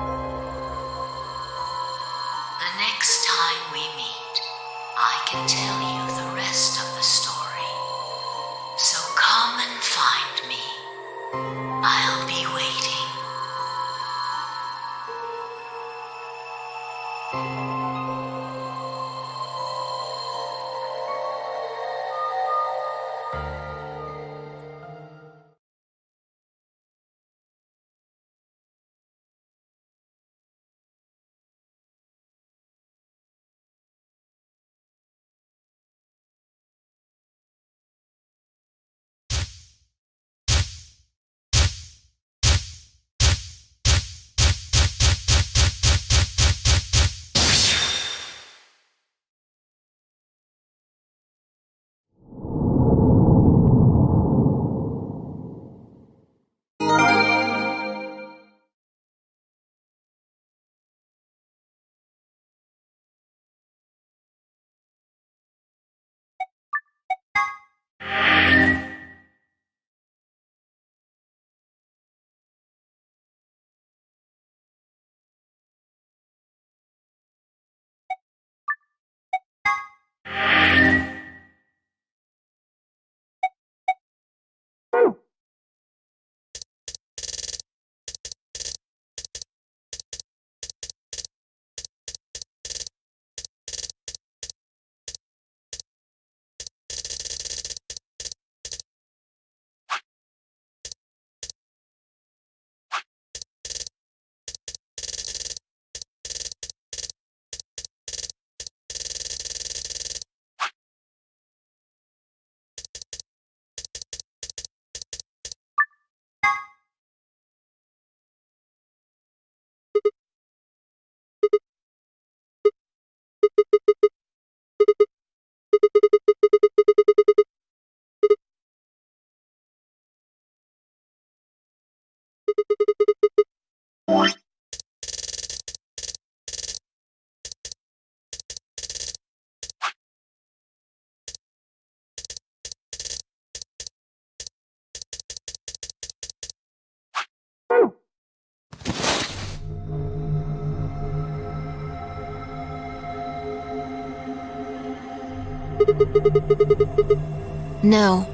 S3: No,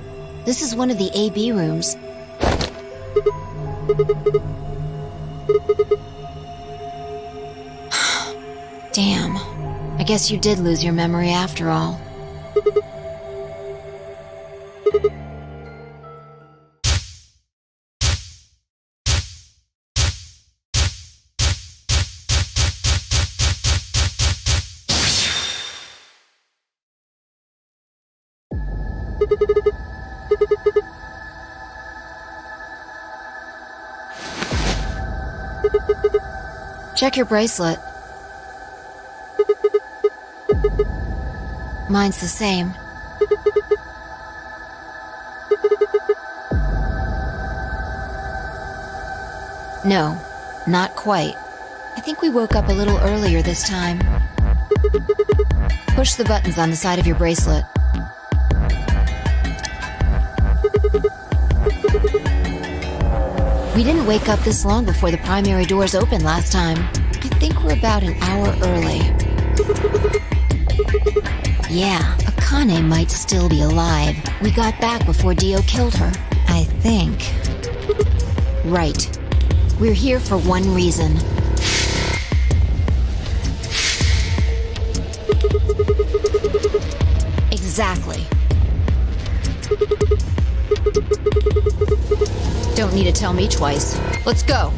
S3: this is one of the AB rooms. Damn. I guess you did lose your memory after all. Check your bracelet. Mine's the same. No, not quite. I think we woke up a little earlier this time. Push the buttons on the side of your bracelet. We didn't wake up this long before the primary doors opened last time. I think we're about an hour early. Yeah, Akane might still be alive. We got back before Dio killed her, I think. Right. We're here for one reason. Exactly. Don't need to tell me twice. Let's go.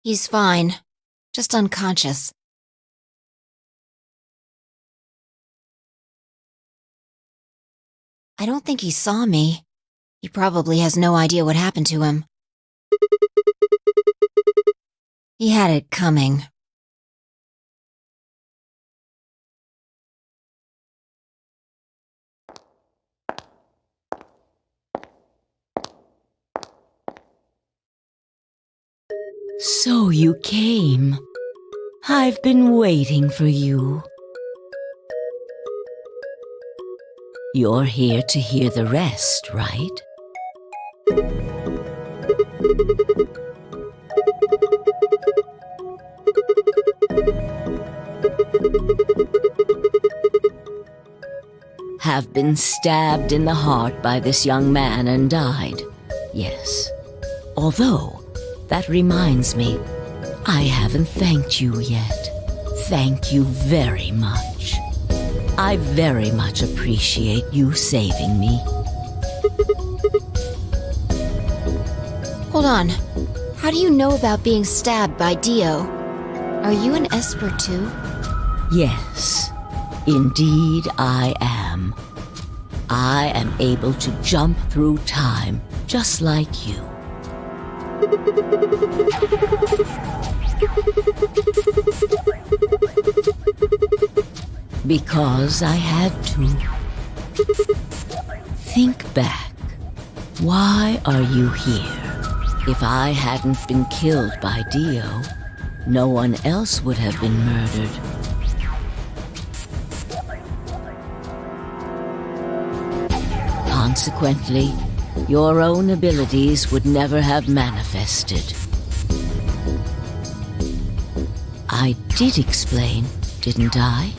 S3: He's fine. Just unconscious. I don't think he saw me. He probably has no idea what happened to him. He had it coming.
S10: So you came. I've been waiting for you. You're here to hear the rest, right? Have been stabbed in the heart by this young man and died. Yes. Although, that reminds me, I haven't thanked you yet. Thank you very much. I very much appreciate you saving me.
S3: Hold on. How do you know about being stabbed by Dio? Are you an Esper too?
S10: Yes, indeed I am. I am able to jump through time, just like you. Because I had to. Think back. Why are you here? If I hadn't been killed by Dio, no one else would have been murdered. Consequently, your own abilities would never have manifested. I did explain, didn't I?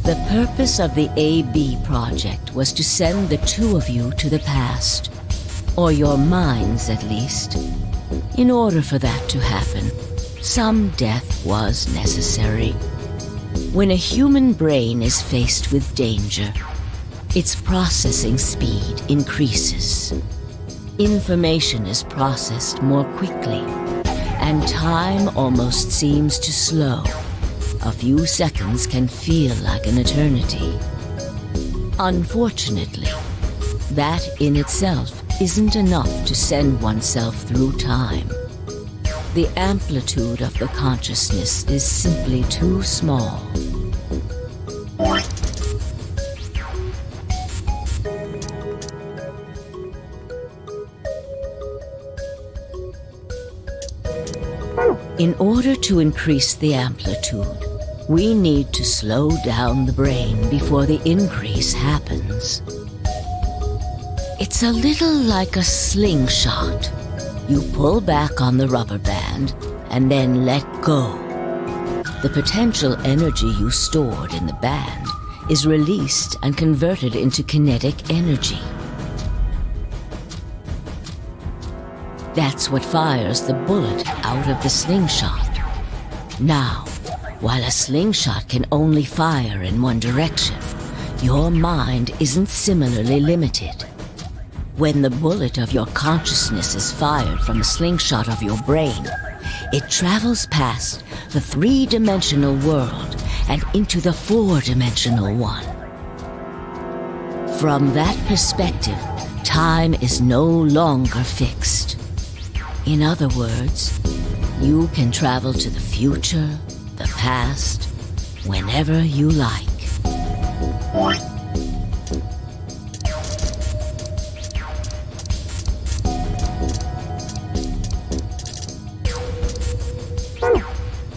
S10: The purpose of the AB project was to send the two of you to the past, or your minds at least. In order for that to happen, some death was necessary. When a human brain is faced with danger, its processing speed increases. Information is processed more quickly, and time almost seems to slow. A few seconds can feel like an eternity. Unfortunately, that in itself isn't enough to send oneself through time. The amplitude of the consciousness is simply too small. In order to increase the amplitude, we need to slow down the brain before the increase happens. It's a little like a slingshot. You pull back on the rubber band and then let go. The potential energy you stored in the band is released and converted into kinetic energy. That's what fires the bullet out of the slingshot. Now, while a slingshot can only fire in one direction, your mind isn't similarly limited. When the bullet of your consciousness is fired from the slingshot of your brain, it travels past the three-dimensional world and into the four-dimensional one. From that perspective, time is no longer fixed. In other words, you can travel to the future, the past, whenever you like.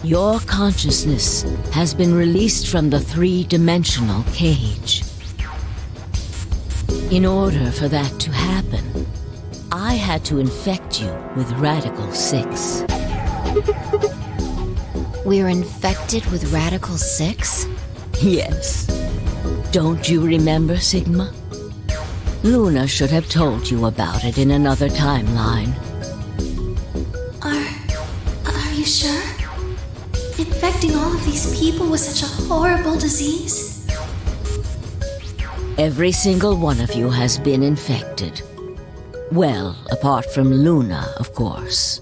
S10: Your consciousness has been released from the three-dimensional cage. In order for that to happen, I had to infect you with Radical 6.
S3: We're infected with Radical 6?
S10: Yes. Don't you remember, Sigma? Luna should have told you about it in another timeline.
S2: Are you sure? Infecting all of these people with such a horrible disease?
S10: Every single one of you has been infected. Well, apart from Luna, of course.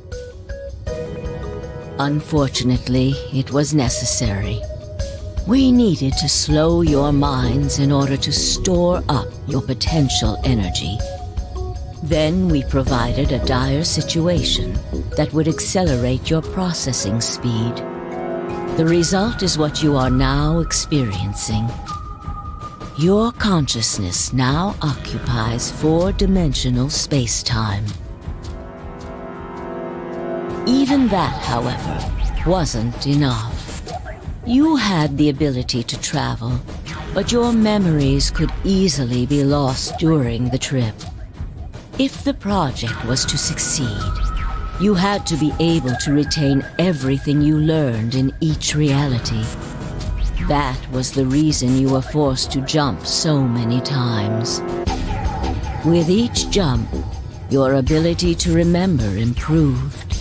S10: Unfortunately, it was necessary. We needed to slow your minds in order to store up your potential energy. Then we provided a dire situation that would accelerate your processing speed. The result is what you are now experiencing. Your consciousness now occupies four-dimensional space-time. Even that, however, wasn't enough. You had the ability to travel, but your memories could easily be lost during the trip. If the project was to succeed, you had to be able to retain everything you learned in each reality. That was the reason you were forced to jump so many times. With each jump, your ability to remember improved.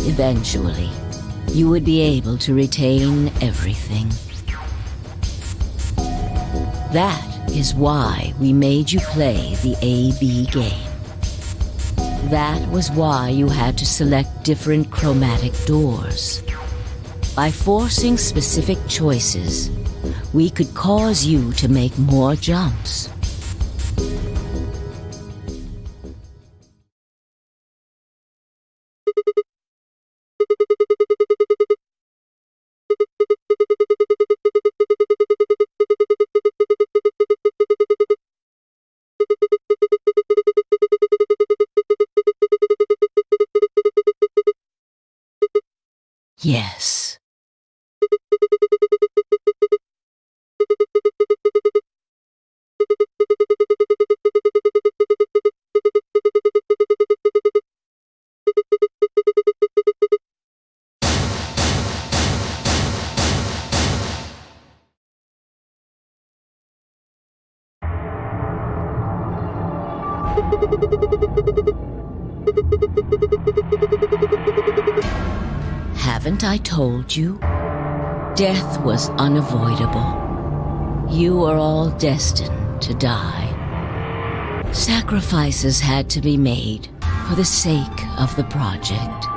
S10: Eventually, you would be able to retain everything. That is why we made you play the AB game. That was why you had to select different chromatic doors. By forcing specific choices, we could cause you to make more jumps. Yes. Haven't I told you? Death was unavoidable. You are all destined to die. Sacrifices had to be made for the sake of the project.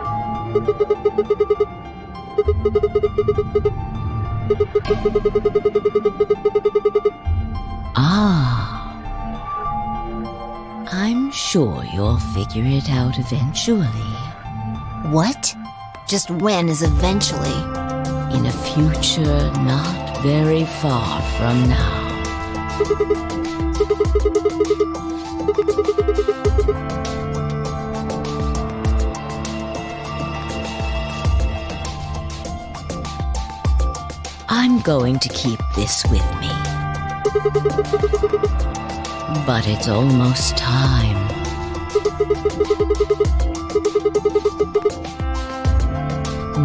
S10: I'm sure you'll figure it out eventually.
S3: What? Just when is eventually?
S10: In a future not very far from now. I'm going to keep this with me. But it's almost time.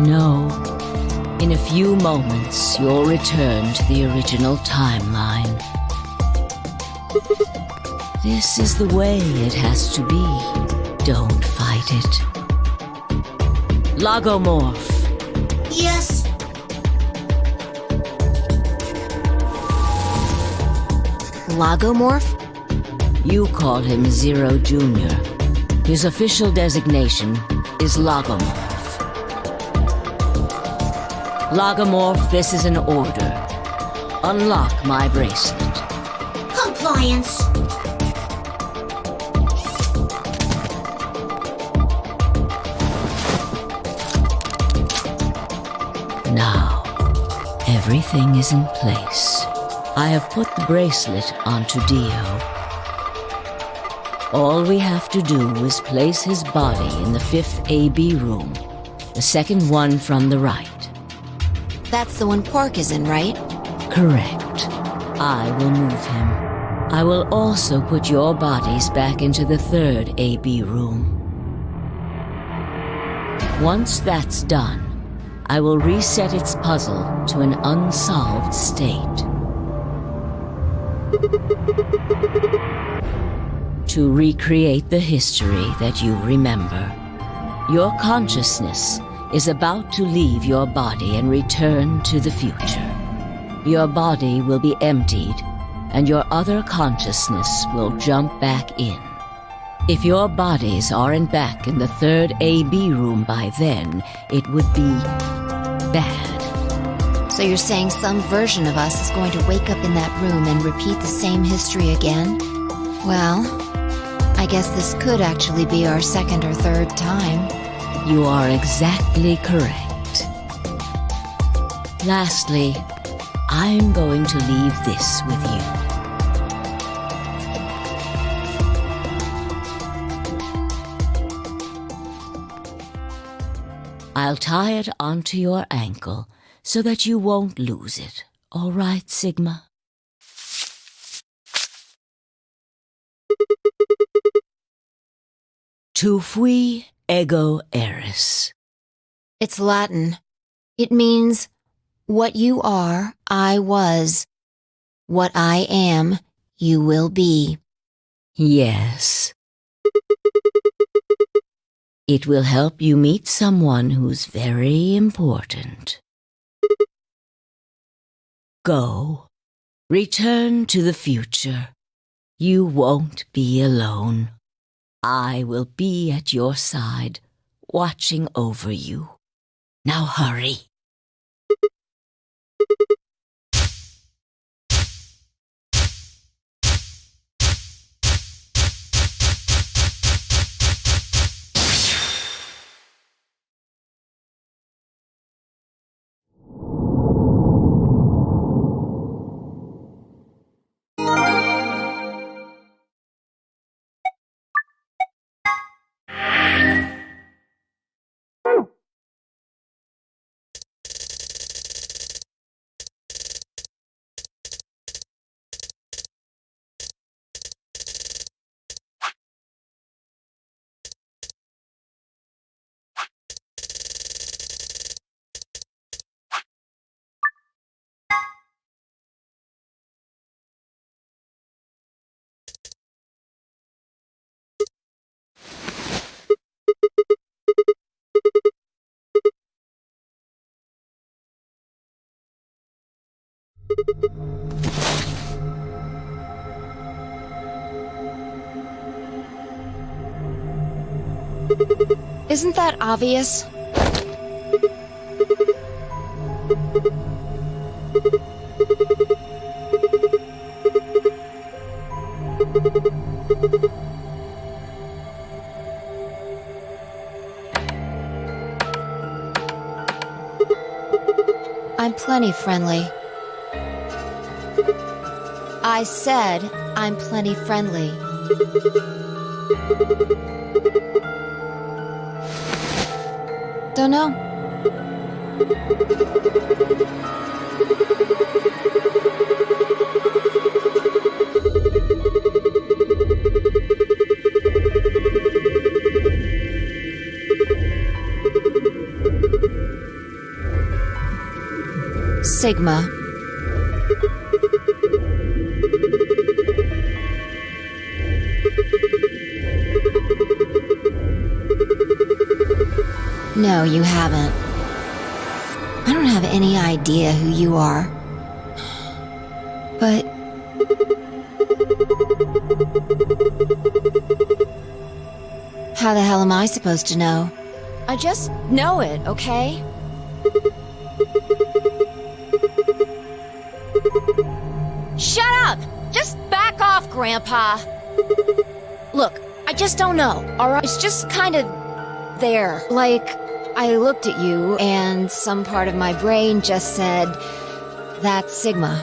S10: No. In a few moments, you'll return to the original timeline. This is the way it has to be. Don't fight it. Logomorph.
S11: Yes.
S3: Logomorph?
S10: You call him Zero Jr. His official designation is Logomorph. Logomorph, this is an order. Unlock my bracelet.
S11: Compliance.
S10: Now, everything is in place. I have put the bracelet onto Dio. All we have to do is place his body in the 5th AB room, the second one from the right.
S3: That's the one Quark is in, right?
S10: Correct. I will move him. I will also put your bodies back into the 3rd AB room. Once that's done, I will reset its puzzle to an unsolved state. To recreate the history that you remember, your consciousness is about to leave your body and return to the future. Your body will be emptied, and your other consciousness will jump back in. If your bodies aren't back in the third AB room by then, it would be bad.
S3: So you're saying some version of us is going to wake up in that room and repeat the same history again? Well, I guess this could actually be our second or third time.
S10: You are exactly correct. Lastly, I'm going to leave this with you. I'll tie it onto your ankle so that you won't lose it. All right, Sigma? Tu fui ego eris.
S3: It's Latin. It means, what you are, I was. What I am, you will be.
S10: Yes. It will help you meet someone who's very important. Go. Return to the future. You won't be alone. I will be at your side, watching over you. Now hurry.
S3: Isn't that obvious? I'm plenty friendly. I said I'm plenty friendly. Don't know. Sigma. No, you haven't. I don't have any idea who you are. But... how the hell am I supposed to know? I just know it, okay? Shut up! Just back off, Grandpa! Look, I just don't know, alright? It's just kind of... there. Like, I looked at you, and some part of my brain just said, that's Sigma.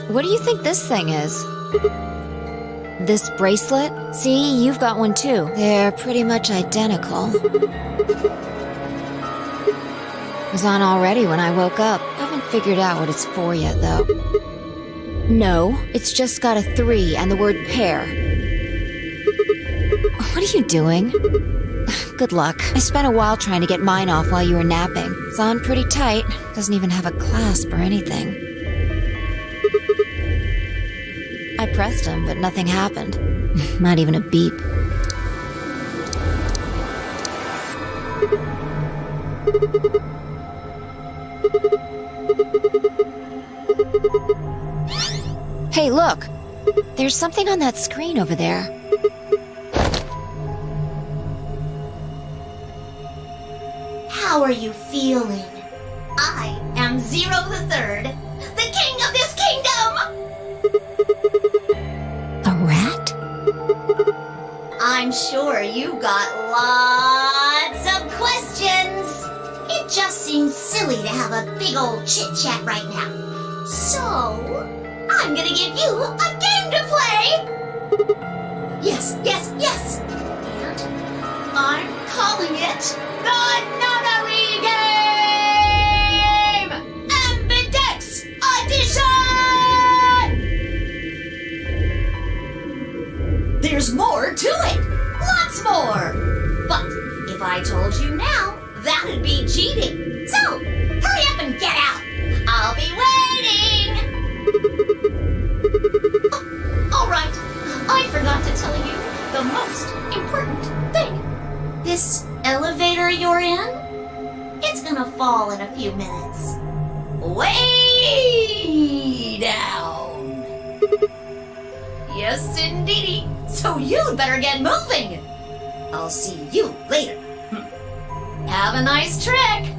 S3: What do you think this thing is? This bracelet? See, you've got one too. They're pretty much identical. It was on already when I woke up. I haven't figured out what it's for yet, though. No, it's just got a 3 and the word pair. What are you doing? Good luck. I spent a while trying to get mine off while you were napping. It's on pretty tight. Doesn't even have a clasp or anything. I pressed him, but nothing happened. Not even a beep. Hey, look! There's something on that screen over there.
S11: How are you feeling? I am Zero the Third, the king of this kingdom!
S2: A rat?
S11: I'm sure you got lots of questions. It just seems silly to have a big old chit-chat right now. So, I'm gonna give you a game to play! Yes, yes, yes! And I'm calling it the Nunnery Game! Ambidex Edition! There's more to it! Lots more! But if I told you now, that'd be cheating. So, hurry up and get out! I'll be waiting! Oh, all right. I forgot to tell you the most important thing. This elevator you're in, it's gonna fall in a few minutes. Way down. Yes, indeedy. So you'd better get moving. I'll see you later. Have a nice trick.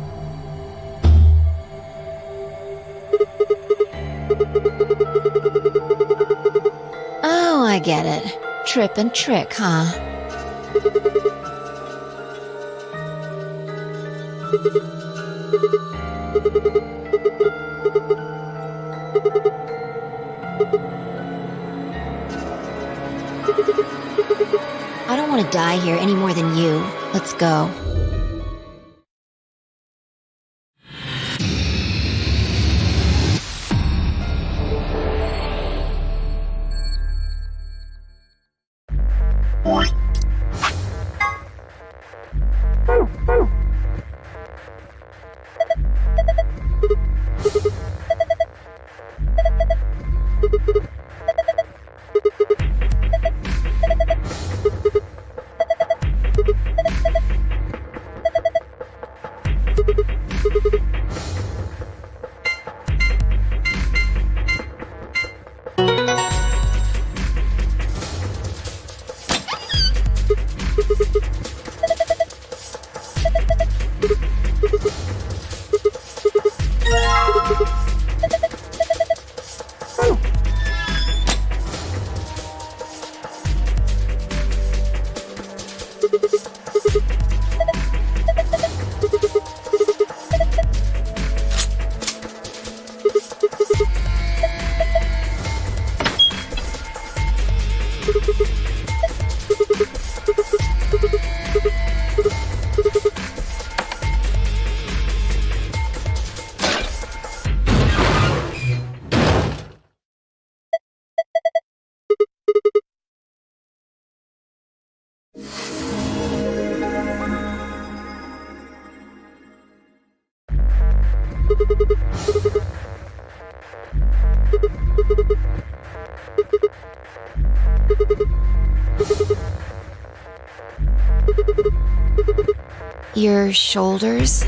S3: Oh, I get it. Trip and trick, huh? I don't want to die here any more than you. Let's go. Your shoulders?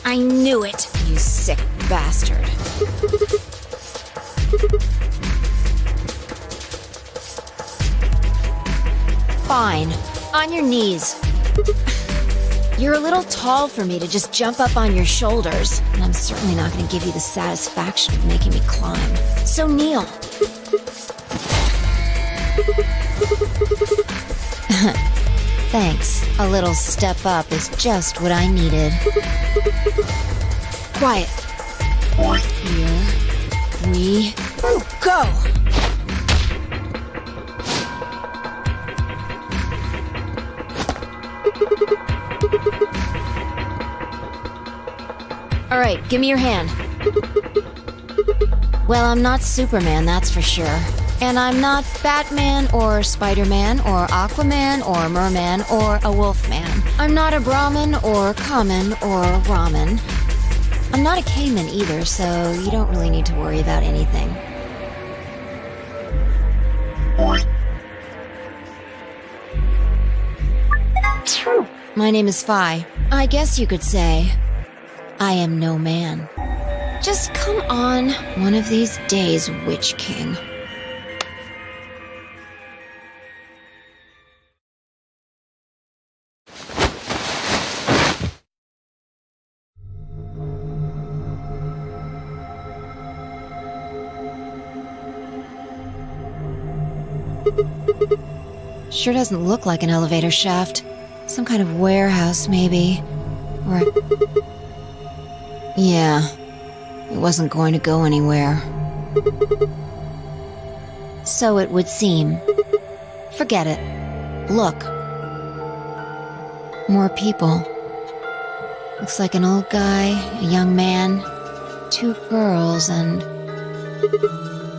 S3: I knew it, you sick bastard. Fine. On your knees. You're a little tall for me to just jump up on your shoulders, and I'm certainly not going to give you the satisfaction of making me climb. So kneel. Thanks. A little step up is just what I needed. Quiet. Here we go! Alright, give me your hand. Well, I'm not Superman, that's for sure. And I'm not Batman, or Spider-Man, or Aquaman, or Merman, or a Wolfman. I'm not a Brahmin, or Common, or Ramen. I'm not a Cayman either, so you don't really need to worry about anything. My name is Phi. I guess you could say I am no man. Just come on one of these days, Witch King. Sure doesn't look like an elevator shaft. Some kind of warehouse, maybe. Or... yeah. It wasn't going to go anywhere. So it would seem. Forget it. Look. More people. Looks like an old guy, a young man, 2 girls, and...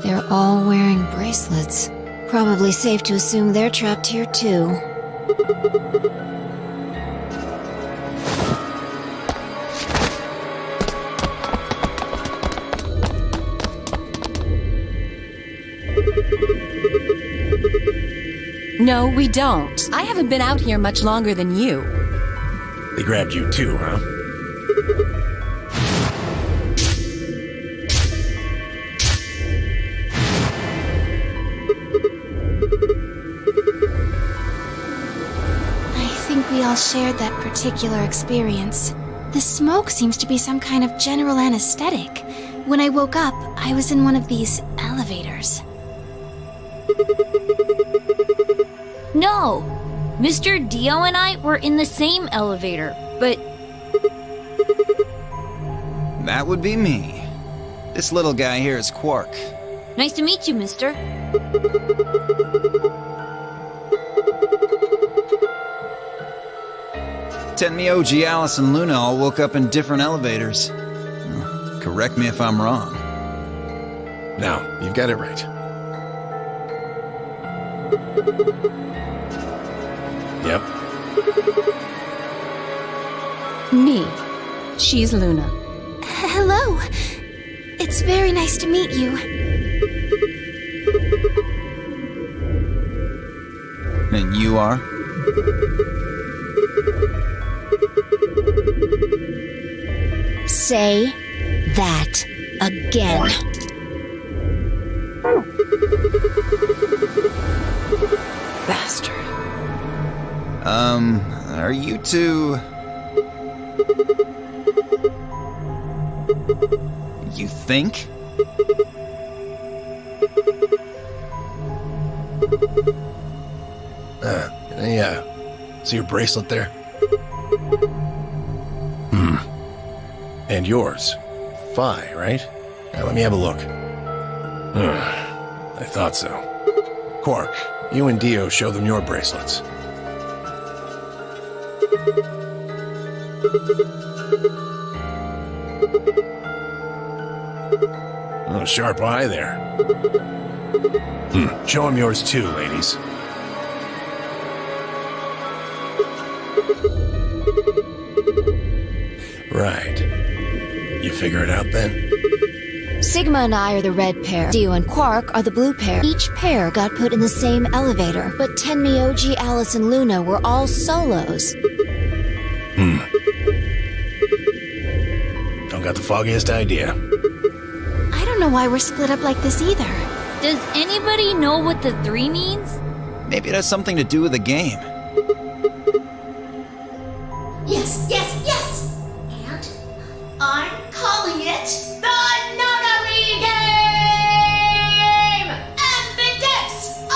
S3: they're all wearing bracelets. Probably safe to assume they're trapped here too.
S9: No, we don't. I haven't been out here much longer than you.
S4: They grabbed you too, huh?
S2: We all shared that particular experience. The smoke seems to be some kind of general anesthetic. When I woke up, I was in one of these elevators.
S1: No! Mr. Dio and I were in the same elevator, but...
S5: That would be me. This little guy here is Quark.
S1: Nice to meet you, mister.
S5: Tenmyoji, Alice, and Luna all woke up in different elevators. Correct me if I'm wrong.
S4: No, you've got it right. Yep.
S9: Me. She's Luna.
S2: Hello. It's very nice to meet you.
S5: And you are?
S3: Say that again.
S9: Bastard.
S5: Are you two... you think?
S4: See your bracelet there? And yours. Phi, right? Now let me have a look. I thought so. Quark, you and Dio show them your bracelets. Oh, sharp eye there. Show him yours too, ladies. Right. You figure it out then?
S3: Sigma and I are the red pair. Dio and Quark are the blue pair. Each pair got put in the same elevator, but Tenmyoji, Alice, and Luna were all solos.
S4: Don't got the foggiest idea.
S2: I don't know why we're split up like this either.
S1: Does anybody know what the 3 means?
S5: Maybe it has something to do with the game.
S11: Yes, yes, yes! And I'm calling it the Nonary Game! Ambidex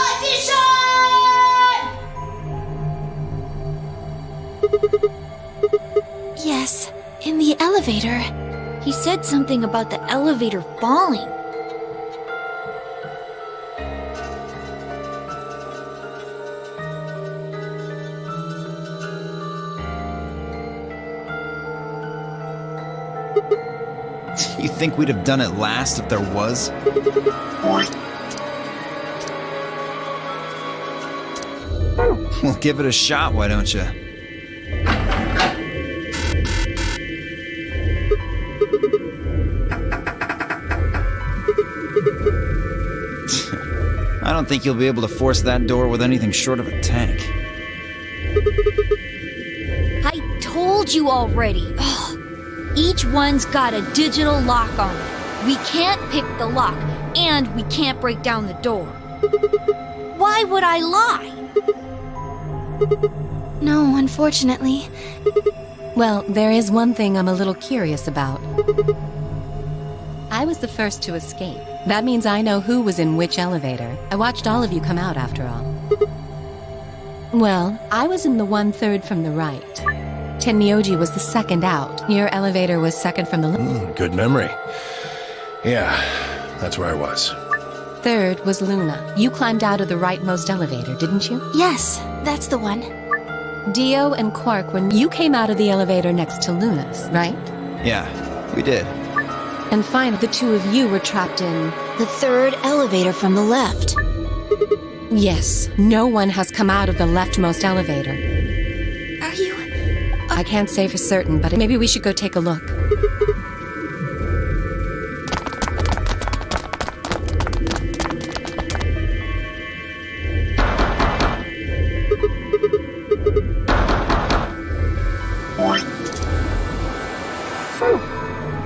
S11: Edition!
S2: Yes, in the elevator.
S1: He said something about the elevator falling.
S5: You think we'd have done it last if there was? Well, give it a shot, why don't you? I don't think you'll be able to force that door with anything short of a tank.
S7: told you already. Ugh. Each one's got a digital lock on it. We can't pick the lock, and we can't break down the door. Why would I lie?
S2: No, unfortunately.
S12: Well, there is one thing I'm a little curious about. I was the first to escape. That means I know who was in which elevator. I watched all of you come out, after all. Well, I was in the 1/3 from the right. Tenmyoji was the second out. Your elevator was second from the left.
S4: Good memory. Yeah, that's where I was.
S12: Third was Luna. You climbed out of the rightmost elevator, didn't you?
S2: Yes, that's the one.
S12: Dio and Quark, when you came out of the elevator next to Luna's, right?
S5: Yeah, we did.
S12: And finally, the two of you were trapped in...
S7: The third elevator from the left.
S12: Yes, no one has come out of the leftmost elevator.
S2: Are you...
S12: I can't say for certain, but maybe we should go take a look.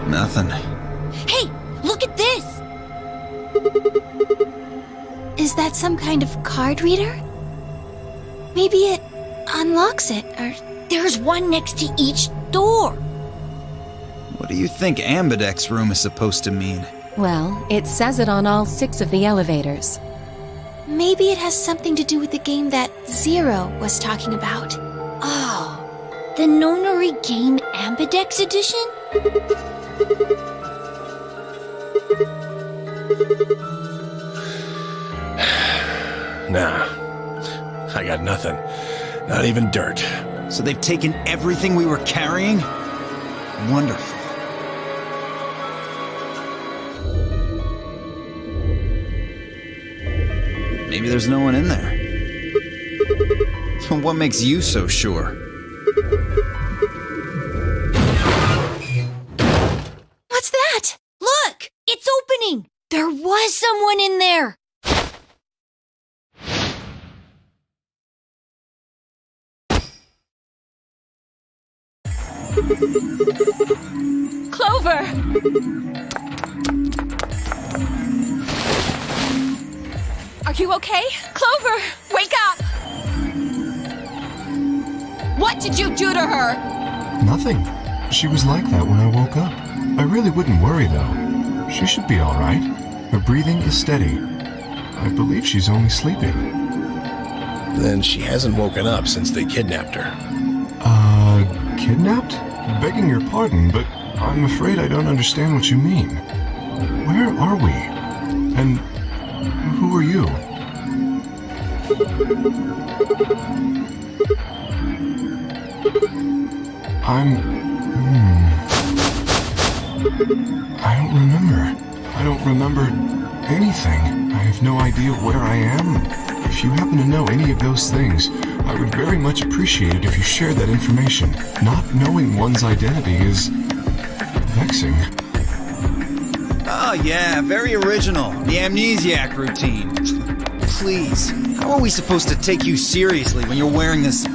S5: Nothing.
S7: Hey, look at this!
S2: Is that some kind of card reader? Maybe it unlocks it, or...
S7: There's one next to each door.
S5: What do you think Ambidex's room is supposed to mean?
S12: Well, it says it on all 6 of the elevators.
S2: Maybe it has something to do with the game that Zero was talking about.
S7: Oh, the Nonary Game Ambidex Edition?
S4: Nah, I got nothing. Not even dirt.
S5: So they've taken everything we were carrying? Wonderful. Maybe there's no one in there. What makes you so sure?
S2: What's that?
S7: Look! It's opening! There was someone in there!
S9: Clover! Are you okay? Clover, wake up! What did you do to her?
S6: Nothing. She was like that when I woke up. I really wouldn't worry, though. She should be all right. Her breathing is steady. I believe she's only sleeping.
S4: Then she hasn't woken up since they kidnapped her.
S6: Kidnapped? Begging your pardon, but I'm afraid I don't understand what you mean. Where are we? And who are you? I don't remember. I don't remember anything. I have no idea where I am. If you happen to know any of those things, I would very much appreciate it if you shared that information. Not knowing one's identity is vexing.
S5: Oh yeah, very original. The amnesiac routine. Please, how are we supposed to take you seriously when you're wearing this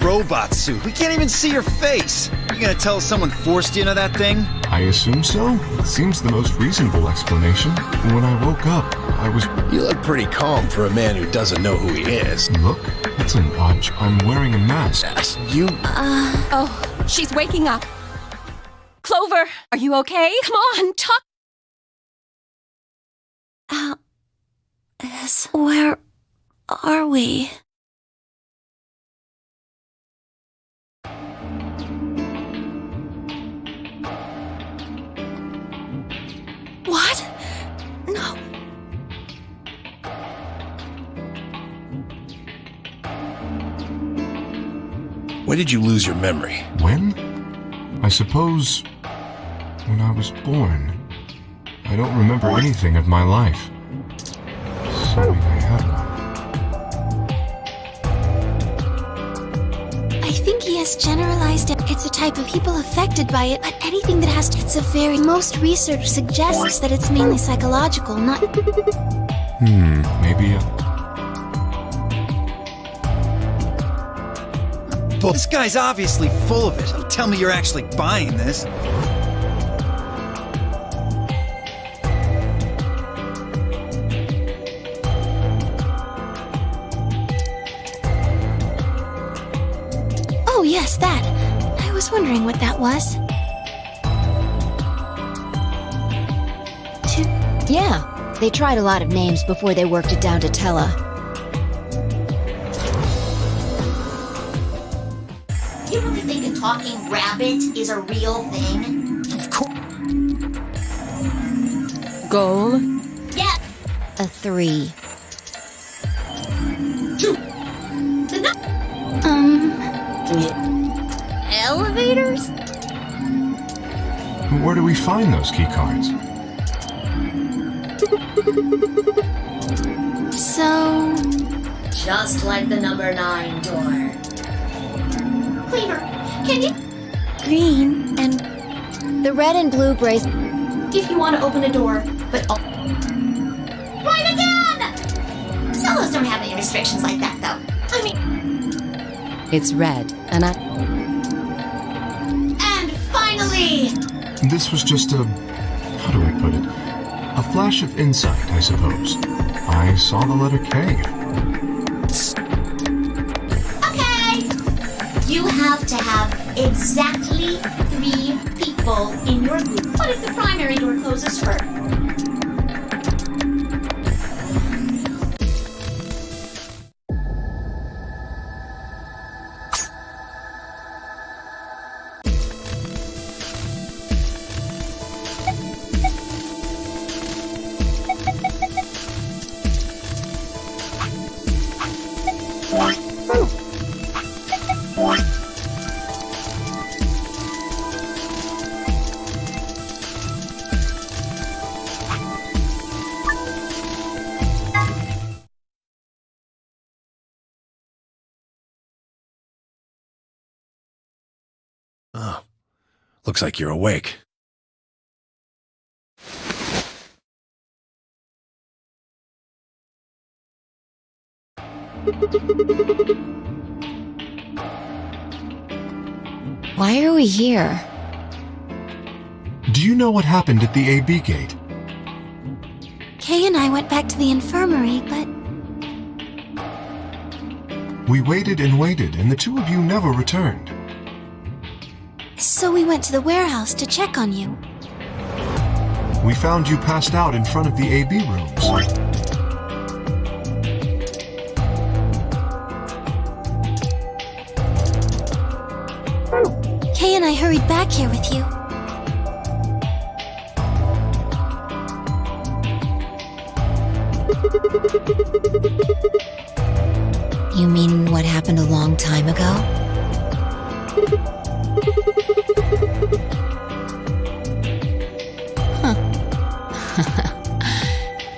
S5: robot suit? We can't even see your face. You gonna tell us someone forced you into that thing?
S6: I assume so. It seems the most reasonable explanation. When I woke up, I was...
S4: You look pretty calm for a man who doesn't know who he is.
S6: Look, that's an odd... I'm wearing a mask.
S9: Oh, she's waking up. Clover, are you okay? Come on, talk.
S2: Alice, where are we? What? No.
S4: When did you lose your memory?
S6: When? I suppose... when I was born. I don't remember anything of my life. Assuming I have one.
S2: I think he has generalized it. It's a type of people affected by it, but anything that has to... It's a very... Most research suggests that it's mainly psychological, not...
S6: Maybe
S5: This guy's obviously full of it. Don't tell me you're actually buying this.
S2: Oh, yes, that. I was wondering what that was.
S3: Yeah, they tried a lot of names before they worked it down to Tella.
S11: You really think a talking rabbit is a real thing?
S5: Of course.
S9: Goal?
S11: Yeah.
S3: A 3.
S11: 2. Elevators?
S6: Where do we find those key cards?
S2: So...
S11: Just like the number 9 door. Cleaver, can you...
S2: green and...
S3: The red and blue brace.
S11: If you want to open a door, but... Right again! Solos don't have any restrictions like that, though. I mean...
S12: It's red, and I...
S11: And finally!
S6: This was just a... how do I put it? A flash of insight, I suppose. I saw the letter K.
S11: Okay! You have to have exactly 3 people in your group. What if the primary door closes first?
S4: Oh, looks like you're awake.
S3: Why are we here?
S6: Do you know what happened at the AB gate?
S2: Kay and I went back to the infirmary, but...
S6: We waited and the two of you never returned.
S2: So we went to the warehouse to check on you.
S6: We found you passed out in front of the AB rooms.
S2: Kay and I hurried back here with you.
S3: You mean what happened a long time ago? Huh.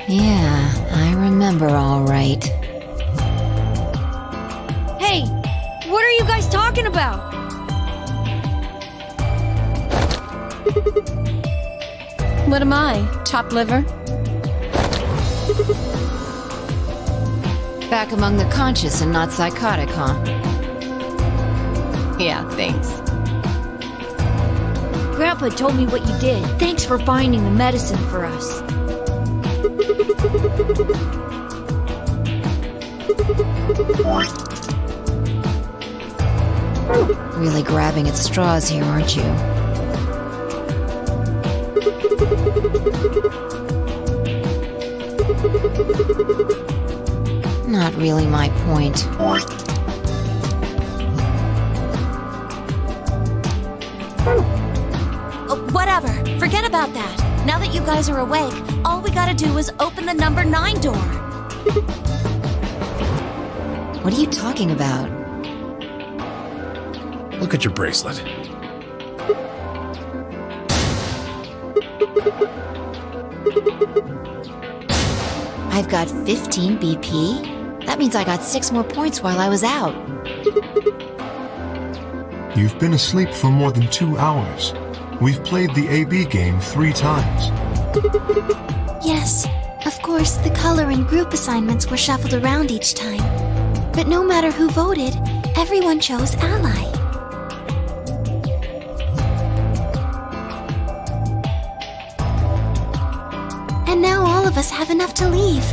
S3: Yeah, I remember all right.
S7: Hey, what are you guys talking about?
S9: What am I? Chopped liver?
S3: Back among the conscious and not psychotic, huh?
S9: Yeah, thanks.
S7: Grandpa told me what you did. Thanks for finding the medicine for us.
S3: Really grabbing at straws here, aren't you? Not really my point.
S1: Whatever. Forget about that. Now that you guys are awake, all we gotta do is open the number 9 door.
S3: What are you talking about?
S4: Look at your bracelet.
S3: I've got 15 BP? That means I got 6 more points while I was out.
S6: You've been asleep for more than 2 hours. We've played the AB game 3 times.
S2: Yes, of course, the color and group assignments were shuffled around each time. But no matter who voted, everyone chose Ally. And now all of us have enough to leave.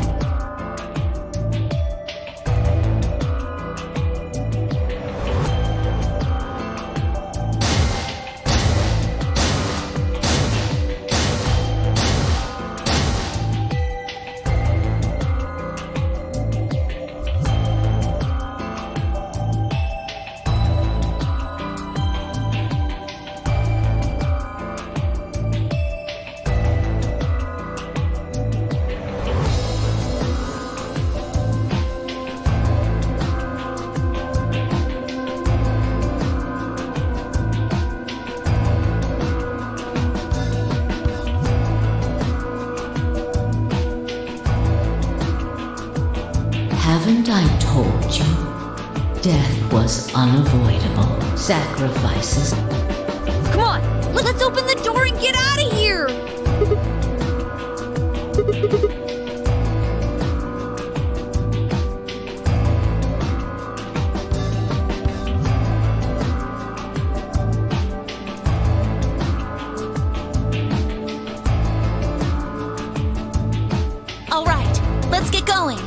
S10: Haven't I told you? Death was unavoidable. Sacrifices.
S7: Come on, let's open the door and get out of here!
S1: All right, let's get going.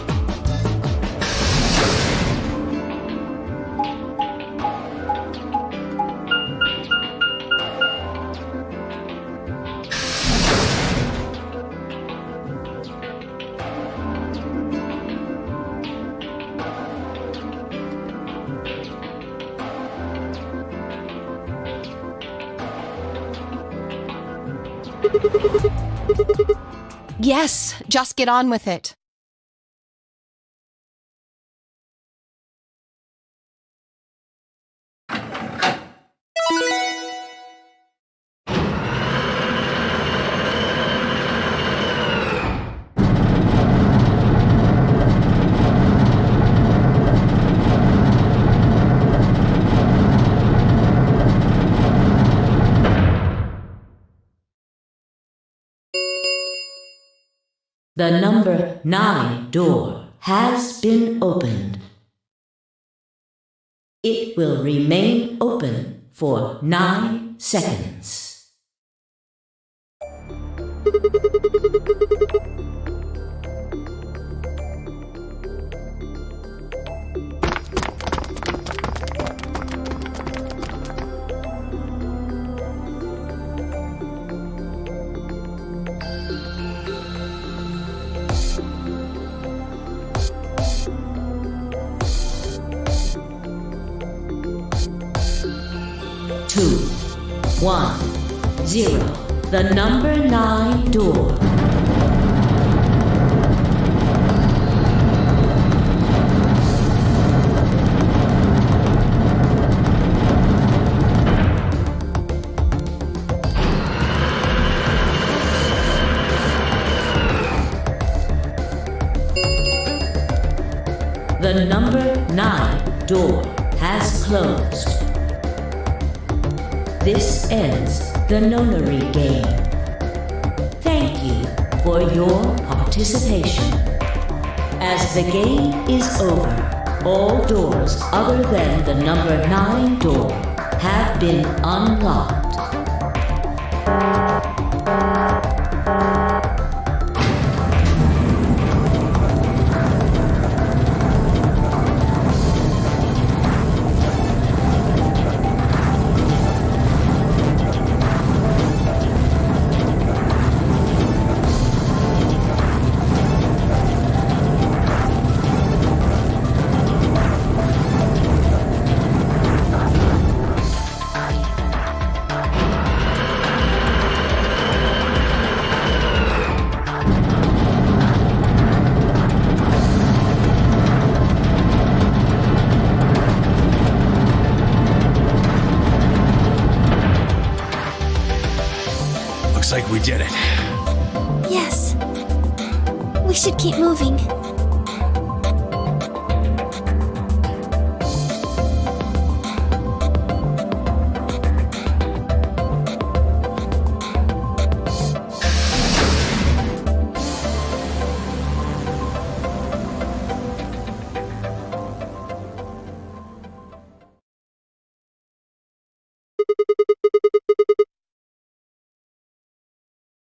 S9: Yes, just get on with it.
S10: The number 9 door has been opened. It will remain open for 9 seconds. Two, 1, 0. The number 9 door. The number 9 door has closed. This ends the nonary game. Thank you for your participation. As the game is over, all doors other than the number 9 door have been unlocked.
S4: Looks like we did it.
S2: Yes. We should keep moving.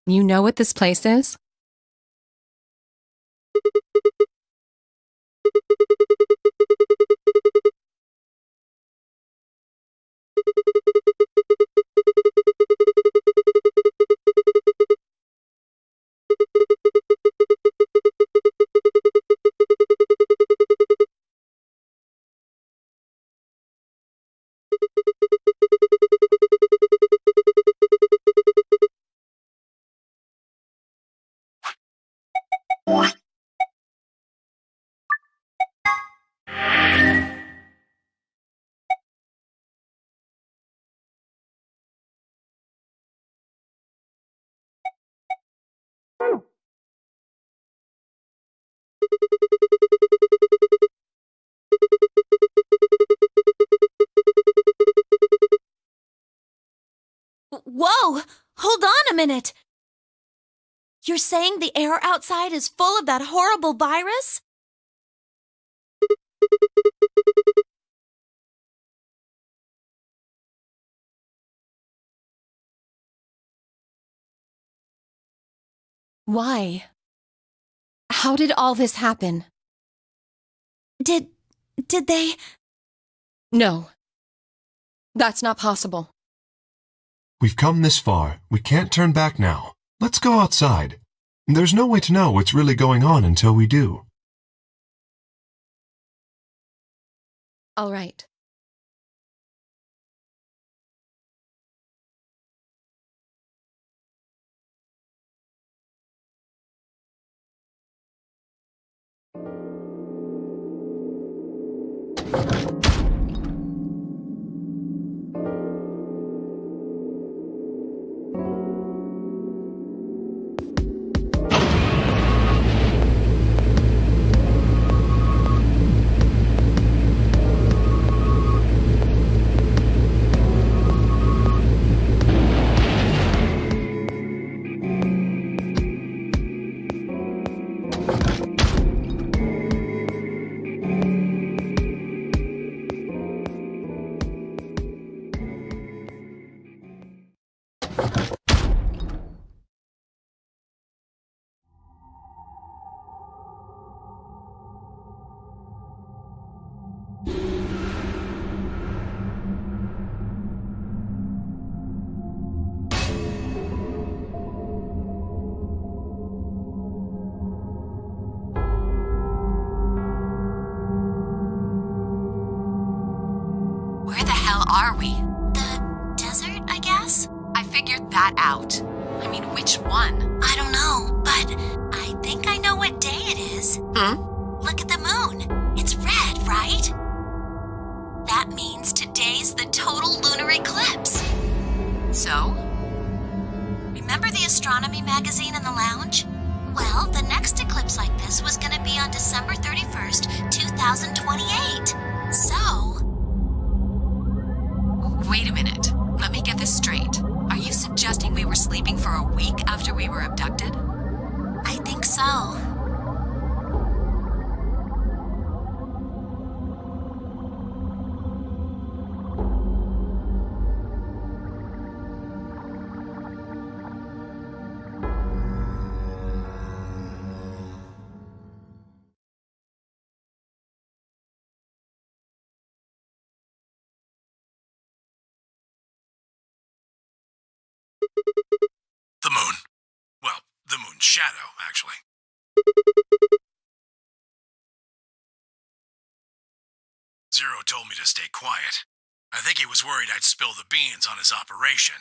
S12: You know what this place is?
S1: Whoa! Hold on a minute! You're saying the air outside is full of that horrible virus?
S12: Why? How did all this happen?
S1: Did they...
S12: No. That's not possible.
S6: We've come this far. We can't turn back now. Let's go outside. There's no way to know what's really going on until we do.
S12: All right.
S1: Where the hell are we? The desert, I guess?
S3: I figured that out. I mean, which one?
S1: I don't know, but I think I know what day it is. Look at the moon. It's red, right? That means today's the total lunar eclipse.
S3: So?
S1: Remember the astronomy magazine in the lounge? Well, the next eclipse like this was going to be on December 31st, 2028. So...
S3: Wait a minute. Let me get this straight. Are you suggesting we were sleeping for a week after we were abducted?
S1: I think so.
S4: The moon. Well, the moon's shadow, actually. Zero told me to stay quiet. I think he was worried I'd spill the beans on his operation.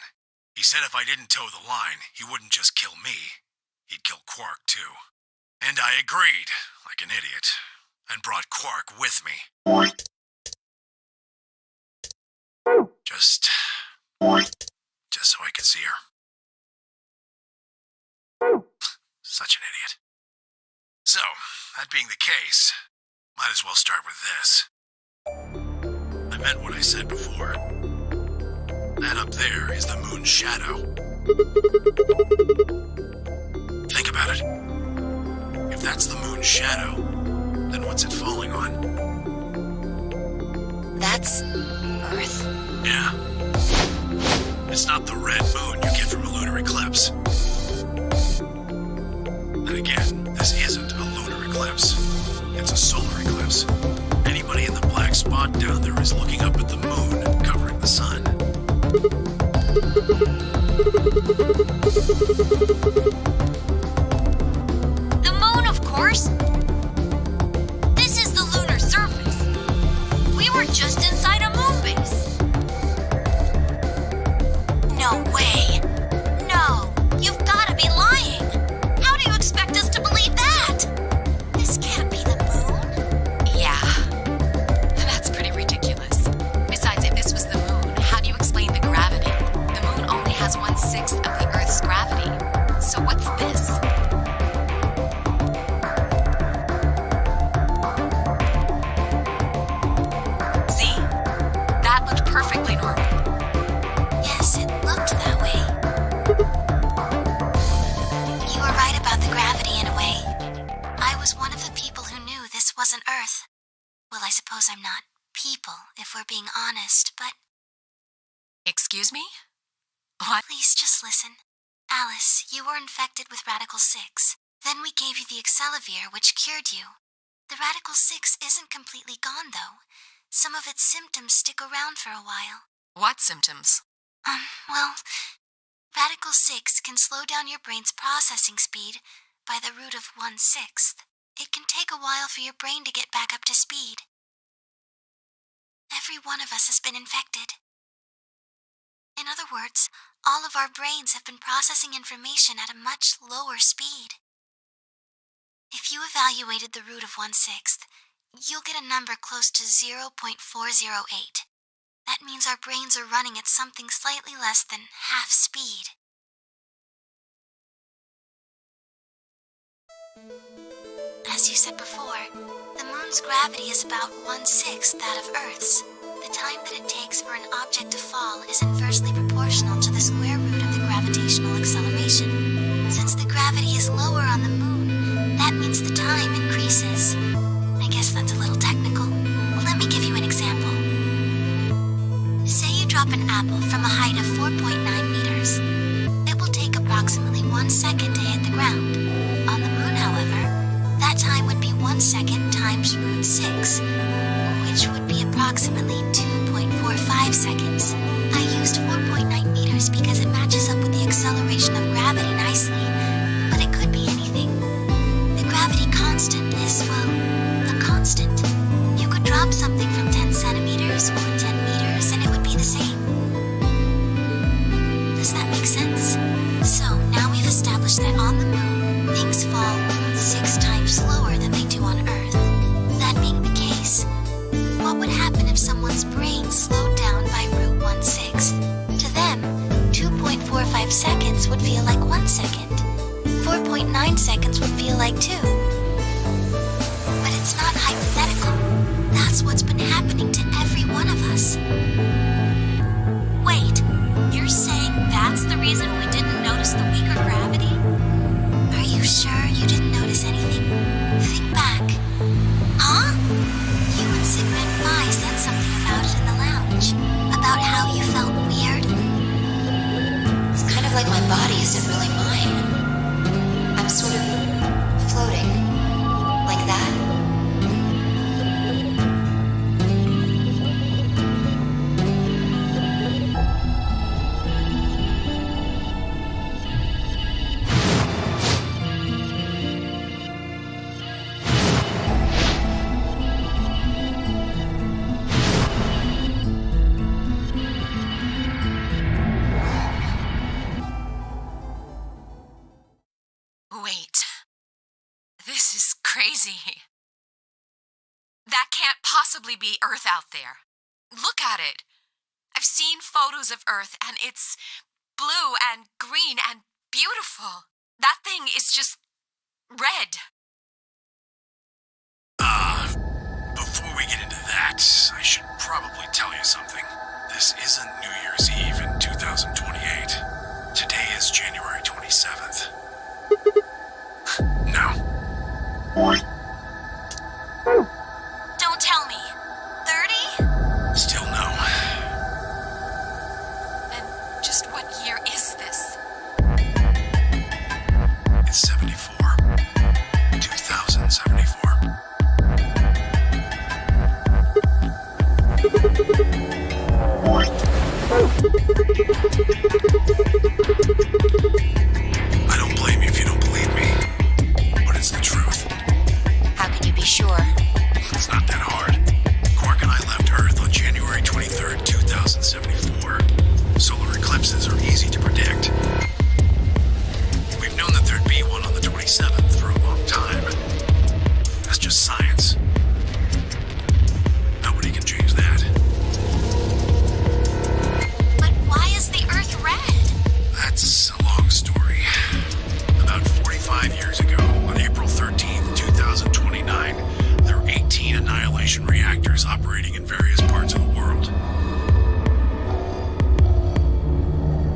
S4: He said if I didn't toe the line, he wouldn't just kill me. He'd kill Quark, too. And I agreed, like an idiot, and brought Quark with me. Just so I could see her. Such an idiot. So, that being the case, might as well start with this. I meant what I said before. That up there is the moon's shadow. Think about it. If that's the moon's shadow, then what's it falling on?
S1: That's Earth.
S4: Yeah. It's not the red moon you get from a lunar eclipse. Then again, this isn't a lunar eclipse. It's a solar eclipse. Anybody in the black spot down there is looking up at the moon, covering the sun.
S1: The moon, of course. This is the lunar surface. We were just inside a moon base. No way. No, you've got to be lying. How do you expect us to believe that? This can't be the moon.
S12: Yeah. That's pretty ridiculous. Besides, if this was the moon, how do you explain the gravity? The moon only has 1/6 of the Earth's gravity. So what's this? See? That looked perfectly normal.
S2: Yes, it looked that way. You were right about the gravity in a way. I was one of the people who knew this wasn't Earth. Well, I suppose I'm not people, if we're being honest, but...
S12: Excuse me? What?
S2: Please just listen. Alice, you were infected with Radical 6. Then we gave you the Excelivir, which cured you. The Radical 6 isn't completely gone, though. Some of its symptoms stick around for a while.
S12: What symptoms?
S2: Well, Radical 6 can slow down your brain's processing speed by the root of 1/6. It can take a while for your brain to get back up to speed. Every one of us has been infected. In other words, all of our brains have been processing information at a much lower speed. If you evaluated the root of 1/6, you'll get a number close to 0.408. That means our brains are running at something slightly less than half speed. As you said before, the moon's gravity is about 1/6 that of Earth's. The time that it takes for an object to fall is inversely proportional to the square root of the gravitational acceleration. Since the gravity is lower on the moon, that means the time increases. I guess that's a little technical. Let me give you an example. Say you drop an apple from a height of 4.9 meters. It will take approximately 1 second to hit the ground. On the moon, however, that time would be 1 second times root 6, which would be approximately 2.45 seconds. I used 4.9 meters because it matches up with the acceleration of gravity nicely, but it could be anything. The gravity constant is, well, a constant. You could drop something from 10 centimeters or 10 meters and it would be the same. Does that make sense? So, now we've established that on the moon, things fall 6 times slower than they do on Earth. That being the case, what would happen if someone's brain slowed down by root 1/6? To them, 2.45 seconds would feel like 1 second. 4.9 seconds would feel like 2. But it's not hypothetical. That's what's been happening to every one of us.
S1: Wait, you're saying that's the reason we didn't notice the weaker gravity?
S2: Are you sure you didn't notice anything? Think back.
S1: Huh?
S2: You and Cigarette Pie said something about it in the lounge. About how you felt weird.
S12: It's kind of like my body isn't really mine. I'm sort of floating. Like that. Wait. This is crazy. That can't possibly be Earth out there. Look at it. I've seen photos of Earth and it's blue and green and beautiful. That thing is just red.
S4: Before we get into that, I should probably tell you something. This isn't New Year's Eve in 2028. Today is January 27th. No.
S1: Don't tell me. 30?
S4: Still no.
S12: And just what year is this?
S4: It's 74. That's just science. Nobody can change that.
S1: But why is the Earth red?
S4: That's a long story. About 45 years ago, on April 13th, 2029, there were 18 annihilation reactors operating in various parts of the world.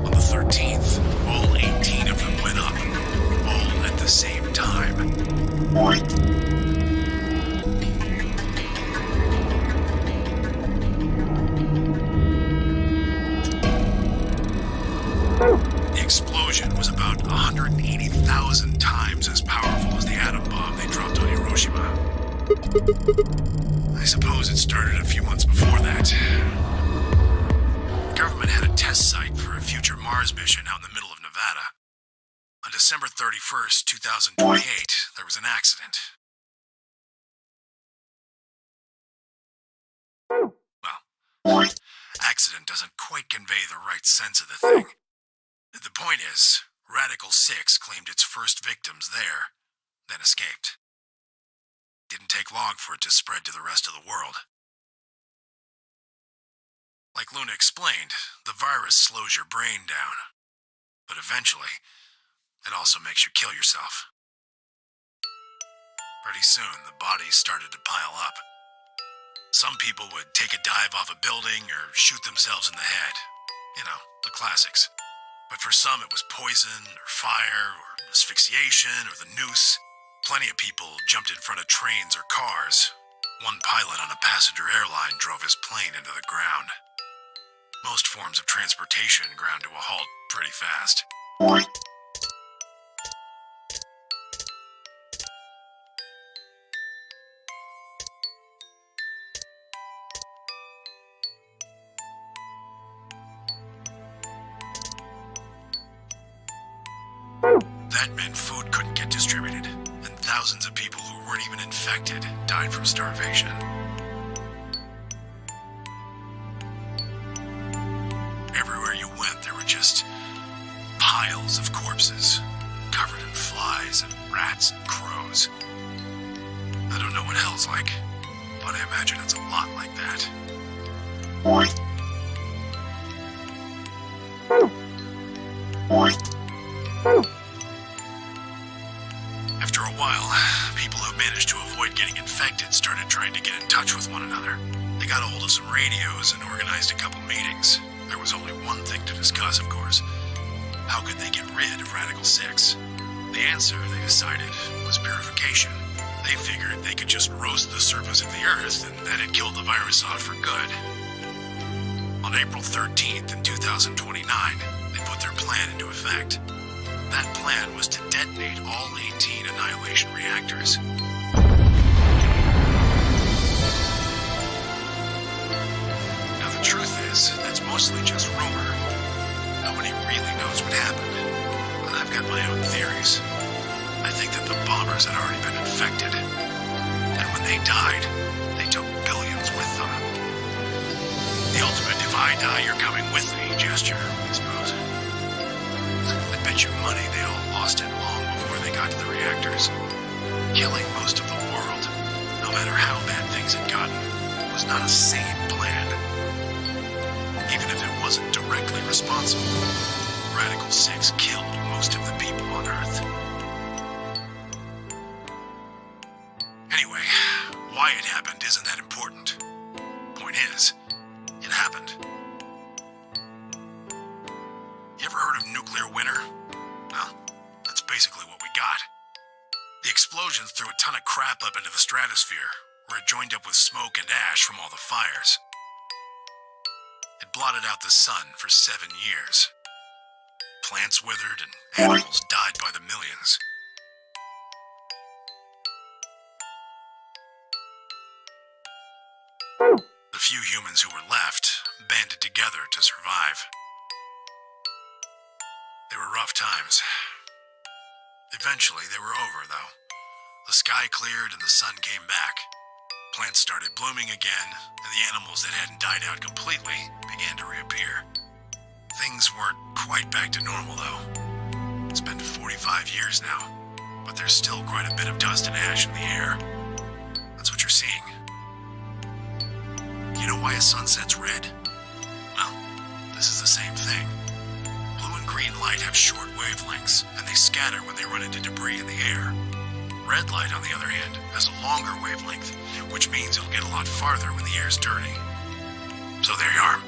S4: On the 13th, all 18 of them went up, all at the same time. The explosion was about 180,000 times as powerful as the atom bomb they dropped on Hiroshima. I suppose it started a few months before that. The government had a test site for a future Mars mission out in the middle of Nevada. On December 31st, 2028, there was an accident. Well, accident doesn't quite convey the right sense of the thing. The point is, Radical 6 claimed its first victims there, then escaped. Didn't take long for it to spread to the rest of the world. Like Luna explained, the virus slows your brain down. But eventually, it also makes you kill yourself. Pretty soon, the bodies started to pile up. Some people would take a dive off a building or shoot themselves in the head. You know, the classics. But for some, it was poison, or fire, or asphyxiation, or the noose. Plenty of people jumped in front of trains or cars. One pilot on a passenger airline drove his plane into the ground. Most forms of transportation ground to a halt pretty fast. That meant food couldn't get distributed, and thousands of people who weren't even infected died from starvation. Everywhere you went, there were just piles of corpses, covered in flies and rats and crows. I don't know what hell's like, but I imagine it's a lot like that. After a while, people who managed to avoid getting infected started trying to get in touch with one another. They got a hold of some radios and organized a couple meetings. There was only one thing to discuss, of course. How could they get rid of Radical 6? The answer, they decided, was purification. They figured they could just roast the surface of the Earth and that'd kill the virus off for good. On April 13th in 2029, they put their plan into effect. That plan was to detonate all 18 annihilation reactors. Now the truth is, that's mostly just rumor. Nobody really knows what happened, and I've got my own theories. I think that the bombers had already been infected, and when they died, they took billions with them. The ultimate "if I die, you're coming with me" gesture, I suppose. I bet you money they all lost it long before they got to the reactors. Killing most of the world, no matter how bad things had gotten, was not a sane plan. Even if it wasn't directly responsible, Radical 6 killed most of the people on Earth. Anyway, why it happened isn't that important. Point is, it happened. You ever heard of nuclear winter? Well, that's basically what we got. The explosions threw a ton of crap up into the stratosphere, where it joined up with smoke and ash from all the fires. It blotted out the sun for 7 years. Plants withered and animals died by the millions. The few humans who were left banded together to survive. They were rough times. Eventually, they were over, though. The sky cleared and the sun came back. Plants started blooming again, and the animals that hadn't died out completely began to reappear. Things weren't quite back to normal, though. It's been 45 years now, but there's still quite a bit of dust and ash in the air. why a sunset's red? Well, this is the same thing. Blue and green light have short wavelengths, and they scatter when they run into debris in the air. Red light, on the other hand, has a longer wavelength, which means it'll get a lot farther when the air's dirty. So there you are.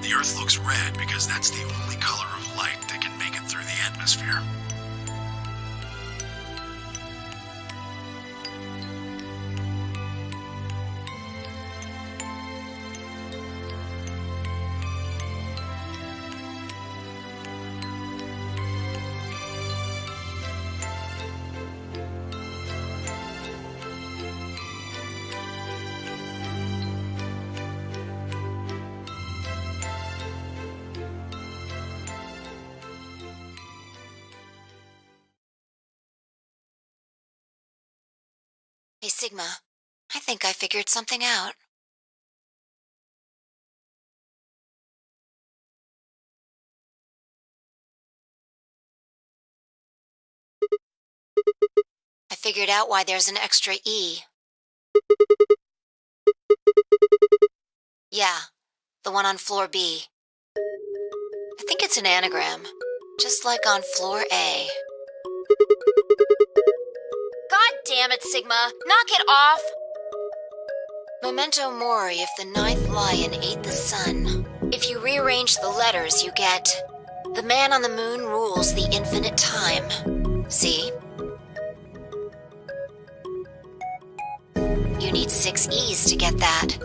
S4: The Earth looks red because that's the only color of light that can make it through the atmosphere.
S3: Hey, Sigma. I think I figured something out. I figured out why there's an extra E. Yeah, the one on floor B. I think it's an anagram, just like on floor A. God damn it, Sigma! Knock it off! Memento mori if the ninth lion ate the sun. If you rearrange the letters, you get... The man on the moon rules the infinite time. See? You need 6 E's to get that.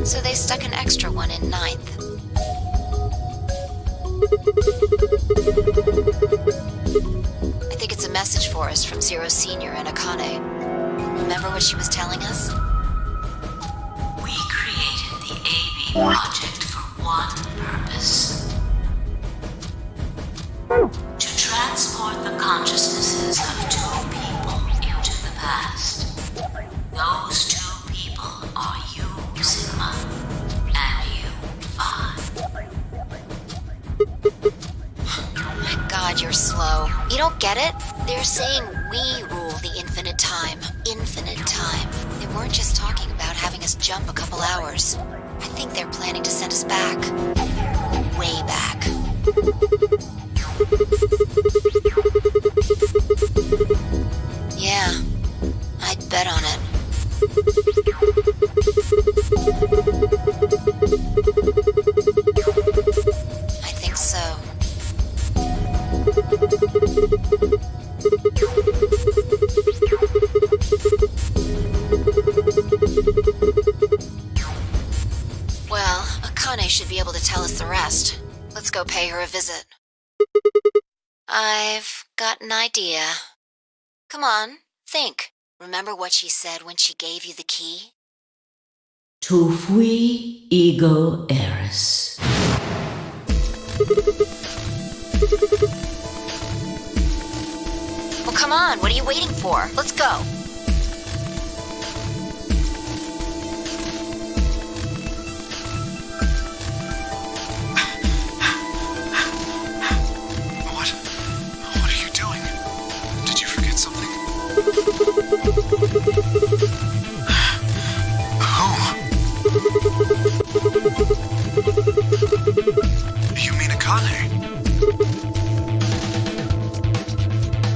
S3: So they stuck an extra one in 9th. I think it's a message for us from Zero Senior and Akane. Remember what she was telling us?
S10: We created the AB project for one purpose. To transport the consciousnesses of 2 people into the past. Those 2 people are you, Sigma, and you, Vi.
S3: My God, you're slow. You don't get it? They're saying we rule the infinite time. Infinite time. They weren't just talking about having us jump a couple hours. I think they're planning to send us back. Way back. Yeah, I'd bet on it. I think so. Well, Akane should be able to tell us the rest. Let's go pay her a visit. I've got an idea. Come on, think. Remember what she said when she gave you the key?
S10: Tu fui ego eris.
S3: Well, come on, what are you waiting for? Let's go.
S6: What are you doing? Did you forget something? Oh. You mean Akane?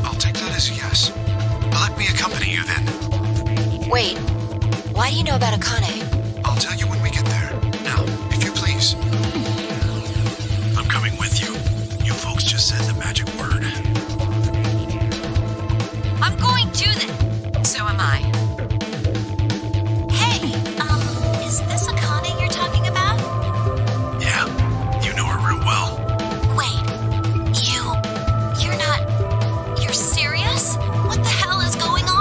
S6: I'll take that as a yes. Let me accompany you then.
S3: Wait, why do you know about Akane?
S6: I'll tell you when we get there. Now, if you please.
S4: I'm coming with you. You folks just said the magic word.
S1: I'm going to then.
S3: So am I.
S1: Hey, is this Akane you're talking about?
S4: Yeah, you know her real well.
S1: Wait, you're not... You're serious? What the hell is going on?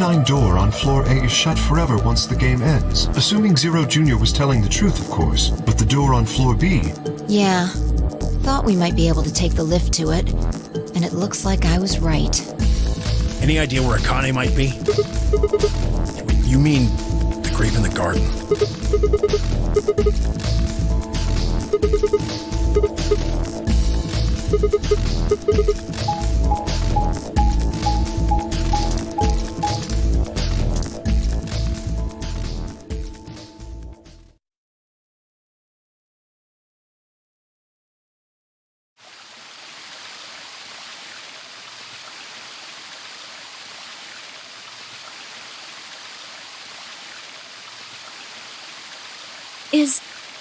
S6: C9 door on floor A is shut forever once the game ends. Assuming Zero Jr. was telling the truth, of course. But the door on floor B...
S3: Yeah. Thought we might be able to take the lift to it. And it looks like I was right.
S4: Any idea where Akane might be? You mean the grave in the garden?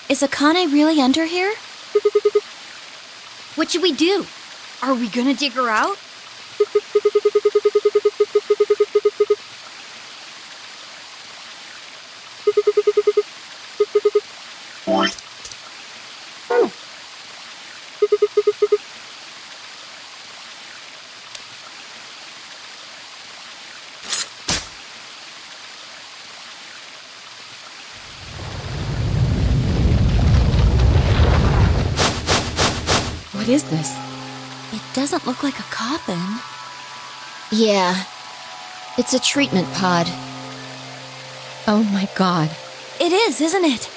S1: Is Akane really under here?
S7: What should we do? Are we gonna dig her out?
S9: What is this?
S1: It doesn't look like a coffin.
S3: Yeah. It's a treatment pod.
S9: Oh my god.
S1: It is, isn't it?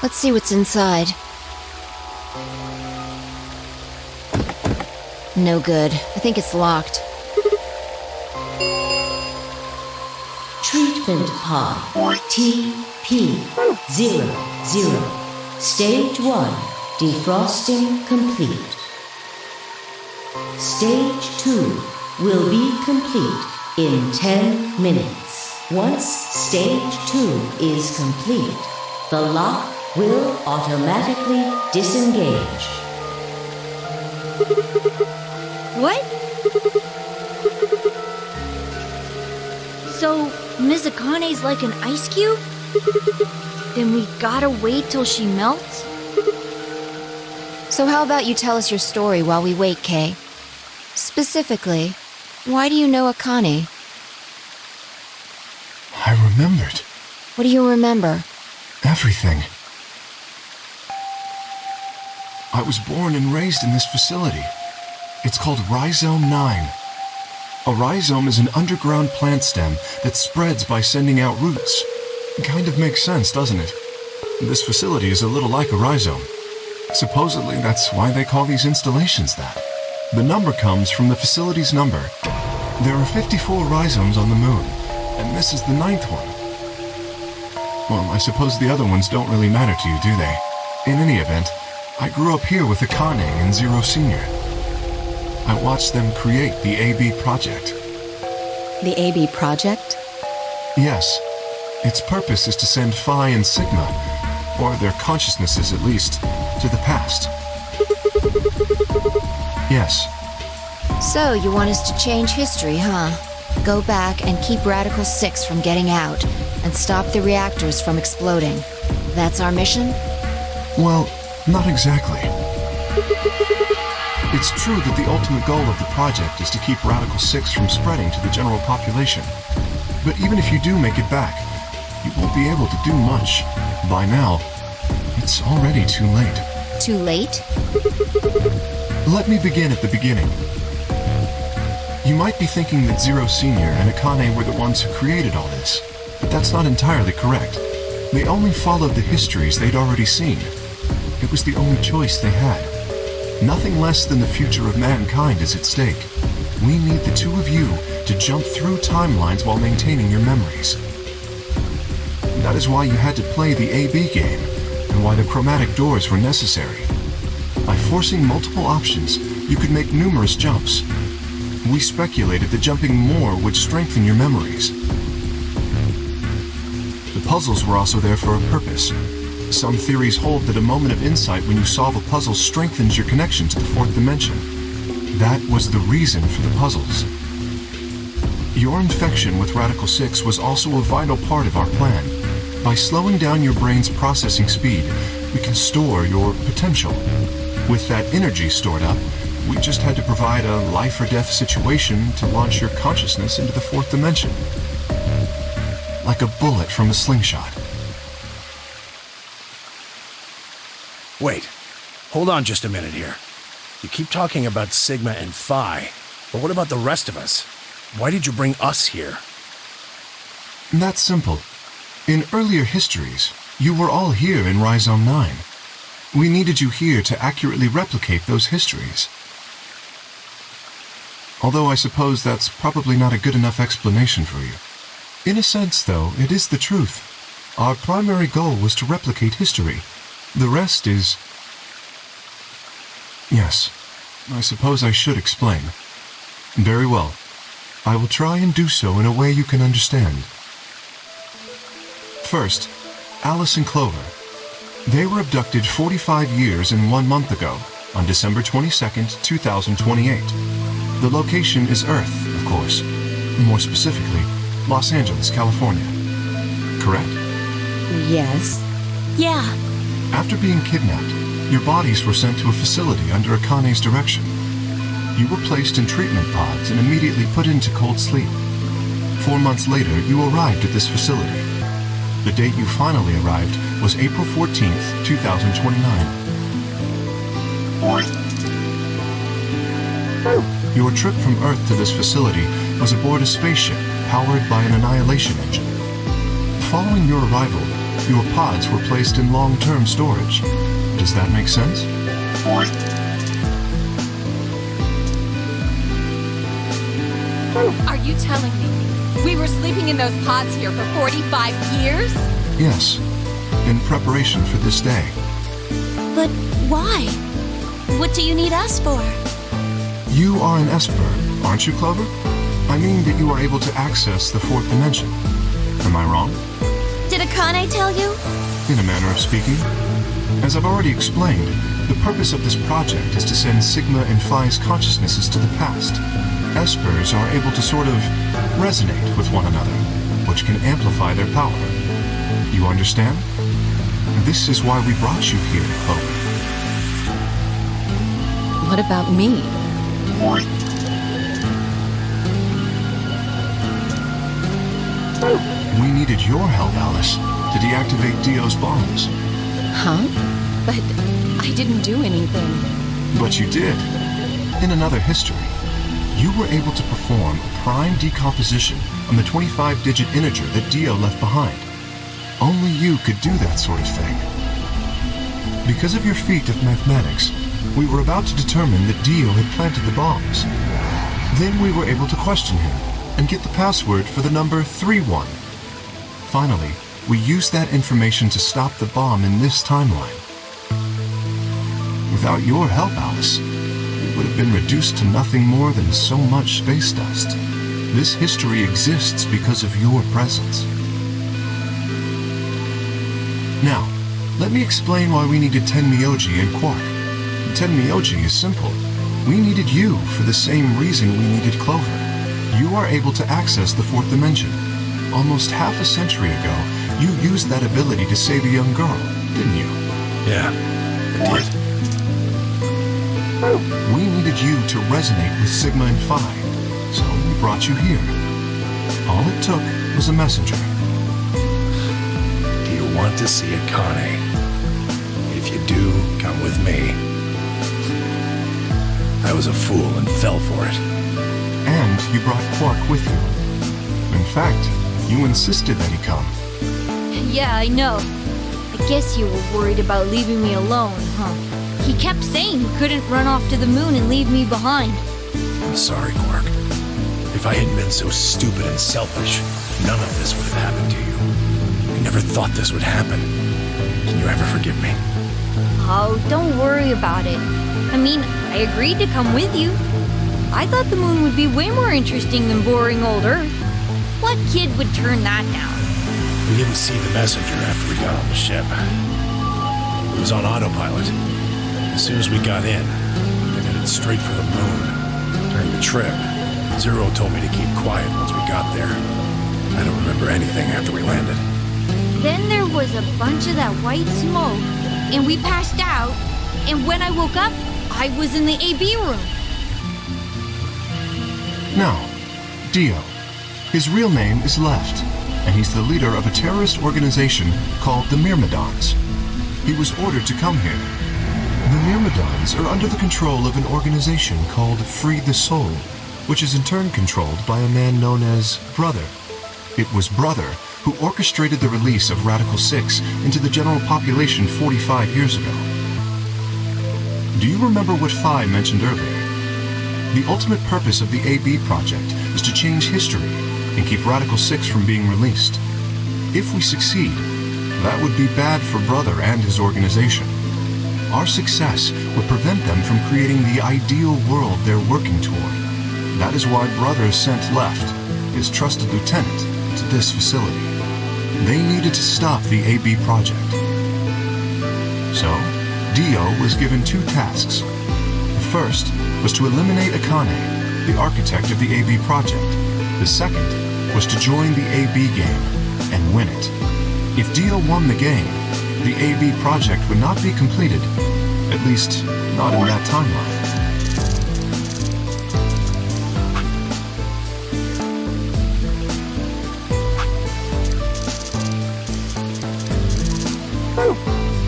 S3: Let's see what's inside. No good. I think it's locked.
S10: Treatment pod TP00. Stage 1. Defrosting complete. Stage 2 will be complete in 10 minutes. Once Stage 2 is complete, the lock will automatically disengage.
S7: What? So, Ms. Akane's like an ice cube? Then we gotta wait till she melts?
S3: So how about you tell us your story while we wait, Kay? Specifically, why do you know Akane?
S6: I remembered.
S3: What do you remember?
S6: Everything. I was born and raised in this facility. It's called Rhizome 9. A rhizome is an underground plant stem that spreads by sending out roots. Kind of makes sense, doesn't it? This facility is a little like a rhizome. Supposedly, that's why they call these installations that. The number comes from the facility's number. There are 54 rhizomes on the moon, and this is the 9th one. Well, I suppose the other ones don't really matter to you, do they? In any event, I grew up here with Akane and Zero Senior. I watched them create the AB project.
S9: The AB project?
S6: Yes. Its purpose is to send Phi and Sigma, or their consciousnesses at least, to the past. Yes.
S3: So, you want us to change history, huh? Go back and keep Radical 6 from getting out, and stop the reactors from exploding. That's our mission?
S6: Well, not exactly. It's true that the ultimate goal of the project is to keep Radical 6 from spreading to the general population. But even if you do make it back, you won't be able to do much. By now, it's already too late.
S3: Too late?
S6: Let me begin at the beginning. You might be thinking that Zero Senior and Akane were the ones who created all this, but that's not entirely correct. They only followed the histories they'd already seen. It was the only choice they had. Nothing less than the future of mankind is at stake. We need the two of you to jump through timelines while maintaining your memories. That is why you had to play the AB game, and why the chromatic doors were necessary. By forcing multiple options, you could make numerous jumps. We speculated that jumping more would strengthen your memories. The puzzles were also there for a purpose. Some theories hold that a moment of insight when you solve a puzzle strengthens your connection to the fourth dimension. That was the reason for the puzzles. Your infection with Radical 6 was also a vital part of our plan. By slowing down your brain's processing speed, we can store your potential. With that energy stored up, We just had to provide a life or death situation to launch your consciousness into the fourth dimension. Like a bullet from a slingshot.
S4: Wait, hold on just a minute here. You keep talking about Sigma and Phi, but what about the rest of us? Why did you bring us here?
S6: That's simple. In earlier histories, you were all here in Rhizome 9. We needed you here to accurately replicate those histories. Although I suppose that's probably not a good enough explanation for you. In a sense, though, it is the truth. Our primary goal was to replicate history. The rest is... Yes, I suppose I should explain. Very well. I will try and do so in a way you can understand. First, Alice and Clover. They were abducted 45 years and 1 month ago, on December 22nd, 2028. The location is Earth, of course. More specifically, Los Angeles, California. Correct?
S1: Yes. Yeah.
S6: After being kidnapped, your bodies were sent to a facility under Akane's direction. You were placed in treatment pods and immediately put into cold sleep. 4 months later, you arrived at this facility. The date you finally arrived was April 14th, 2029. Your trip from Earth to this facility was aboard a spaceship powered by an annihilation engine. Following your arrival, your pods were placed in long-term storage. Does that make sense?
S9: Are you telling me we were sleeping in those pods here for 45 years?
S6: Yes, in preparation for this day.
S1: But why? What do you need us for?
S6: You are an Esper, aren't you, Clover? I mean that you are able to access the fourth dimension. Am I wrong?
S1: Did Akane tell you?
S6: In a manner of speaking. As I've already explained, the purpose of this project is to send Sigma and Phi's consciousnesses to the past. Espers are able to sort of resonate with one another, which can amplify their power. You understand? This is why we brought you here, Clover.
S12: What about me?
S6: We needed your help, Alice, to deactivate Dio's bombs.
S12: Huh? But I didn't do anything.
S6: But you did. In another history, you were able to perform a prime decomposition on the 25-digit integer that Dio left behind. Only you could do that sort of thing. Because of your feat of mathematics, we were about to determine that Dio had planted the bombs. Then we were able to question him and get the password for the number 31. Finally, we used that information to stop the bomb in this timeline. Without your help, Alice, we would have been reduced to nothing more than so much space dust. This history exists because of your presence. Now, let me explain why we needed Tenmyoji and Quark. Tenmyoji is simple. We needed you for the same reason we needed Clover. You are able to access the fourth dimension. Almost half a century ago, you used that ability to save a young girl, didn't you?
S4: Yeah, I did.
S6: We needed you to resonate with Sigma and Phi, so we brought you here. All it took was a messenger.
S4: Do you want to see Akane? If you do, come with me. I was a fool and fell for it.
S6: And you brought Quark with you. In fact, you insisted that he come.
S7: Yeah, I know. I guess you were worried about leaving me alone, huh? He kept saying he couldn't run off to the moon and leave me behind.
S4: I'm sorry, Quark. If I hadn't been so stupid and selfish, none of this would have happened to you. I never thought this would happen. Can you ever forgive me?
S7: Oh, don't worry about it. I mean, I agreed to come with you. I thought the moon would be way more interesting than boring old Earth. What kid would turn that down?
S4: We didn't see the messenger after we got on the ship. It was on autopilot. As soon as we got in, we headed straight for the moon. During the trip, Zero told me to keep quiet once we got there. I don't remember anything after we landed.
S7: Then there was a bunch of that white smoke, and we passed out, and when I woke up, I was in the AB room.
S6: Now, Dio. His real name is Left, and he's the leader of a terrorist organization called the Myrmidons. He was ordered to come here. The Myrmidons are under the control of an organization called Free the Soul, which is in turn controlled by a man known as Brother. It was Brother who orchestrated the release of Radical 6 into the general population 45 years ago. Do you remember what Phi mentioned earlier? The ultimate purpose of the AB project is to change history and keep Radical 6 from being released. If we succeed, that would be bad for Brother and his organization. Our success would prevent them from creating the ideal world they're working toward. That is why Brother sent Left, his trusted lieutenant, to this facility. They needed to stop the AB project. So, Dio was given 2 tasks. The first was to eliminate Akane, the architect of the AB project. The second was to join the AB game and win it. If Dio won the game, the AB project would not be completed, at least not in that timeline.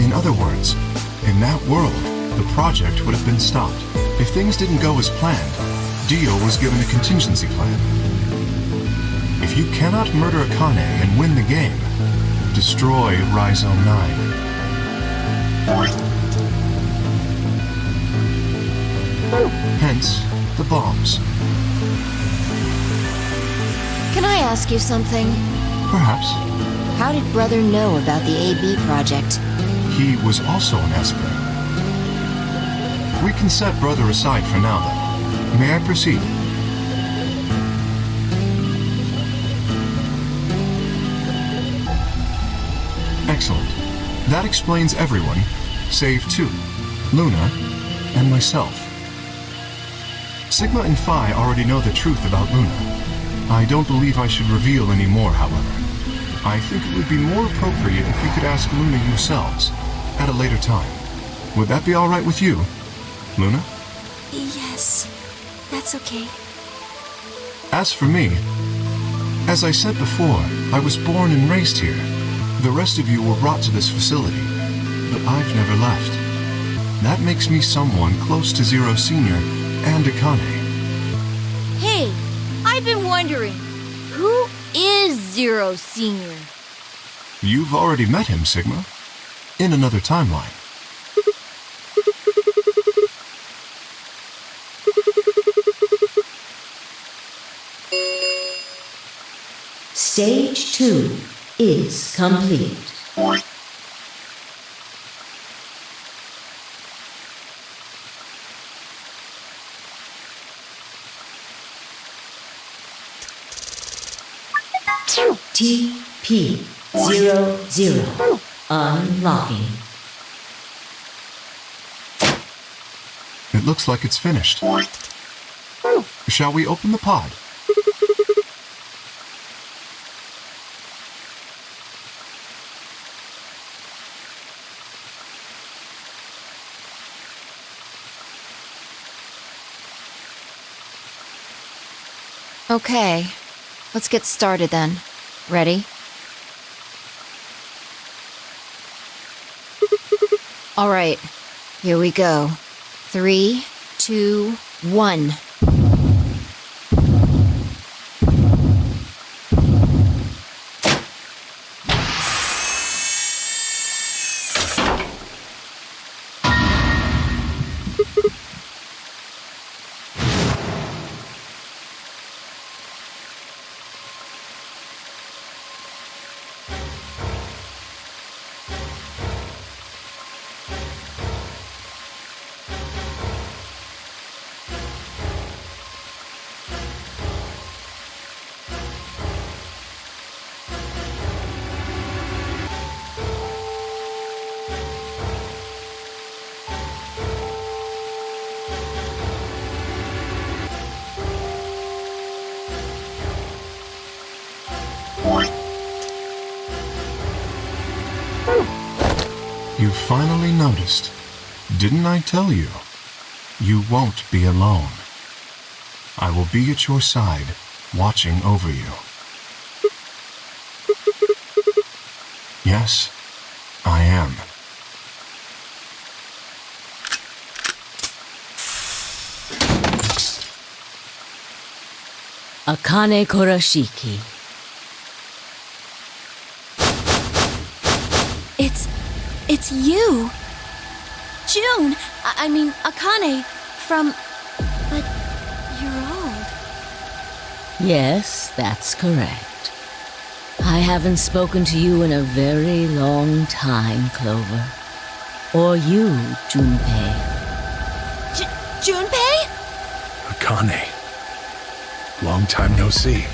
S6: In other words, in that world, the project would have been stopped. If things didn't go as planned, Dio was given a contingency plan. If you cannot murder Akane and win the game, destroy Rhizome 9. Hence, the bombs.
S3: Can I ask you something?
S6: Perhaps.
S3: How did Brother know about the AB project?
S6: He was also an Esper. We can set Brother aside for now, though. May I proceed? Excellent. That explains everyone, save 2, Luna and myself. Sigma and Phi already know the truth about Luna. I don't believe I should reveal any more, however. I think it would be more appropriate if you could ask Luna yourselves, at a later time. Would that be all right with you, Luna?
S2: Yes, that's okay.
S6: As for me, as I said before, I was born and raised here. The rest of you were brought to this facility, but I've never left. That makes me someone close to Zero Senior and Akane.
S7: Hey, I've been wondering, who is Zero Senior?
S6: You've already met him, Sigma. In another timeline.
S10: Stage 2 is complete. TP00 unlocking.
S6: It looks like it's finished. Shall we open the pod?
S3: Okay, let's get started then. Ready? All right, here we go. 3, 2, 1.
S6: You finally noticed. Didn't I tell you? you won't be alone. I will be at your side, watching over you. Yes, I am.
S10: Akane Kurashiki.
S1: It's you! June! I mean, Akane, from... But you're old.
S10: Yes, that's correct. I haven't spoken to you in a very long time, Clover. Or you, Junpei.
S1: Junpei?
S4: Akane. Long time no see.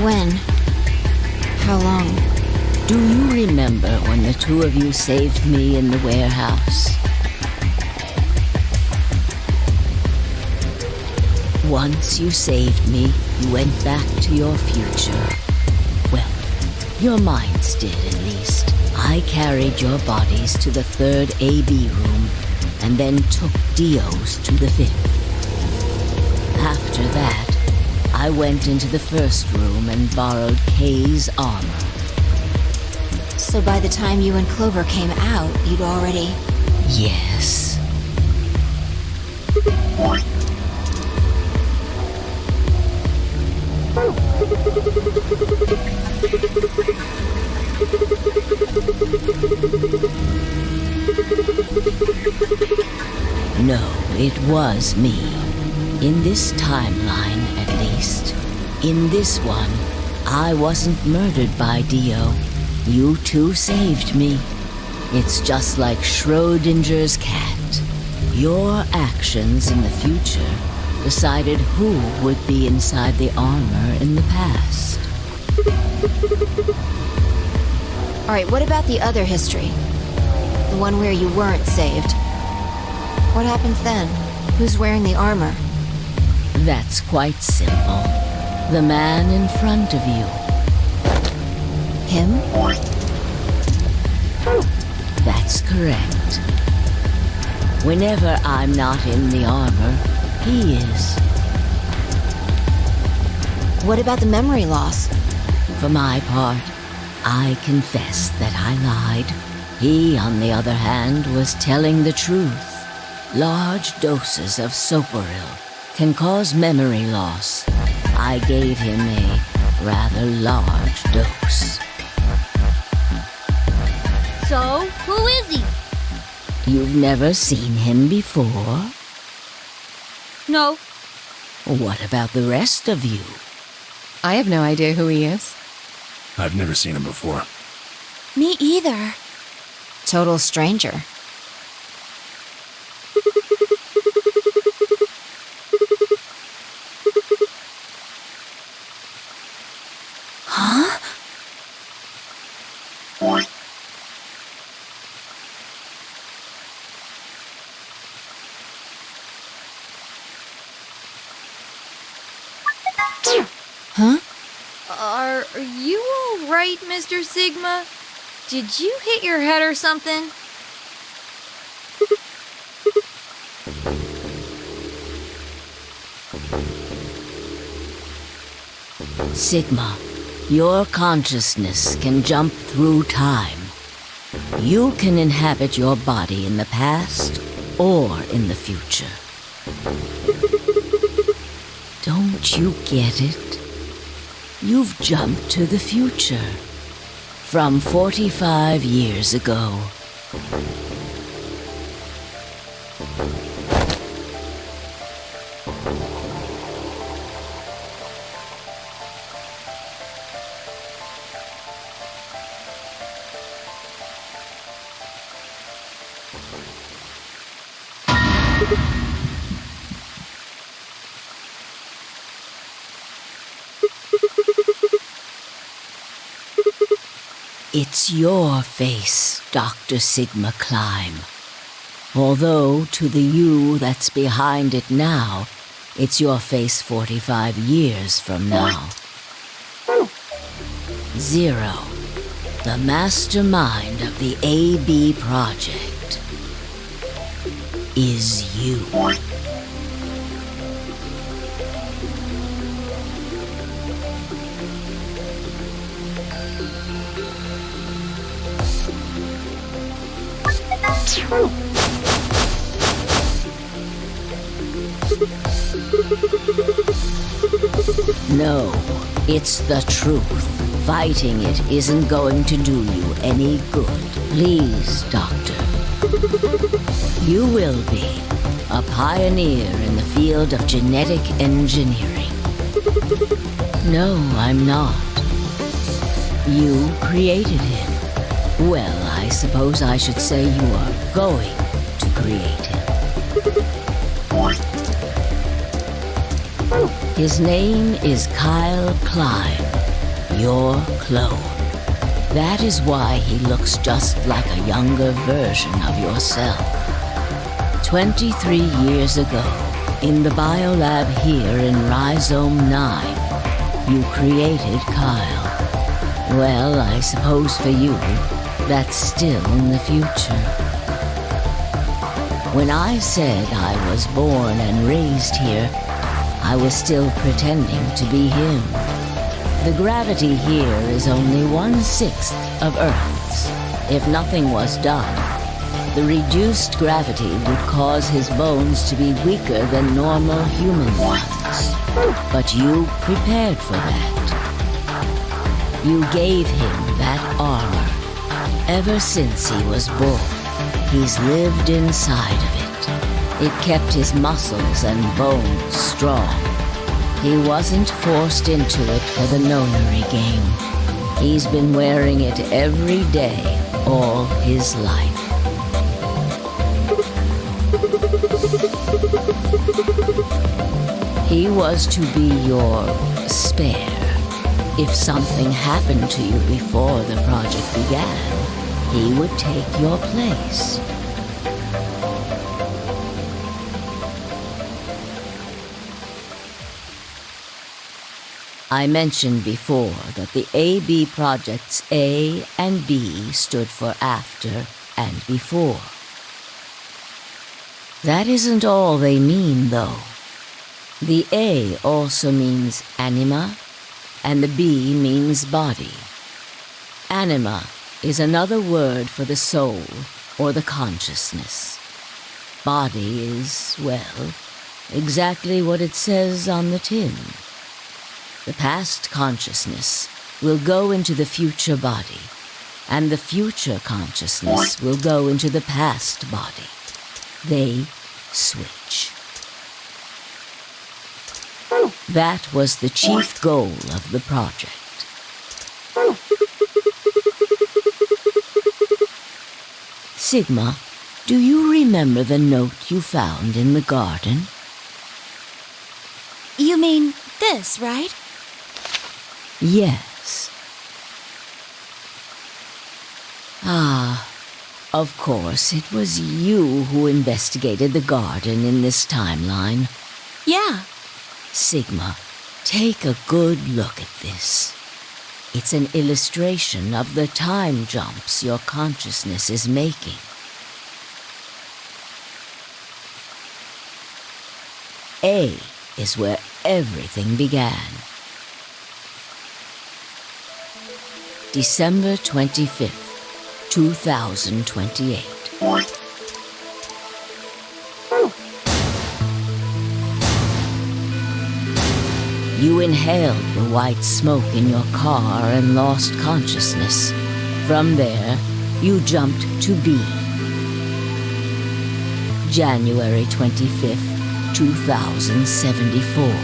S3: When? How long?
S10: Do you remember when the two of you saved me in the warehouse? Once you saved me, you went back to your future. Well, your minds did, at least. I carried your bodies to the 3rd AB room, and then took Dio's to the 5th. After that, I went into the 1st room and borrowed Kay's armor.
S3: So by the time you and Clover came out, you'd already...
S10: Yes. No, it was me. In this timeline, at least. In this one, I wasn't murdered by Dio. You two saved me. It's just like Schrodinger's cat. Your actions in the future decided who would be inside the armor in the past.
S3: Alright, what about the other history? The one where you weren't saved? What happens then? Who's wearing the armor?
S10: That's quite simple. The man in front of you.
S3: Him?
S10: That's correct. Whenever I'm not in the armor, he is.
S3: What about the memory loss?
S10: For my part, I confess that I lied. He, on the other hand, was telling the truth. Large doses of Soporil can cause memory loss. I gave him a rather large dose.
S1: So, who is he?
S10: You've never seen him before?
S1: No.
S10: What about the rest of you?
S12: I have no idea who he is.
S4: I've never seen him before.
S1: Me either.
S3: Total stranger.
S1: Huh?
S3: Huh?
S7: Are you all right, Mr. Sigma? Did you hit your head or something?
S10: Sigma, your consciousness can jump through time. You can inhabit your body in the past or in the future. Don't you get it? You've jumped to the future. From 45 years ago. It's your face, Dr. Sigma Climb. Although, to the you that's behind it now, It's your face 45 years from now. 0. The mastermind of the AB project is you. No, it's the truth. Fighting it isn't going to do you any good. Please, Doctor. You will be a pioneer in the field of genetic engineering. No, I'm not. You created him. Well, I suppose I should say you are going to create him. His name is Kyle Klein, your clone. That is why he looks just like a younger version of yourself. 23 years ago, in the biolab here in Rhizome 9, you created Kyle. Well, I suppose for you, that's still in the future. When I said I was born and raised here, I was still pretending to be him. The gravity here is only 1/6 of Earth's. If nothing was done, the reduced gravity would cause his bones to be weaker than normal human ones. But you prepared for that. You gave him that armor. Ever since he was born, he's lived inside of it. It kept his muscles and bones strong. He wasn't forced into it for the nonary game. He's been wearing it every day, all his life. He was to be your spare. If something happened to you before the project began, he would take your place. I mentioned before that the AB projects A and B stood for after and before. That isn't all they mean, though. The A also means anima, and the B means body. Anima is another word for the soul or the consciousness. Body is, well, exactly what it says on the tin. The past consciousness will go into the future body, and the future consciousness will go into the past body. They switch. That was the chief goal of the project. Sigma, do you remember the note you found in the garden?
S1: You mean this, right?
S10: Yes. Ah, of course, it was you who investigated the garden in this timeline.
S1: Yeah.
S10: Sigma, take a good look at this. It's an illustration of the time jumps your consciousness is making. A is where everything began. December 25th, 2028. You inhaled the white smoke in your car and lost consciousness. From there, you jumped to B. January 25th, 2074.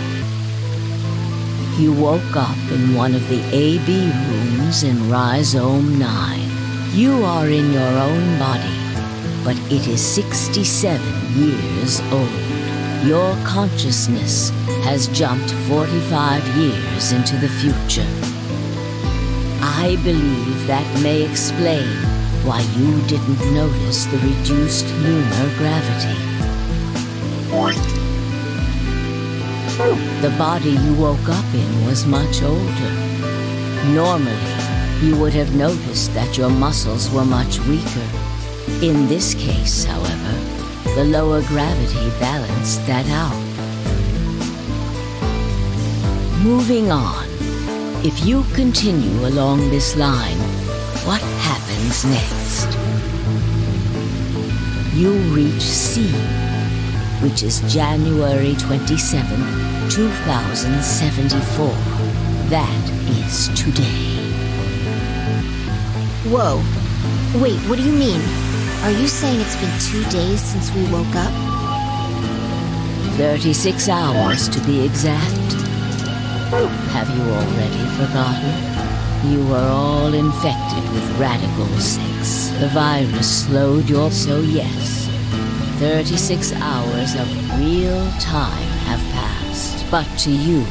S10: You woke up in one of the AB rooms in Rhizome 9. You are in your own body, but it is 67 years old. Your consciousness has jumped 45 years into the future. I believe that may explain why you didn't notice the reduced lunar gravity. The body you woke up in was much older. Normally, you would have noticed that your muscles were much weaker. In this case, however, the lower gravity balanced that out. Moving on, if you continue along this line, what happens next? You reach C, which is January 27, 2074. That is today.
S2: Whoa. Wait, what do you mean? Are you saying it's been 2 days since we woke up?
S10: 36 hours to be exact. Have you already forgotten? You were all infected with Radical 6. The virus slowed your... So yes, 36 hours of real time have passed. But to you,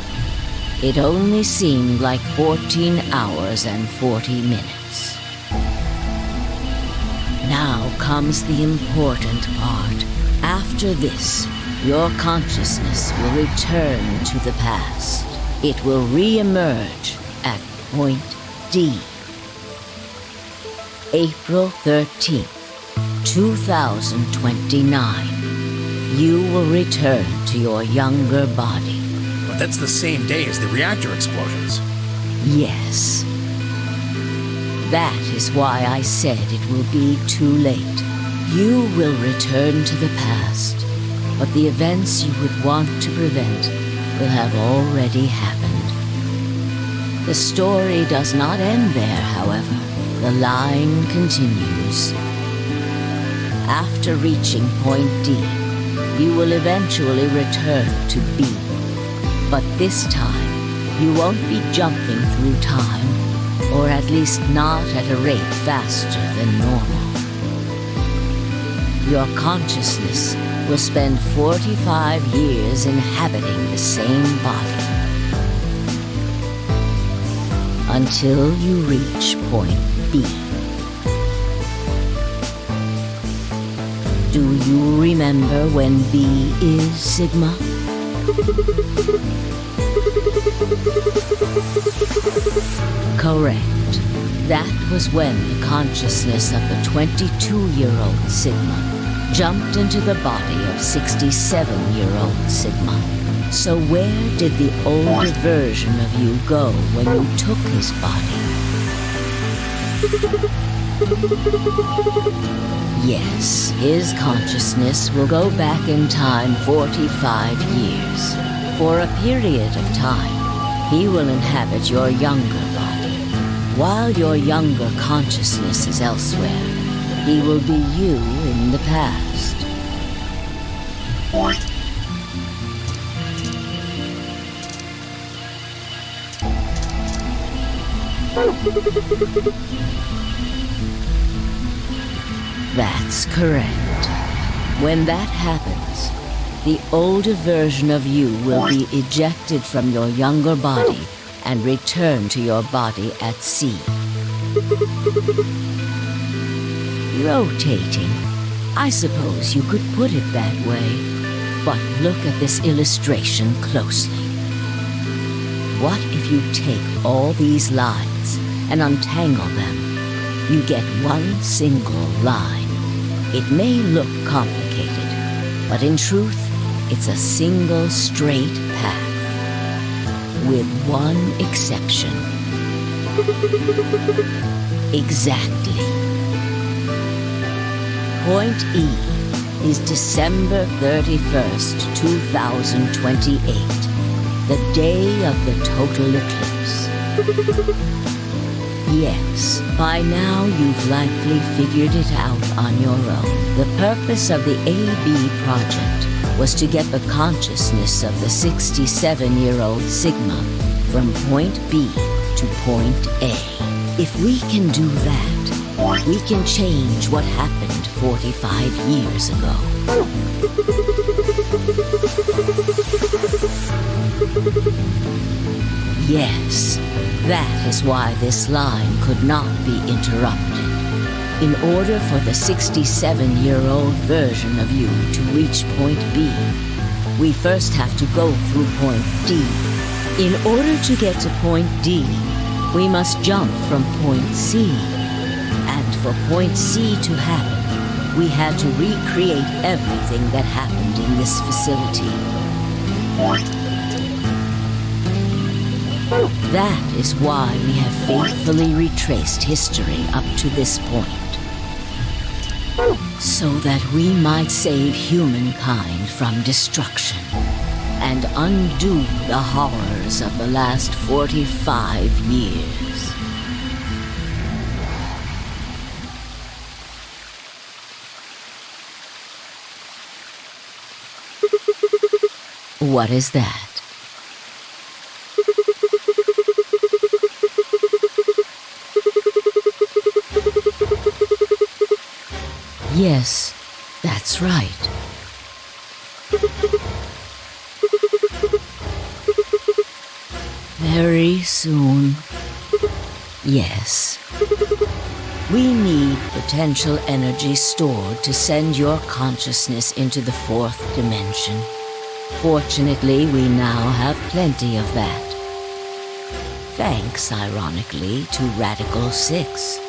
S10: it only seemed like 14 hours and 40 minutes. Now comes the important part. After this, your consciousness will return to the past. It will re-emerge at point D. April 13th, 2029. You will return to your younger body.
S4: But that's the same day as the reactor explosions.
S10: Yes. That is why I said it will be too late. You will return to the past, but the events you would want to prevent will have already happened. The story does not end there, however. The line continues. After reaching point D, you will eventually return to B. But this time, you won't be jumping through time, or at least not at a rate faster than normal. Your consciousness will spend 45 years inhabiting the same body. Until you reach point B. Do you remember when B is Sigma? Correct. That was when the consciousness of the 22-year-old Sigma jumped into the body of 67-year-old Sigma. So where did the older version of you go when you took his body? Yes, his consciousness will go back in time 45 years. For a period of time, he will inhabit your younger body. While your younger consciousness is elsewhere, he will be you in the past. That's correct. When that happens, the older version of you will be ejected from your younger body and return to your body at C. Rotating. I suppose you could put it that way. But look at this illustration closely. What if you take all these lines and untangle them? You get one single line. It may look complicated, but in truth, it's a single straight path. With one exception. Exactly. Point E is December 31st, 2028, the day of the total eclipse. Yes, by now you've likely figured it out on your own. The purpose of the AB project was to get the consciousness of the 67-year-old Sigma from point B to point A. If we can do that, we can change what happened 45 years ago. Yes, that is why this line could not be interrupted. In order for the 67-year-old version of you to reach point B, We first have to go through point D. In order to get to point D, we must jump from point C. And for point C to happen, we had to recreate everything that happened in this facility. That is why we have faithfully retraced history up to this point. So that we might save humankind from destruction and undo the horrors of the last 45 years. What is that? Yes, that's right. Very soon. Yes. We need potential energy stored to send your consciousness into the fourth dimension. Fortunately, we now have plenty of that. Thanks, ironically, to Radical 6.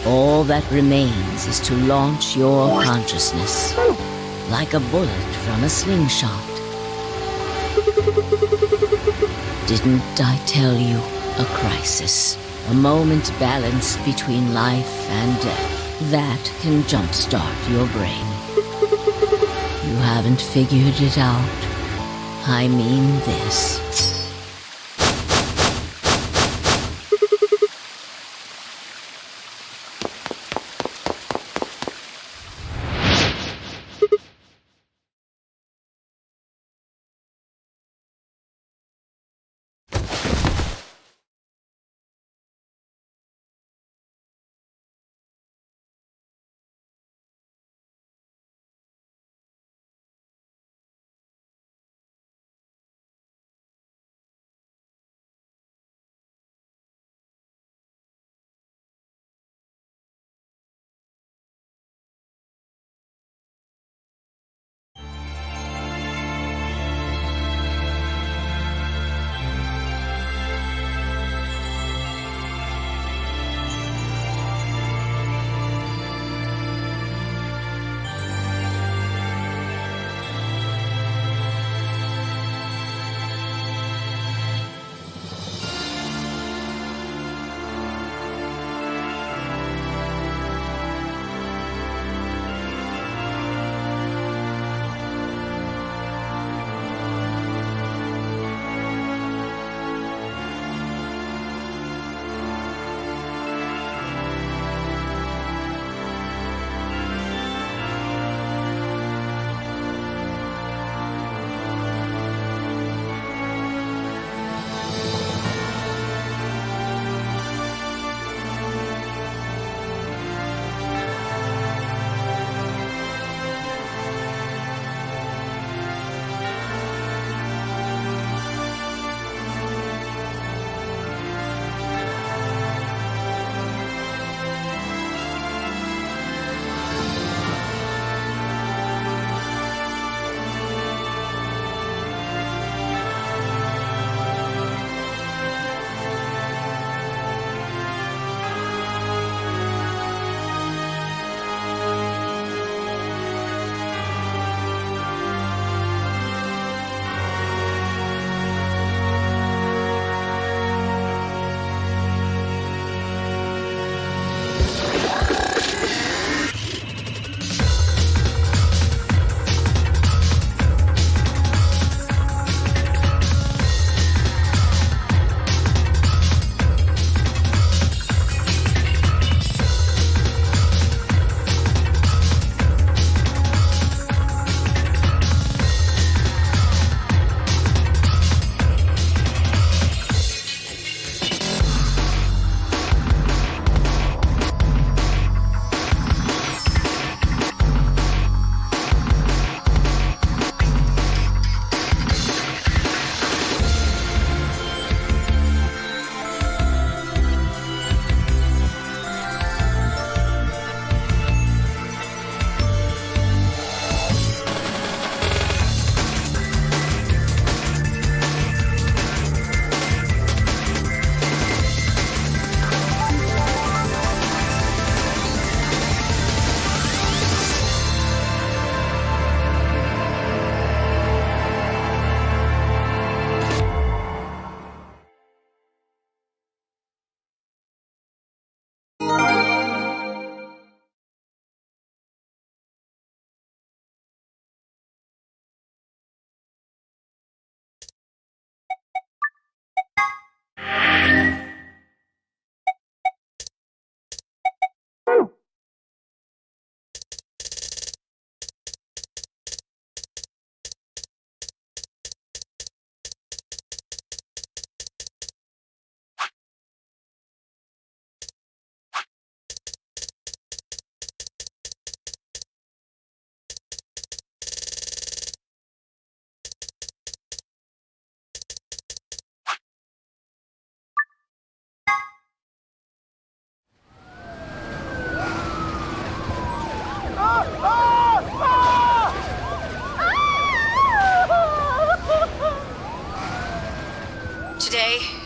S10: All that remains is to launch your consciousness, like a bullet from a slingshot. Didn't I tell you? A crisis. A moment balanced between life and death. That can jumpstart your brain. You haven't figured it out. I mean this.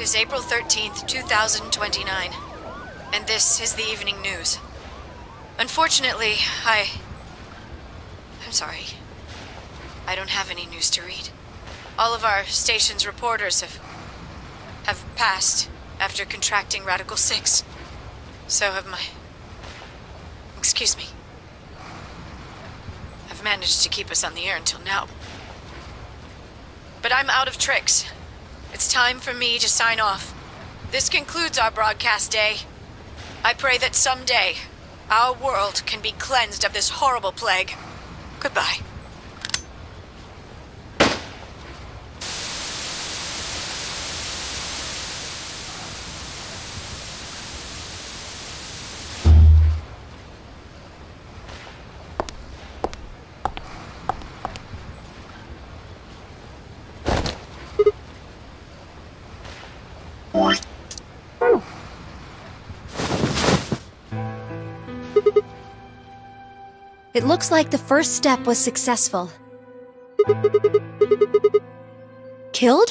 S13: is April 13th, 2029, and this is the evening news. Unfortunately, I'm sorry. I don't have any news to read. All of our station's reporters have passed after contracting Radical 6. So have my... Excuse me. I've managed to keep us on the air until now. But I'm out of tricks. It's time for me to sign off. This concludes our broadcast day. I pray that someday our world can be cleansed of this horrible plague. Goodbye.
S1: It looks like the first step was successful. Killed?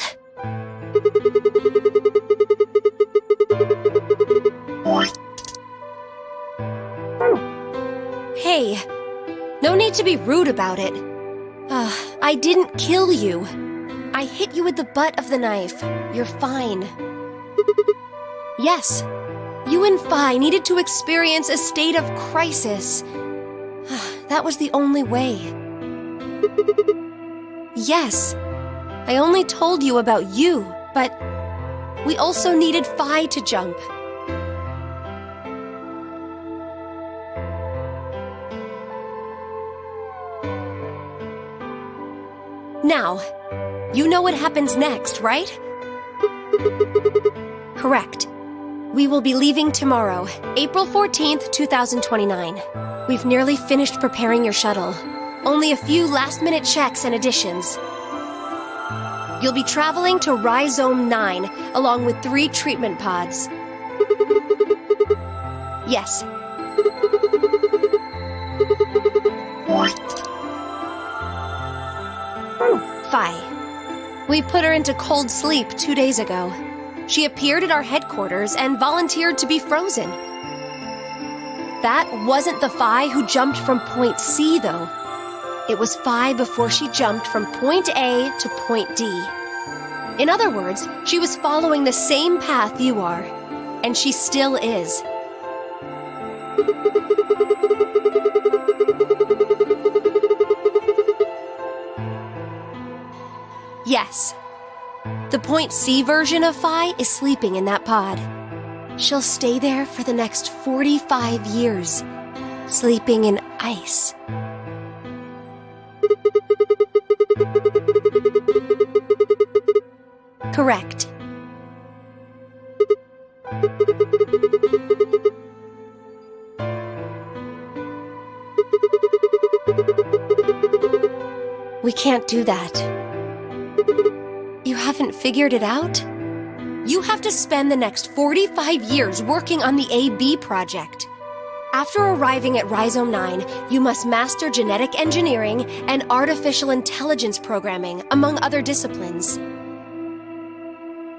S1: Hey, no need to be rude about it. I didn't kill you. I hit you with the butt of the knife. You're fine. Yes, you and Phi needed to experience a state of crisis. That was the only way. Yes, I only told you about you, but we also needed Phi to jump. Now, you know what happens next, right? Correct. We will be leaving tomorrow, April 14th, 2029. We've nearly finished preparing your shuttle. Only a few last-minute checks and additions. You'll be traveling to Rhizome 9, along with 3 treatment pods. Yes. Phi. We put her into cold sleep 2 days ago. She appeared at our headquarters and volunteered to be frozen. That wasn't the Phi who jumped from Point C, though. It was Phi before she jumped from Point A to Point D. In other words, she was following the same path you are, and she still is. Yes. The Point C version of Phi is sleeping in that pod. She'll stay there for the next 45 years, sleeping in ice. Correct. We can't do that. You haven't figured it out? You have to spend the next 45 years working on the AB project. After arriving at Rhizome 9, you must master genetic engineering and artificial intelligence programming, among other disciplines.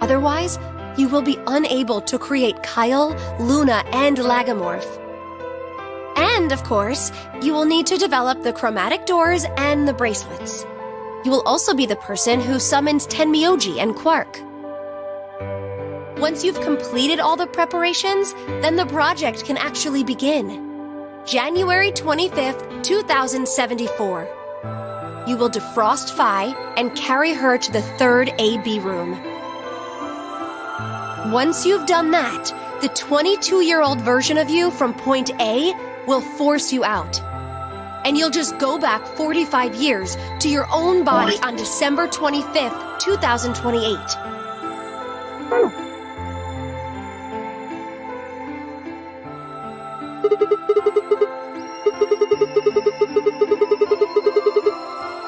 S1: Otherwise, you will be unable to create Kyle, Luna, and Lagomorph. And, of course, you will need to develop the chromatic doors and the bracelets. You will also be the person who summons Tenmyoji and Quark. Once you've completed all the preparations, then the project can actually begin. January 25th, 2074. You will defrost Phi and carry her to the 3rd AB room. Once you've done that, the 22-year-old version of you from Point A will force you out. And you'll just go back 45 years to your own body on December 25th, 2028.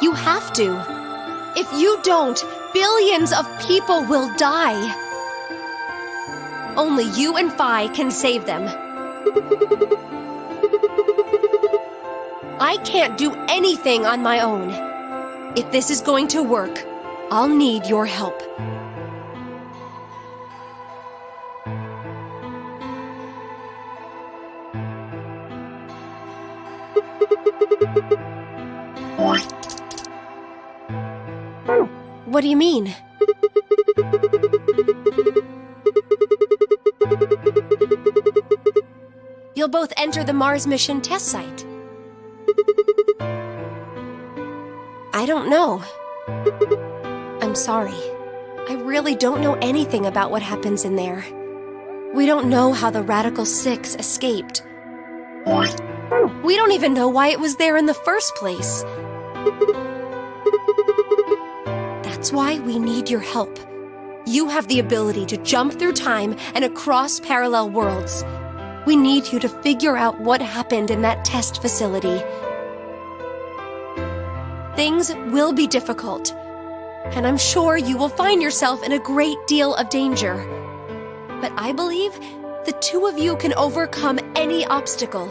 S1: You have to. If you don't, billions of people will die. Only you and Phi can save them. I can't do anything on my own. If this is going to work, I'll need your help. What do you mean? You'll both enter the Mars mission test site. I don't know. I'm sorry. I really don't know anything about what happens in there. We don't know how the Radical Six escaped. We don't even know why it was there in the first place. That's why we need your help. You have the ability to jump through time and across parallel worlds. We need you to figure out what happened in that test facility. Things will be difficult, and I'm sure you will find yourself in a great deal of danger. But I believe the two of you can overcome any obstacle.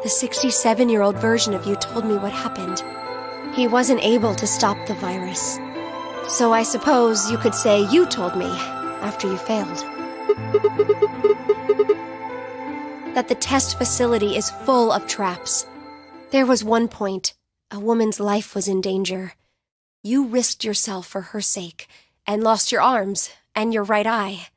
S1: The 67-year-old version of you told me what happened. He wasn't able to stop the virus. So I suppose you could say you told me after you failed. That the test facility is full of traps. There was one point, a woman's life was in danger. You risked yourself for her sake, and lost your arms and your right eye.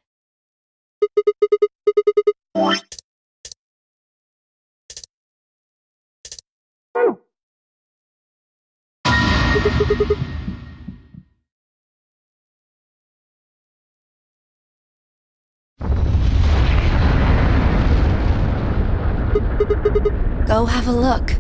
S1: Go have a look.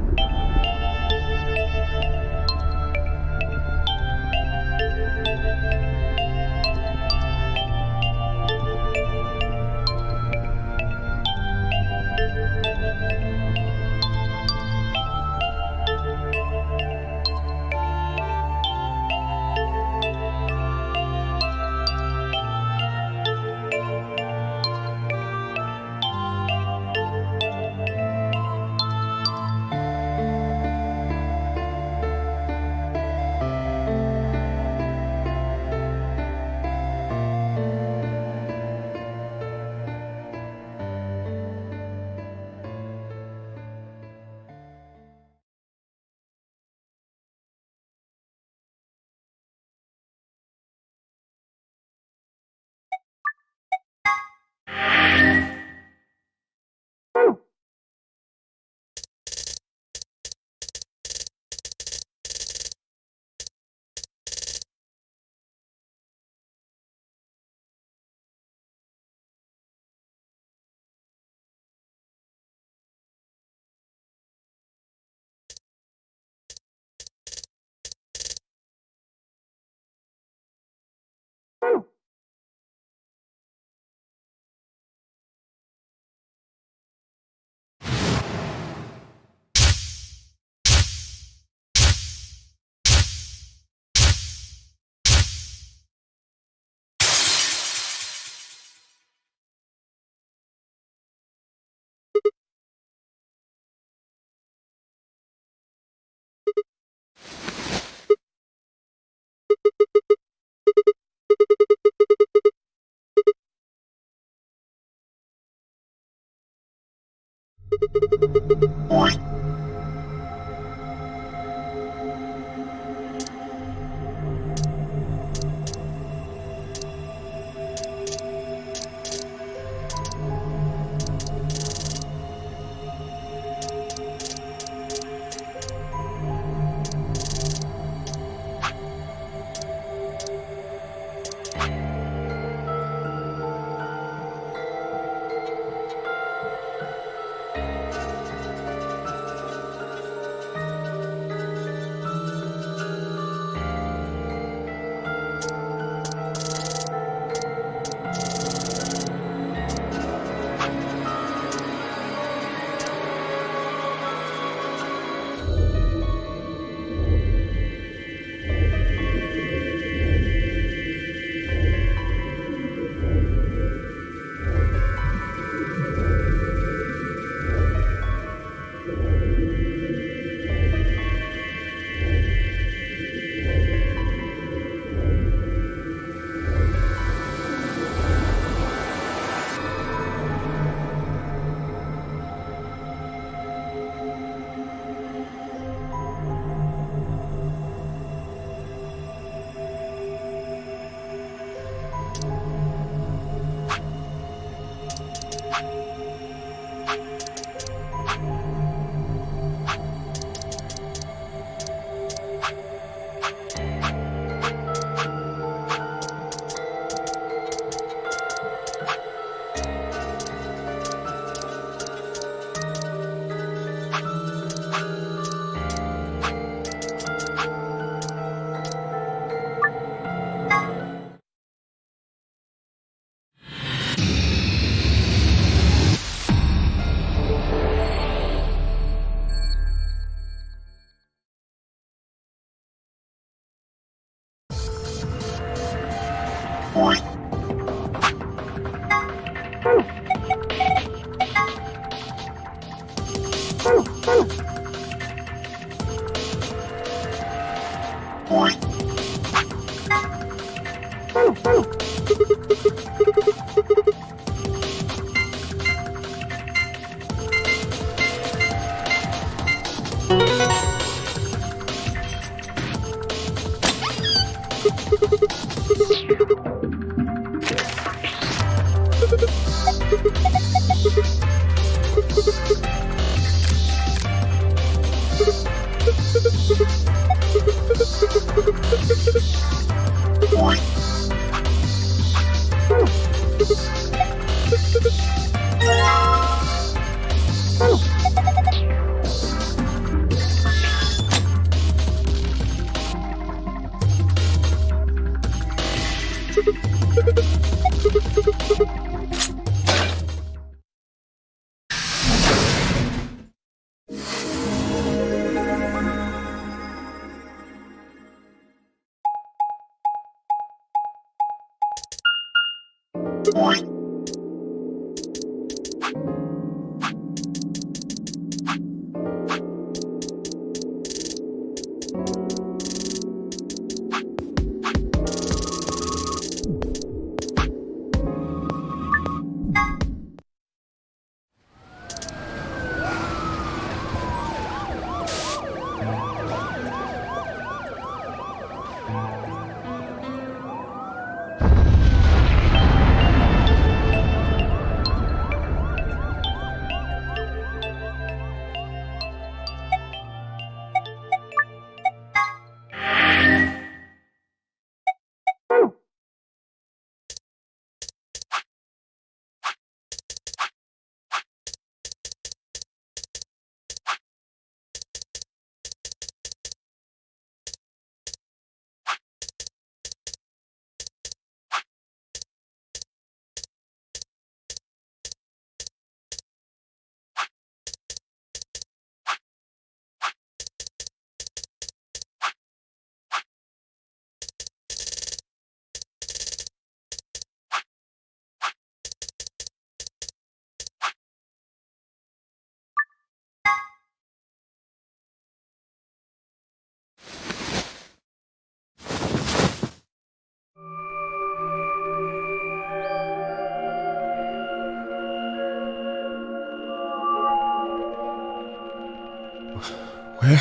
S14: Where?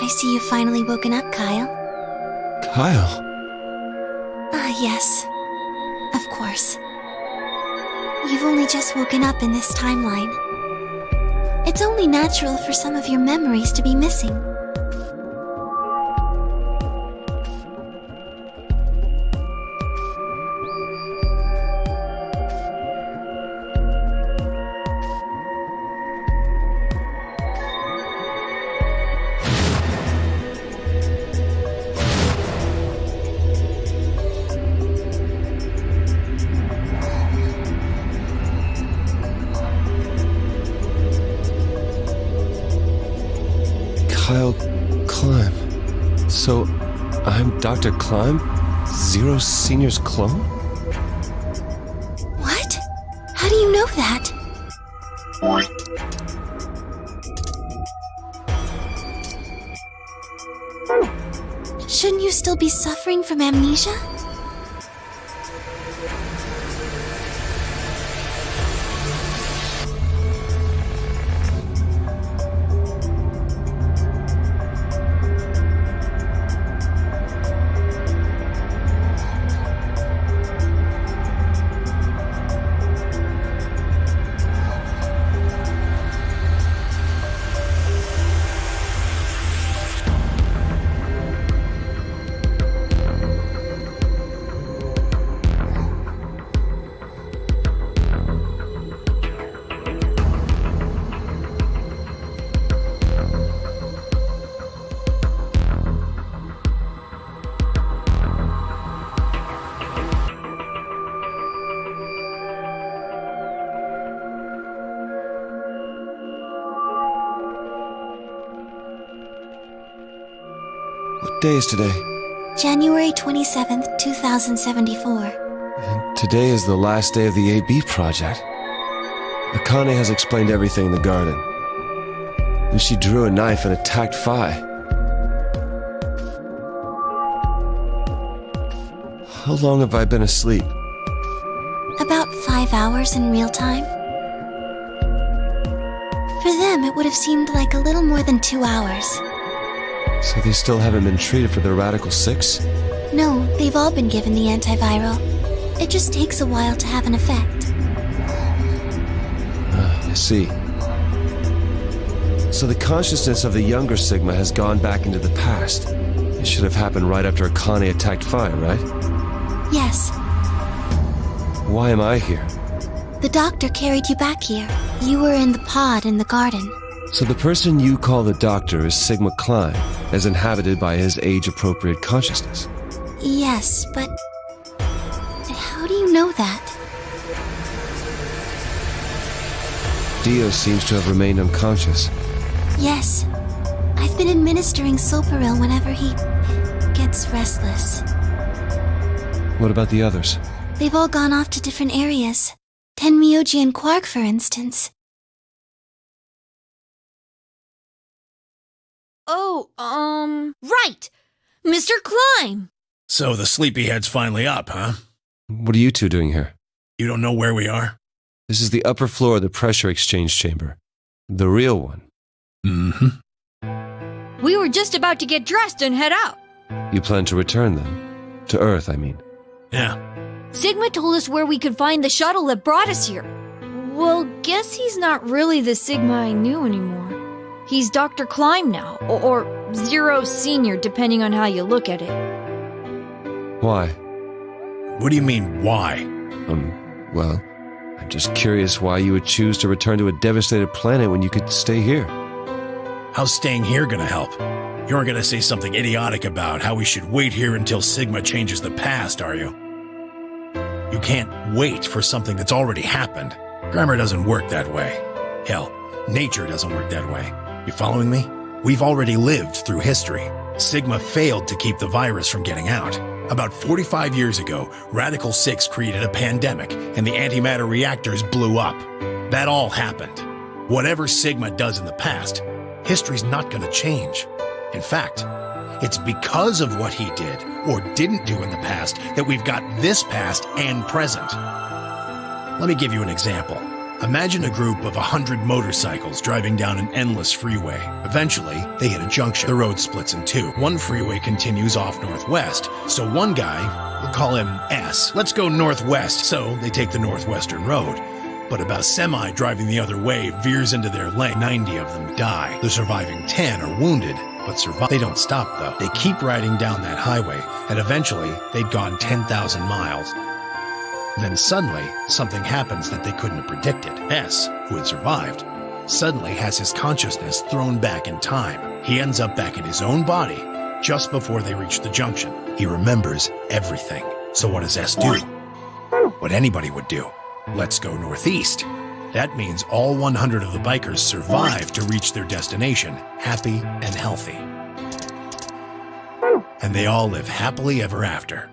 S2: I see you've finally woken up, Kyle.
S14: Kyle?
S2: Ah, yes. Of course. You've only just woken up in this timeline. It's only natural for some of your memories to be missing.
S14: Kyle Climb. So, I'm Dr. Climb? Zero Senior's clone?
S2: What? How do you know that? Shouldn't you still be suffering from amnesia?
S14: What day is today?
S2: January 27th, 2074.
S14: And today is the last day of the AB project. Akane has explained everything in the garden. And she drew a knife and attacked Phi. How long have I been asleep?
S2: About 5 hours in real time. For them, it would have seemed like a little more than 2 hours.
S14: So they still haven't been treated for their Radical 6?
S2: No, they've all been given the antiviral. It just takes a while to have an effect.
S14: I see. So the consciousness of the younger Sigma has gone back into the past. It should have happened right after Akane attacked Phi, right?
S2: Yes.
S14: Why am I here?
S2: The doctor carried you back here. You were in the pod in the garden.
S14: So the person you call the doctor is Sigma Klein, as inhabited by his age-appropriate consciousness.
S2: Yes, but how do you know that?
S14: Dio seems to have remained unconscious.
S2: Yes. I've been administering Soparil whenever he gets restless.
S14: What about the others?
S2: They've all gone off to different areas. Tenmyoji and Quark, for instance.
S7: Oh, right! Mr. Climb!
S4: So the sleepyhead's finally up, huh?
S14: What are you two doing here?
S4: You don't know where we are?
S14: This is the upper floor of the pressure exchange chamber. The real one.
S4: Mm-hmm.
S7: We were just about to get dressed and head out.
S14: You plan to return then? To Earth, I mean.
S4: Yeah.
S7: Sigma told us where we could find the shuttle that brought us here. Well, guess he's not really the Sigma I knew anymore. He's Dr. Climb now, or Zero Senior, depending on how you look at it.
S14: Why?
S4: What do you mean, why?
S14: Well, I'm just curious why you would choose to return to a devastated planet when you could stay here.
S4: How's staying here gonna help? You aren't gonna say something idiotic about how we should wait here until Sigma changes the past, are you? You can't wait for something that's already happened. Grammar doesn't work that way. Hell, nature doesn't work that way. You following me? We've already lived through history. Sigma failed to keep the virus from getting out. About 45 years ago, Radical 6 created a pandemic, and the antimatter reactors blew up. That all happened. Whatever Sigma does in the past, history's not gonna change. In fact, it's because of what he did, or didn't do in the past, that we've got this past and present. Let me give you an example. Imagine a group of 100 motorcycles driving down an endless freeway. Eventually, they hit a junction. The road splits in two. One freeway continues off northwest, so one guy, we'll call him S. Let's go northwest, so they take the northwestern road. But about a semi driving the other way veers into their lane. 90 of them die. The surviving 10 are wounded, but survive. They don't stop, though. They keep riding down that highway, and eventually, they'd gone 10,000 miles. Then suddenly, something happens that they couldn't have predicted. S, who had survived, suddenly has his consciousness thrown back in time. He ends up back in his own body just before they reach the junction. He remembers everything. So what does S do? What anybody would do. Let's go northeast. That means all 100 of the bikers survive to reach their destination, happy and healthy. And they all live happily ever after.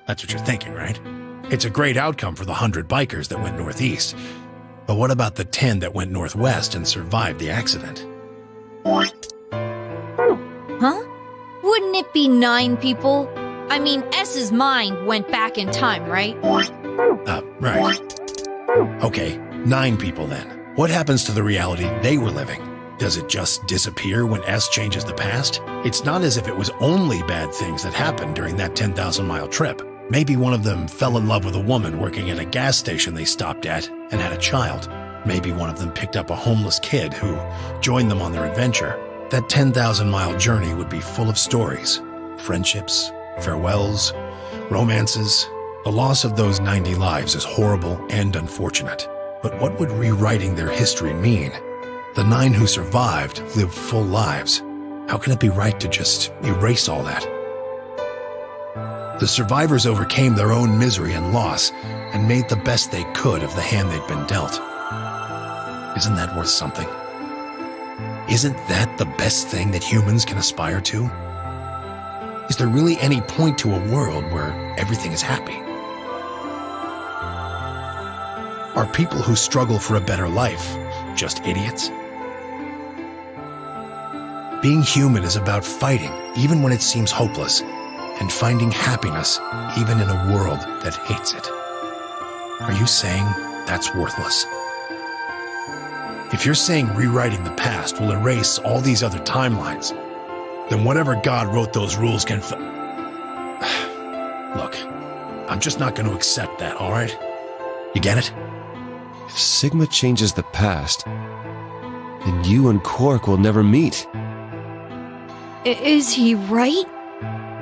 S4: That's what you're thinking, right? It's a great outcome for the 100 bikers that went northeast. But what about the 10 that went northwest and survived the accident?
S7: Huh? Wouldn't it be 9 people? I mean, S's mind went back in time, right?
S4: Right. Okay, 9 people then. What happens to the reality they were living? Does it just disappear when S changes the past? It's not as if it was only bad things that happened during that 10,000-mile trip. Maybe one of them fell in love with a woman working at a gas station they stopped at and had a child. Maybe one of them picked up a homeless kid who joined them on their adventure. That 10,000-mile journey would be full of stories, friendships, farewells, romances. The loss of those 90 lives is horrible and unfortunate. But what would rewriting their history mean? The 9 who survived lived full lives. How can it be right to just erase all that? The survivors overcame their own misery and loss and made the best they could of the hand they'd been dealt. Isn't that worth something? Isn't that the best thing that humans can aspire to? Is there really any point to a world where everything is happy? Are people who struggle for a better life just idiots? Being human is about fighting, even when it seems hopeless, and finding happiness even in a world that hates it. Are you saying that's worthless? If you're saying rewriting the past will erase all these other timelines, then whatever God wrote those rules can Look, I'm just not going to accept that, all right? You get it?
S14: If Sigma changes the past, then you and Quark will never meet.
S7: Is he right?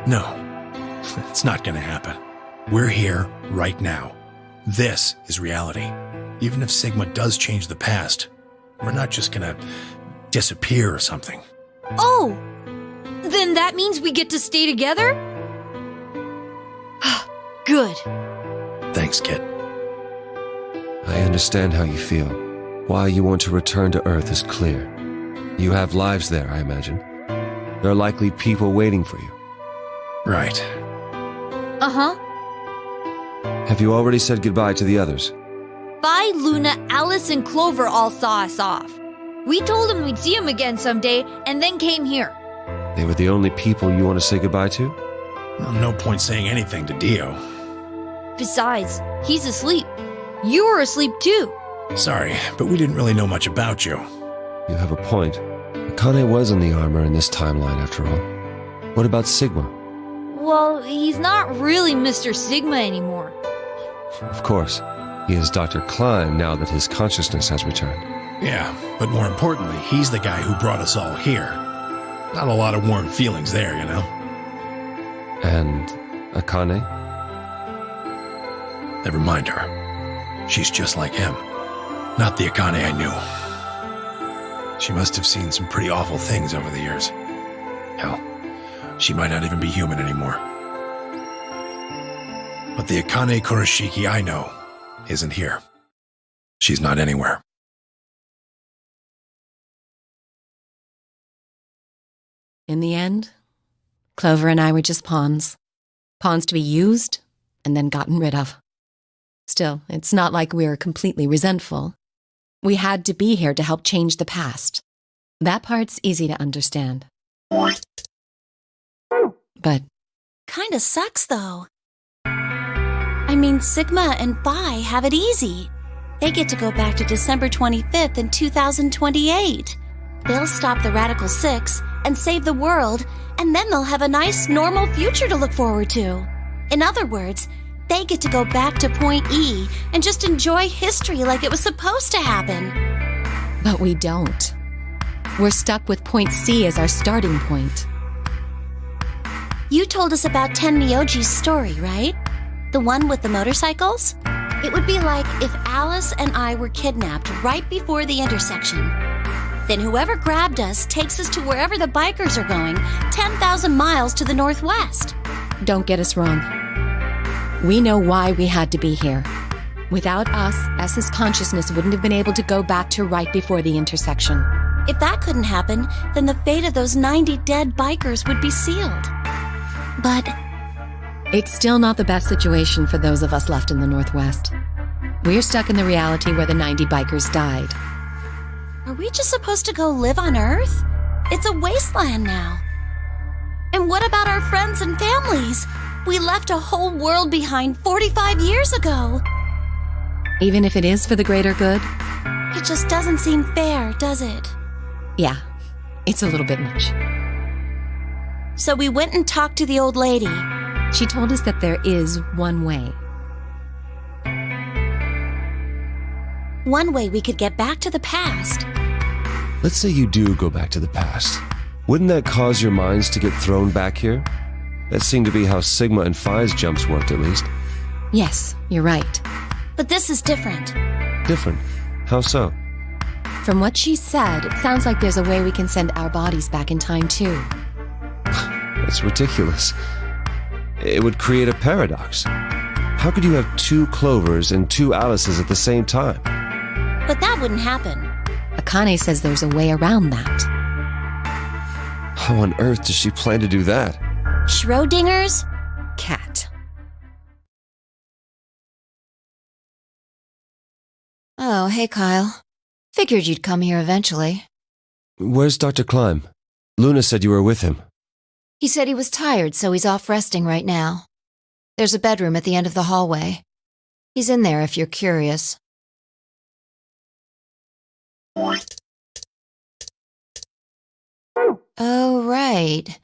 S4: No, it's not going to happen. We're here right now. This is reality. Even if Sigma does change the past, we're not just going to disappear or something.
S7: Oh! Then that means we get to stay together? Good.
S4: Thanks, kid.
S14: I understand how you feel. Why you want to return to Earth is clear. You have lives there, I imagine. There are likely people waiting for you.
S4: Right.
S7: Uh-huh.
S14: Have you already said goodbye to the others?
S3: Vi, Luna, Alice, and Clover all saw us off. We told them we'd see him again someday, and then came here.
S14: They were the only people you want to say goodbye to?
S4: Well, no point saying anything to Dio.
S3: Besides, he's asleep. You were asleep too.
S4: Sorry, but we didn't really know much about you.
S14: You have a point. Akane was in the armor in this timeline, after all. What about Sigma?
S3: Well, he's not really Mr. Sigma anymore.
S14: Of course. He is Dr. Klein now that his consciousness has returned.
S4: Yeah, but more importantly, he's the guy who brought us all here. Not a lot of warm feelings there, you know?
S14: And Akane?
S4: Never mind her. She's just like him. Not the Akane I knew. She must have seen some pretty awful things over the years. Hell, she might not even be human anymore. But the Akane Kurashiki I know isn't here. She's not anywhere.
S12: In the end, Clover and I were just pawns. Pawns to be used and then gotten rid of. Still, it's not like we're completely resentful. We had to be here to help change the past. That part's easy to understand. But
S2: Kinda sucks, though. I mean, Sigma and Vi have it easy. They get to go back to December 25th in 2028. They'll stop the Radical Six and save the world, and then they'll have a nice, normal future to look forward to. In other words, they get to go back to Point E and just enjoy history like it was supposed to happen.
S12: But we don't. We're stuck with Point C as our starting point.
S2: You told us about Tenmyoji's story, right? The one with the motorcycles? It would be like if Alice and I were kidnapped right before the intersection. Then whoever grabbed us takes us to wherever the bikers are going, 10,000 miles to the northwest.
S12: Don't get us wrong. We know why we had to be here. Without us, S's consciousness wouldn't have been able to go back to right before the intersection.
S2: If that couldn't happen, then the fate of those 90 dead bikers would be sealed. But
S12: it's still not the best situation for those of us left in the Northwest. We're stuck in the reality where the 90 bikers died.
S2: are we just supposed to go live on Earth? It's a wasteland now. And what about our friends and families? We left a whole world behind 45 years ago.
S12: Even if it is for the greater good?
S2: It just doesn't seem fair, does it?
S12: Yeah, it's a little bit much.
S2: So we went and talked to the old lady.
S12: She told us that there is one way.
S2: One way we could get back to the past.
S14: Let's say you do go back to the past. Wouldn't that cause your minds to get thrown back here? That seemed to be how Sigma and Phi's jumps worked, at least.
S12: Yes, you're right.
S2: But this is different.
S14: Different? How so?
S12: From what she said, it sounds like there's a way we can send our bodies back in time, too.
S14: That's ridiculous. It would create a paradox. How could you have two Clovers and two Alices at the same time?
S2: But that wouldn't happen.
S12: Akane says there's a way around that.
S14: How on earth does she plan to do that?
S2: Schrodinger's
S12: cat.
S3: Oh, hey, Kyle. Figured you'd come here eventually.
S14: Where's Dr. Klein? Luna said you were with him.
S3: He said he was tired, so he's off resting right now. There's a bedroom at the end of the hallway. He's in there if you're curious. Oh, right.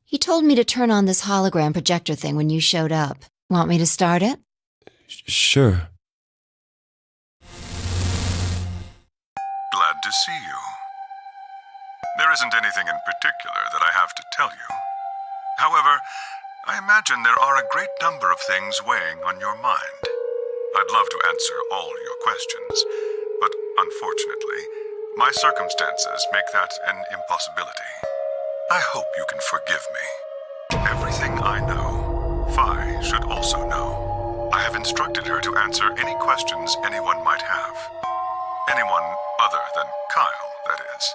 S3: He told me to turn on this hologram projector thing when you showed up. Want me to start it?
S14: Sure.
S15: Glad to see you. There isn't anything in particular that I have to tell you. However, I imagine there are a great number of things weighing on your mind. I'd love to answer all your questions, but unfortunately, my circumstances make that an impossibility. I hope you can forgive me. Everything I know, Phi should also know. I have instructed her to answer any questions anyone might have. Anyone other than Kyle, that is.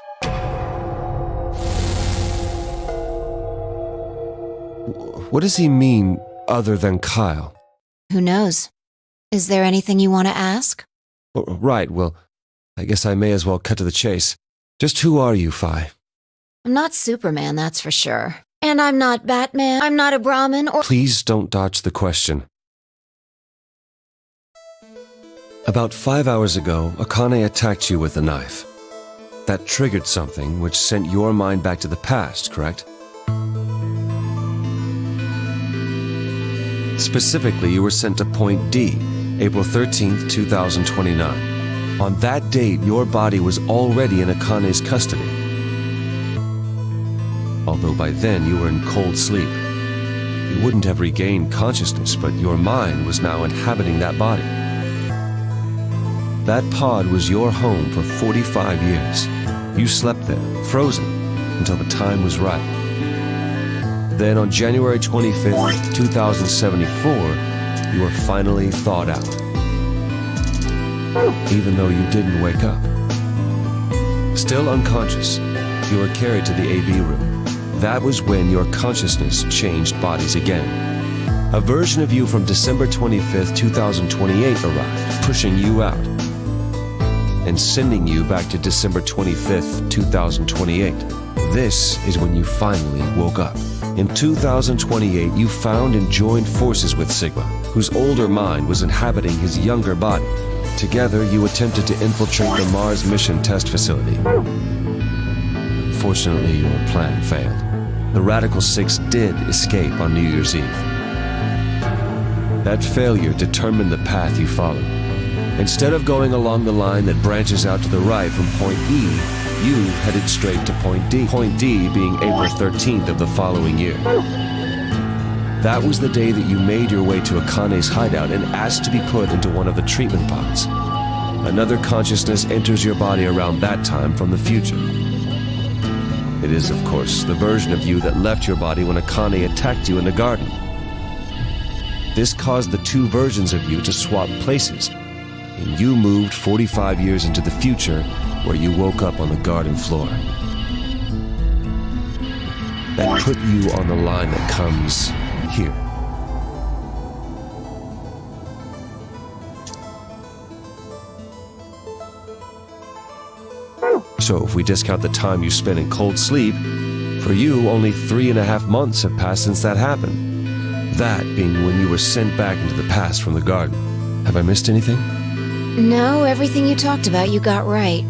S14: What does he mean, other than Kyle?
S3: Who knows? Is there anything you want to ask?
S14: Oh, right, well, I guess I may as well cut to the chase. Just who are you, Phi?
S3: I'm not Superman, that's for sure. And I'm not Batman, I'm not a Brahmin, or—
S14: Please don't dodge the question. About 5 hours ago, Akane attacked you with a knife. That triggered something which sent your mind back to the past, correct? Specifically, you were sent to Point D, April 13th, 2029. On that date, your body was already in Akane's custody. Although by then you were in cold sleep. You wouldn't have regained consciousness, but your mind was now inhabiting that body. That pod was your home for 45 years. You slept there, frozen, until the time was right. Then on January 25th, 2074, you were finally thawed out. Even though you didn't wake up. Still unconscious, you were carried to the AB room. That was when your consciousness changed bodies again. A version of you from December 25th, 2028 arrived, pushing you out and sending you back to December 25th, 2028. This is when you finally woke up. In 2028, you found and joined forces with Sigma, whose older mind was inhabiting his younger body. Together, you attempted to infiltrate the Mars mission test facility. Fortunately, your plan failed. The Radical Six did escape on New Year's Eve. That failure determined the path you followed. Instead of going along the line that branches out to the right from Point E, you headed straight to Point D. Point D being April 13th of the following year. That was the day that you made your way to Akane's hideout and asked to be put into one of the treatment pods. Another consciousness enters your body around that time from the future. It is, of course, the version of you that left your body when Akane attacked you in the garden. This caused the two versions of you to swap places, and you moved 45 years into the future, where you woke up on the garden floor. That put you on the line that comes here. So if we discount the time you spent in cold sleep, for you only 3.5 months have passed since that happened. That being when you were sent back into the past from the garden. Have I missed anything?
S3: No, everything you talked about you got right.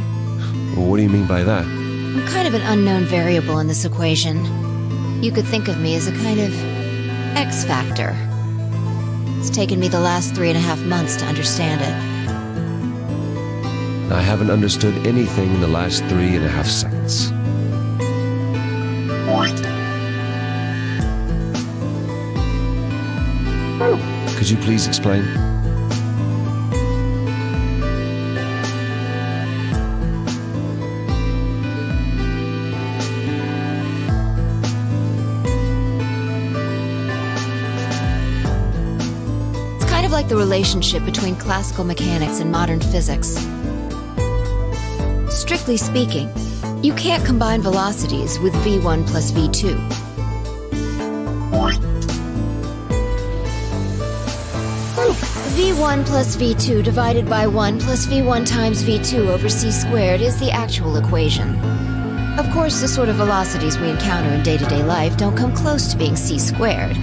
S14: Well, what do you mean by that?
S3: I'm kind of an unknown variable in this equation. You could think of me as a kind of X factor. It's taken me the last 3.5 months to understand it.
S14: I haven't understood anything in the last 3.5 seconds. Could you please explain?
S3: It's kind of like the relationship between classical mechanics and modern physics. Strictly speaking, you can't combine velocities with v1 plus v2. v1 plus v2 divided by 1 plus v1 times v2 over c squared is the actual equation. Of course, the sort of velocities we encounter in day-to-day life don't come close to being c squared,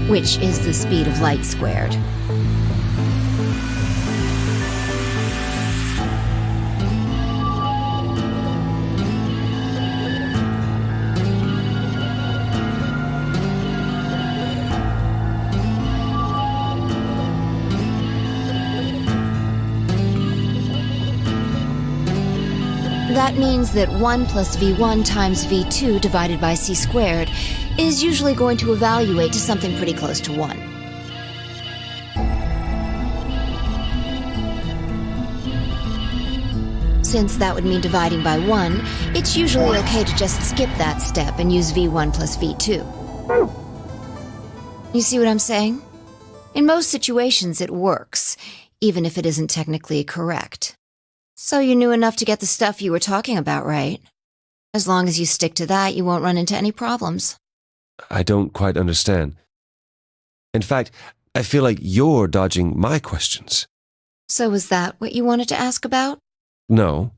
S3: which is the speed of light squared. That means that 1 plus v1 times v2 divided by c squared is usually going to evaluate to something pretty close to 1. Since that would mean dividing by 1, it's usually okay to just skip that step and use v1 plus v2. You see what I'm saying? In most situations it works, even if it isn't technically correct. So you knew enough to get the stuff you were talking about right. As long as you stick to that, you won't run into any problems.
S14: I don't quite understand. In fact, I feel like you're dodging my questions.
S3: So was that what you wanted to ask about?
S14: No.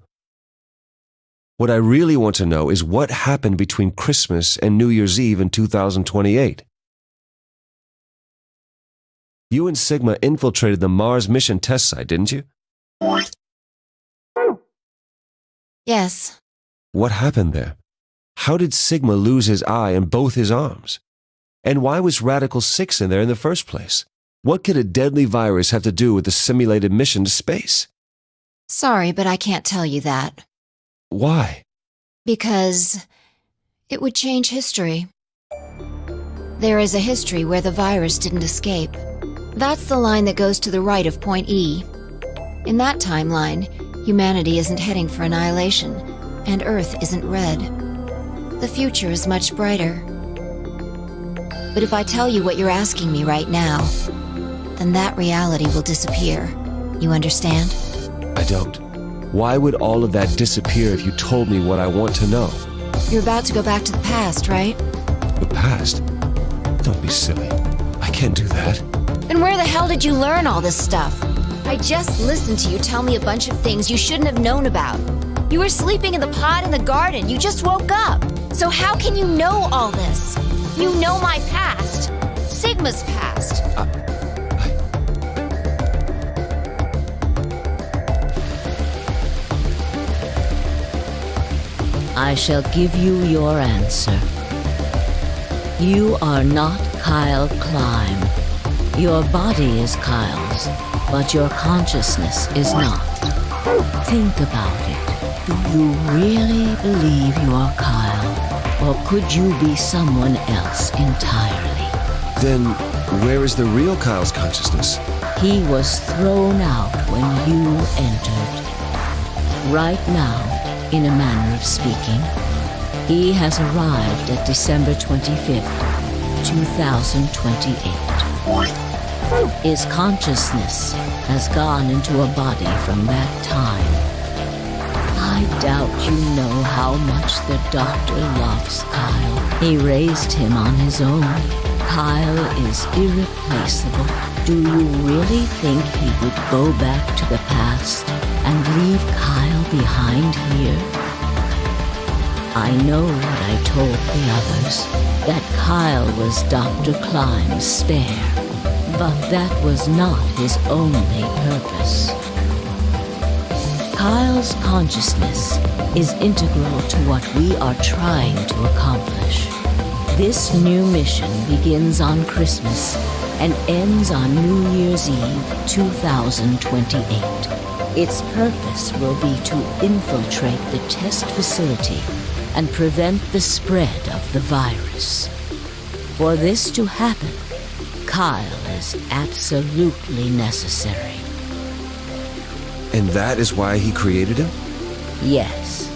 S14: What I really want to know is what happened between Christmas and New Year's Eve in 2028. You and Sigma infiltrated the Mars mission test site, didn't you?
S3: Yes.
S14: What happened there? How did Sigma lose his eye and both his arms? And why was Radical 6 in there in the first place? What could a deadly virus have to do with the simulated mission to space?
S3: Sorry, but I can't tell you that.
S14: Why?
S3: Because it would change history. There is a history where the virus didn't escape. That's the line that goes to the right of point E. In that timeline, humanity isn't heading for annihilation, and Earth isn't red. The future is much brighter. But if I tell you what you're asking me right now, then that reality will disappear. You understand?
S14: I don't. Why would all of that disappear if you told me what I want to know?
S3: You're about to go back to the past, right?
S14: The past? Don't be silly. I can't do that.
S3: Then where the hell did you learn all this stuff? I just listened to you tell me a bunch of things you shouldn't have known about. You were sleeping in the pod in the garden. You just woke up. So how can you know all this? You know my past. Sigma's past.
S10: I shall give you your answer. You are not Kyle Climb. Your body is Kyle's, but your consciousness is not. Think about it. Do you really believe you are Kyle, or could you be someone else entirely?
S14: Then, where is the real Kyle's consciousness?
S10: He was thrown out when you entered. Right now, in a manner of speaking, he has arrived at December 25th, 2028. His consciousness has gone into a body from that time. I doubt you know how much the doctor loves Kyle. He raised him on his own. Kyle is irreplaceable. Do you really think he would go back to the past and leave Kyle behind here? I know what I told the others, that Kyle was Dr. Climb's spare, but that was not his only purpose. Kyle's consciousness is integral to what we are trying to accomplish. This new mission begins on Christmas and ends on New Year's Eve 2028. Its purpose will be to infiltrate the test facility and prevent the spread of the virus. For this to happen, Kyle is absolutely necessary.
S14: And that is why he created him?
S10: Yes.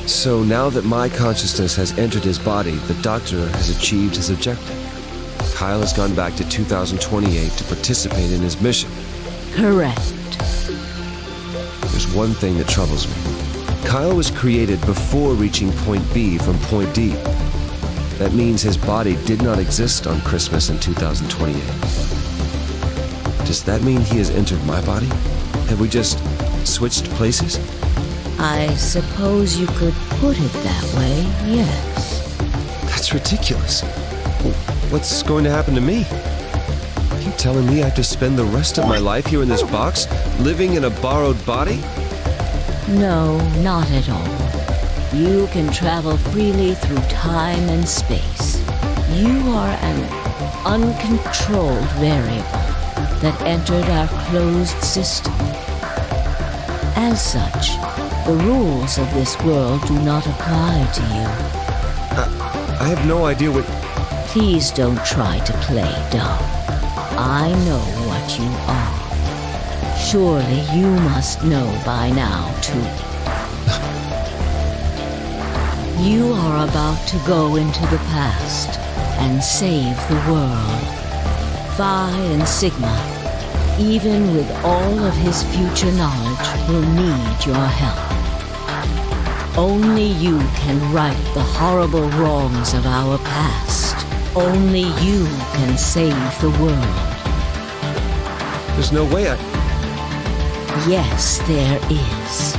S14: So now that my consciousness has entered his body, the Doctor has achieved his objective. Kyle has gone back to 2028 to participate in his mission.
S10: Correct.
S14: There's one thing that troubles me. Kyle was created before reaching point B from point D. That means his body did not exist on Christmas in 2028. Does that mean he has entered my body? Have we just switched places?
S10: I suppose you could put it that way, yes.
S14: That's ridiculous. What's going to happen to me? Are you telling me I have to spend the rest of my life here in this box, living in a borrowed body?
S10: No, not at all. You can travel freely through time and space. You are an uncontrolled variable that entered our closed system. As such, the rules of this world do not apply to you.
S14: I have no idea what...
S10: Please don't try to play dumb. I know what you are. Surely you must know by now, too. You are about to go into the past and save the world. Phi and Sigma, even with all of his future knowledge, will need your help. Only you can right the horrible wrongs of our past. Only you can save the world.
S14: There's no way
S10: Yes, there is.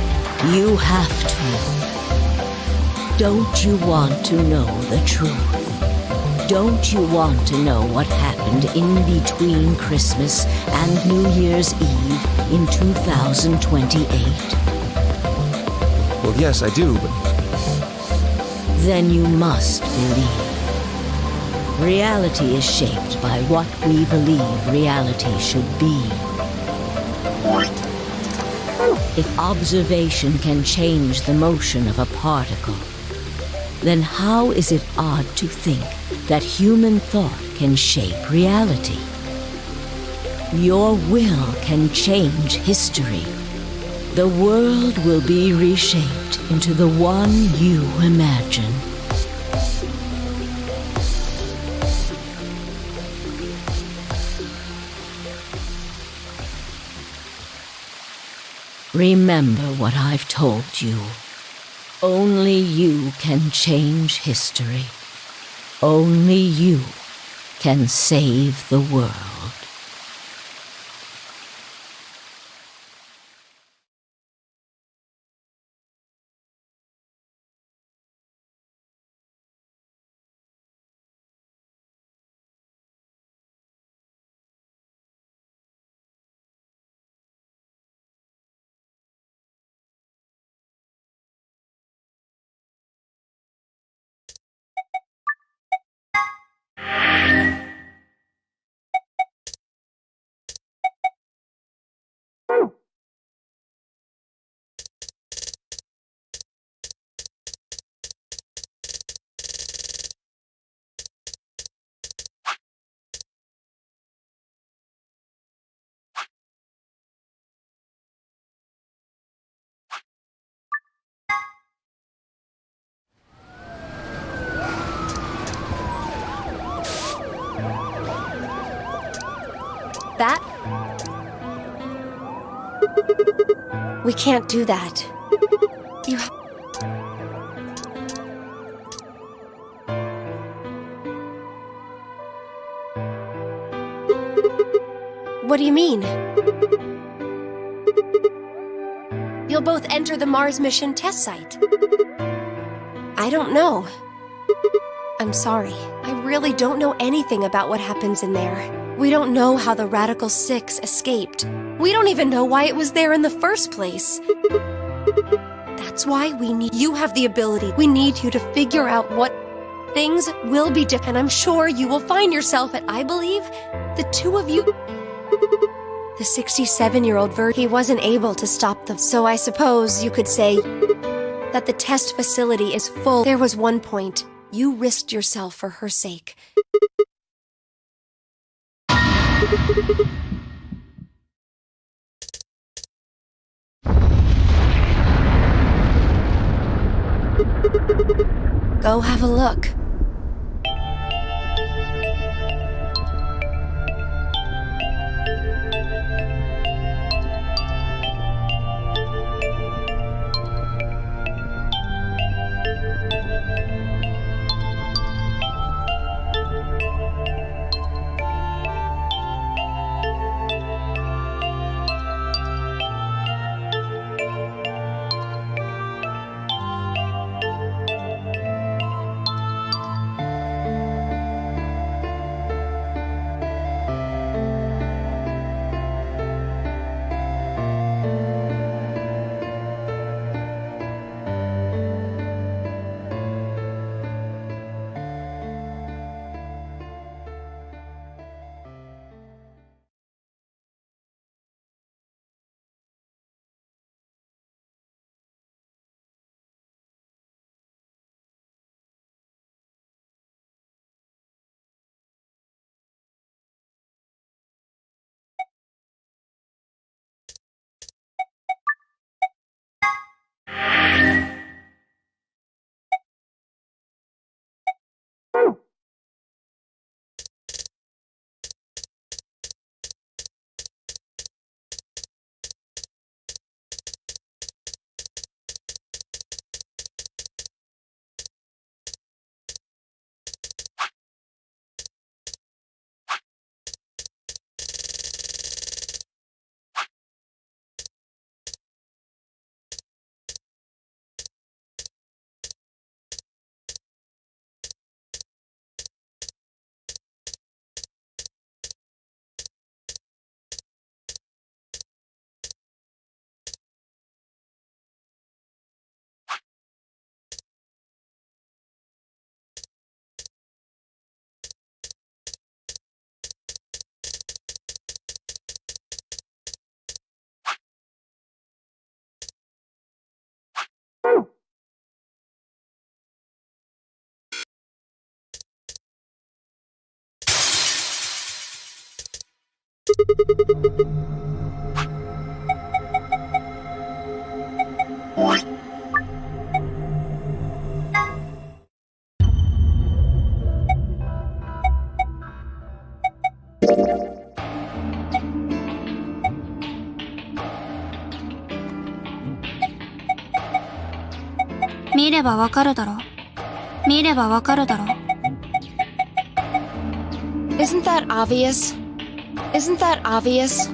S10: You have to. Don't you want to know the truth? Don't you want to know what happened in between Christmas and New Year's Eve in 2028?
S14: Well, yes, I do, but...
S10: Then you must believe. Reality is shaped by what we believe reality should be. If observation can change the motion of a particle, then how is it odd to think that human thought can shape reality? Your will can change history. The world will be reshaped into the one you imagine. Remember what I've told you. Only you can change history. Only you can save the world.
S1: That? We can't do that. You... What do you mean? You'll both enter the Mars mission test site. I don't know. I'm sorry. I really don't know anything about what happens in there. We don't know how the Radical Six escaped. We don't even know why it was there in the first place. That's why we need... You have the ability. We need you to figure out what... Things will be different. And I'm sure you will find yourself at, I believe, the two of you... The 67-year-old he wasn't able to stop them. So I suppose you could say that the test facility is full. There was one point. You risked yourself for her sake. Go have a look.
S2: 見ればわかるだろ。見ればわかるだろ。
S1: Isn't that obvious? Isn't that obvious?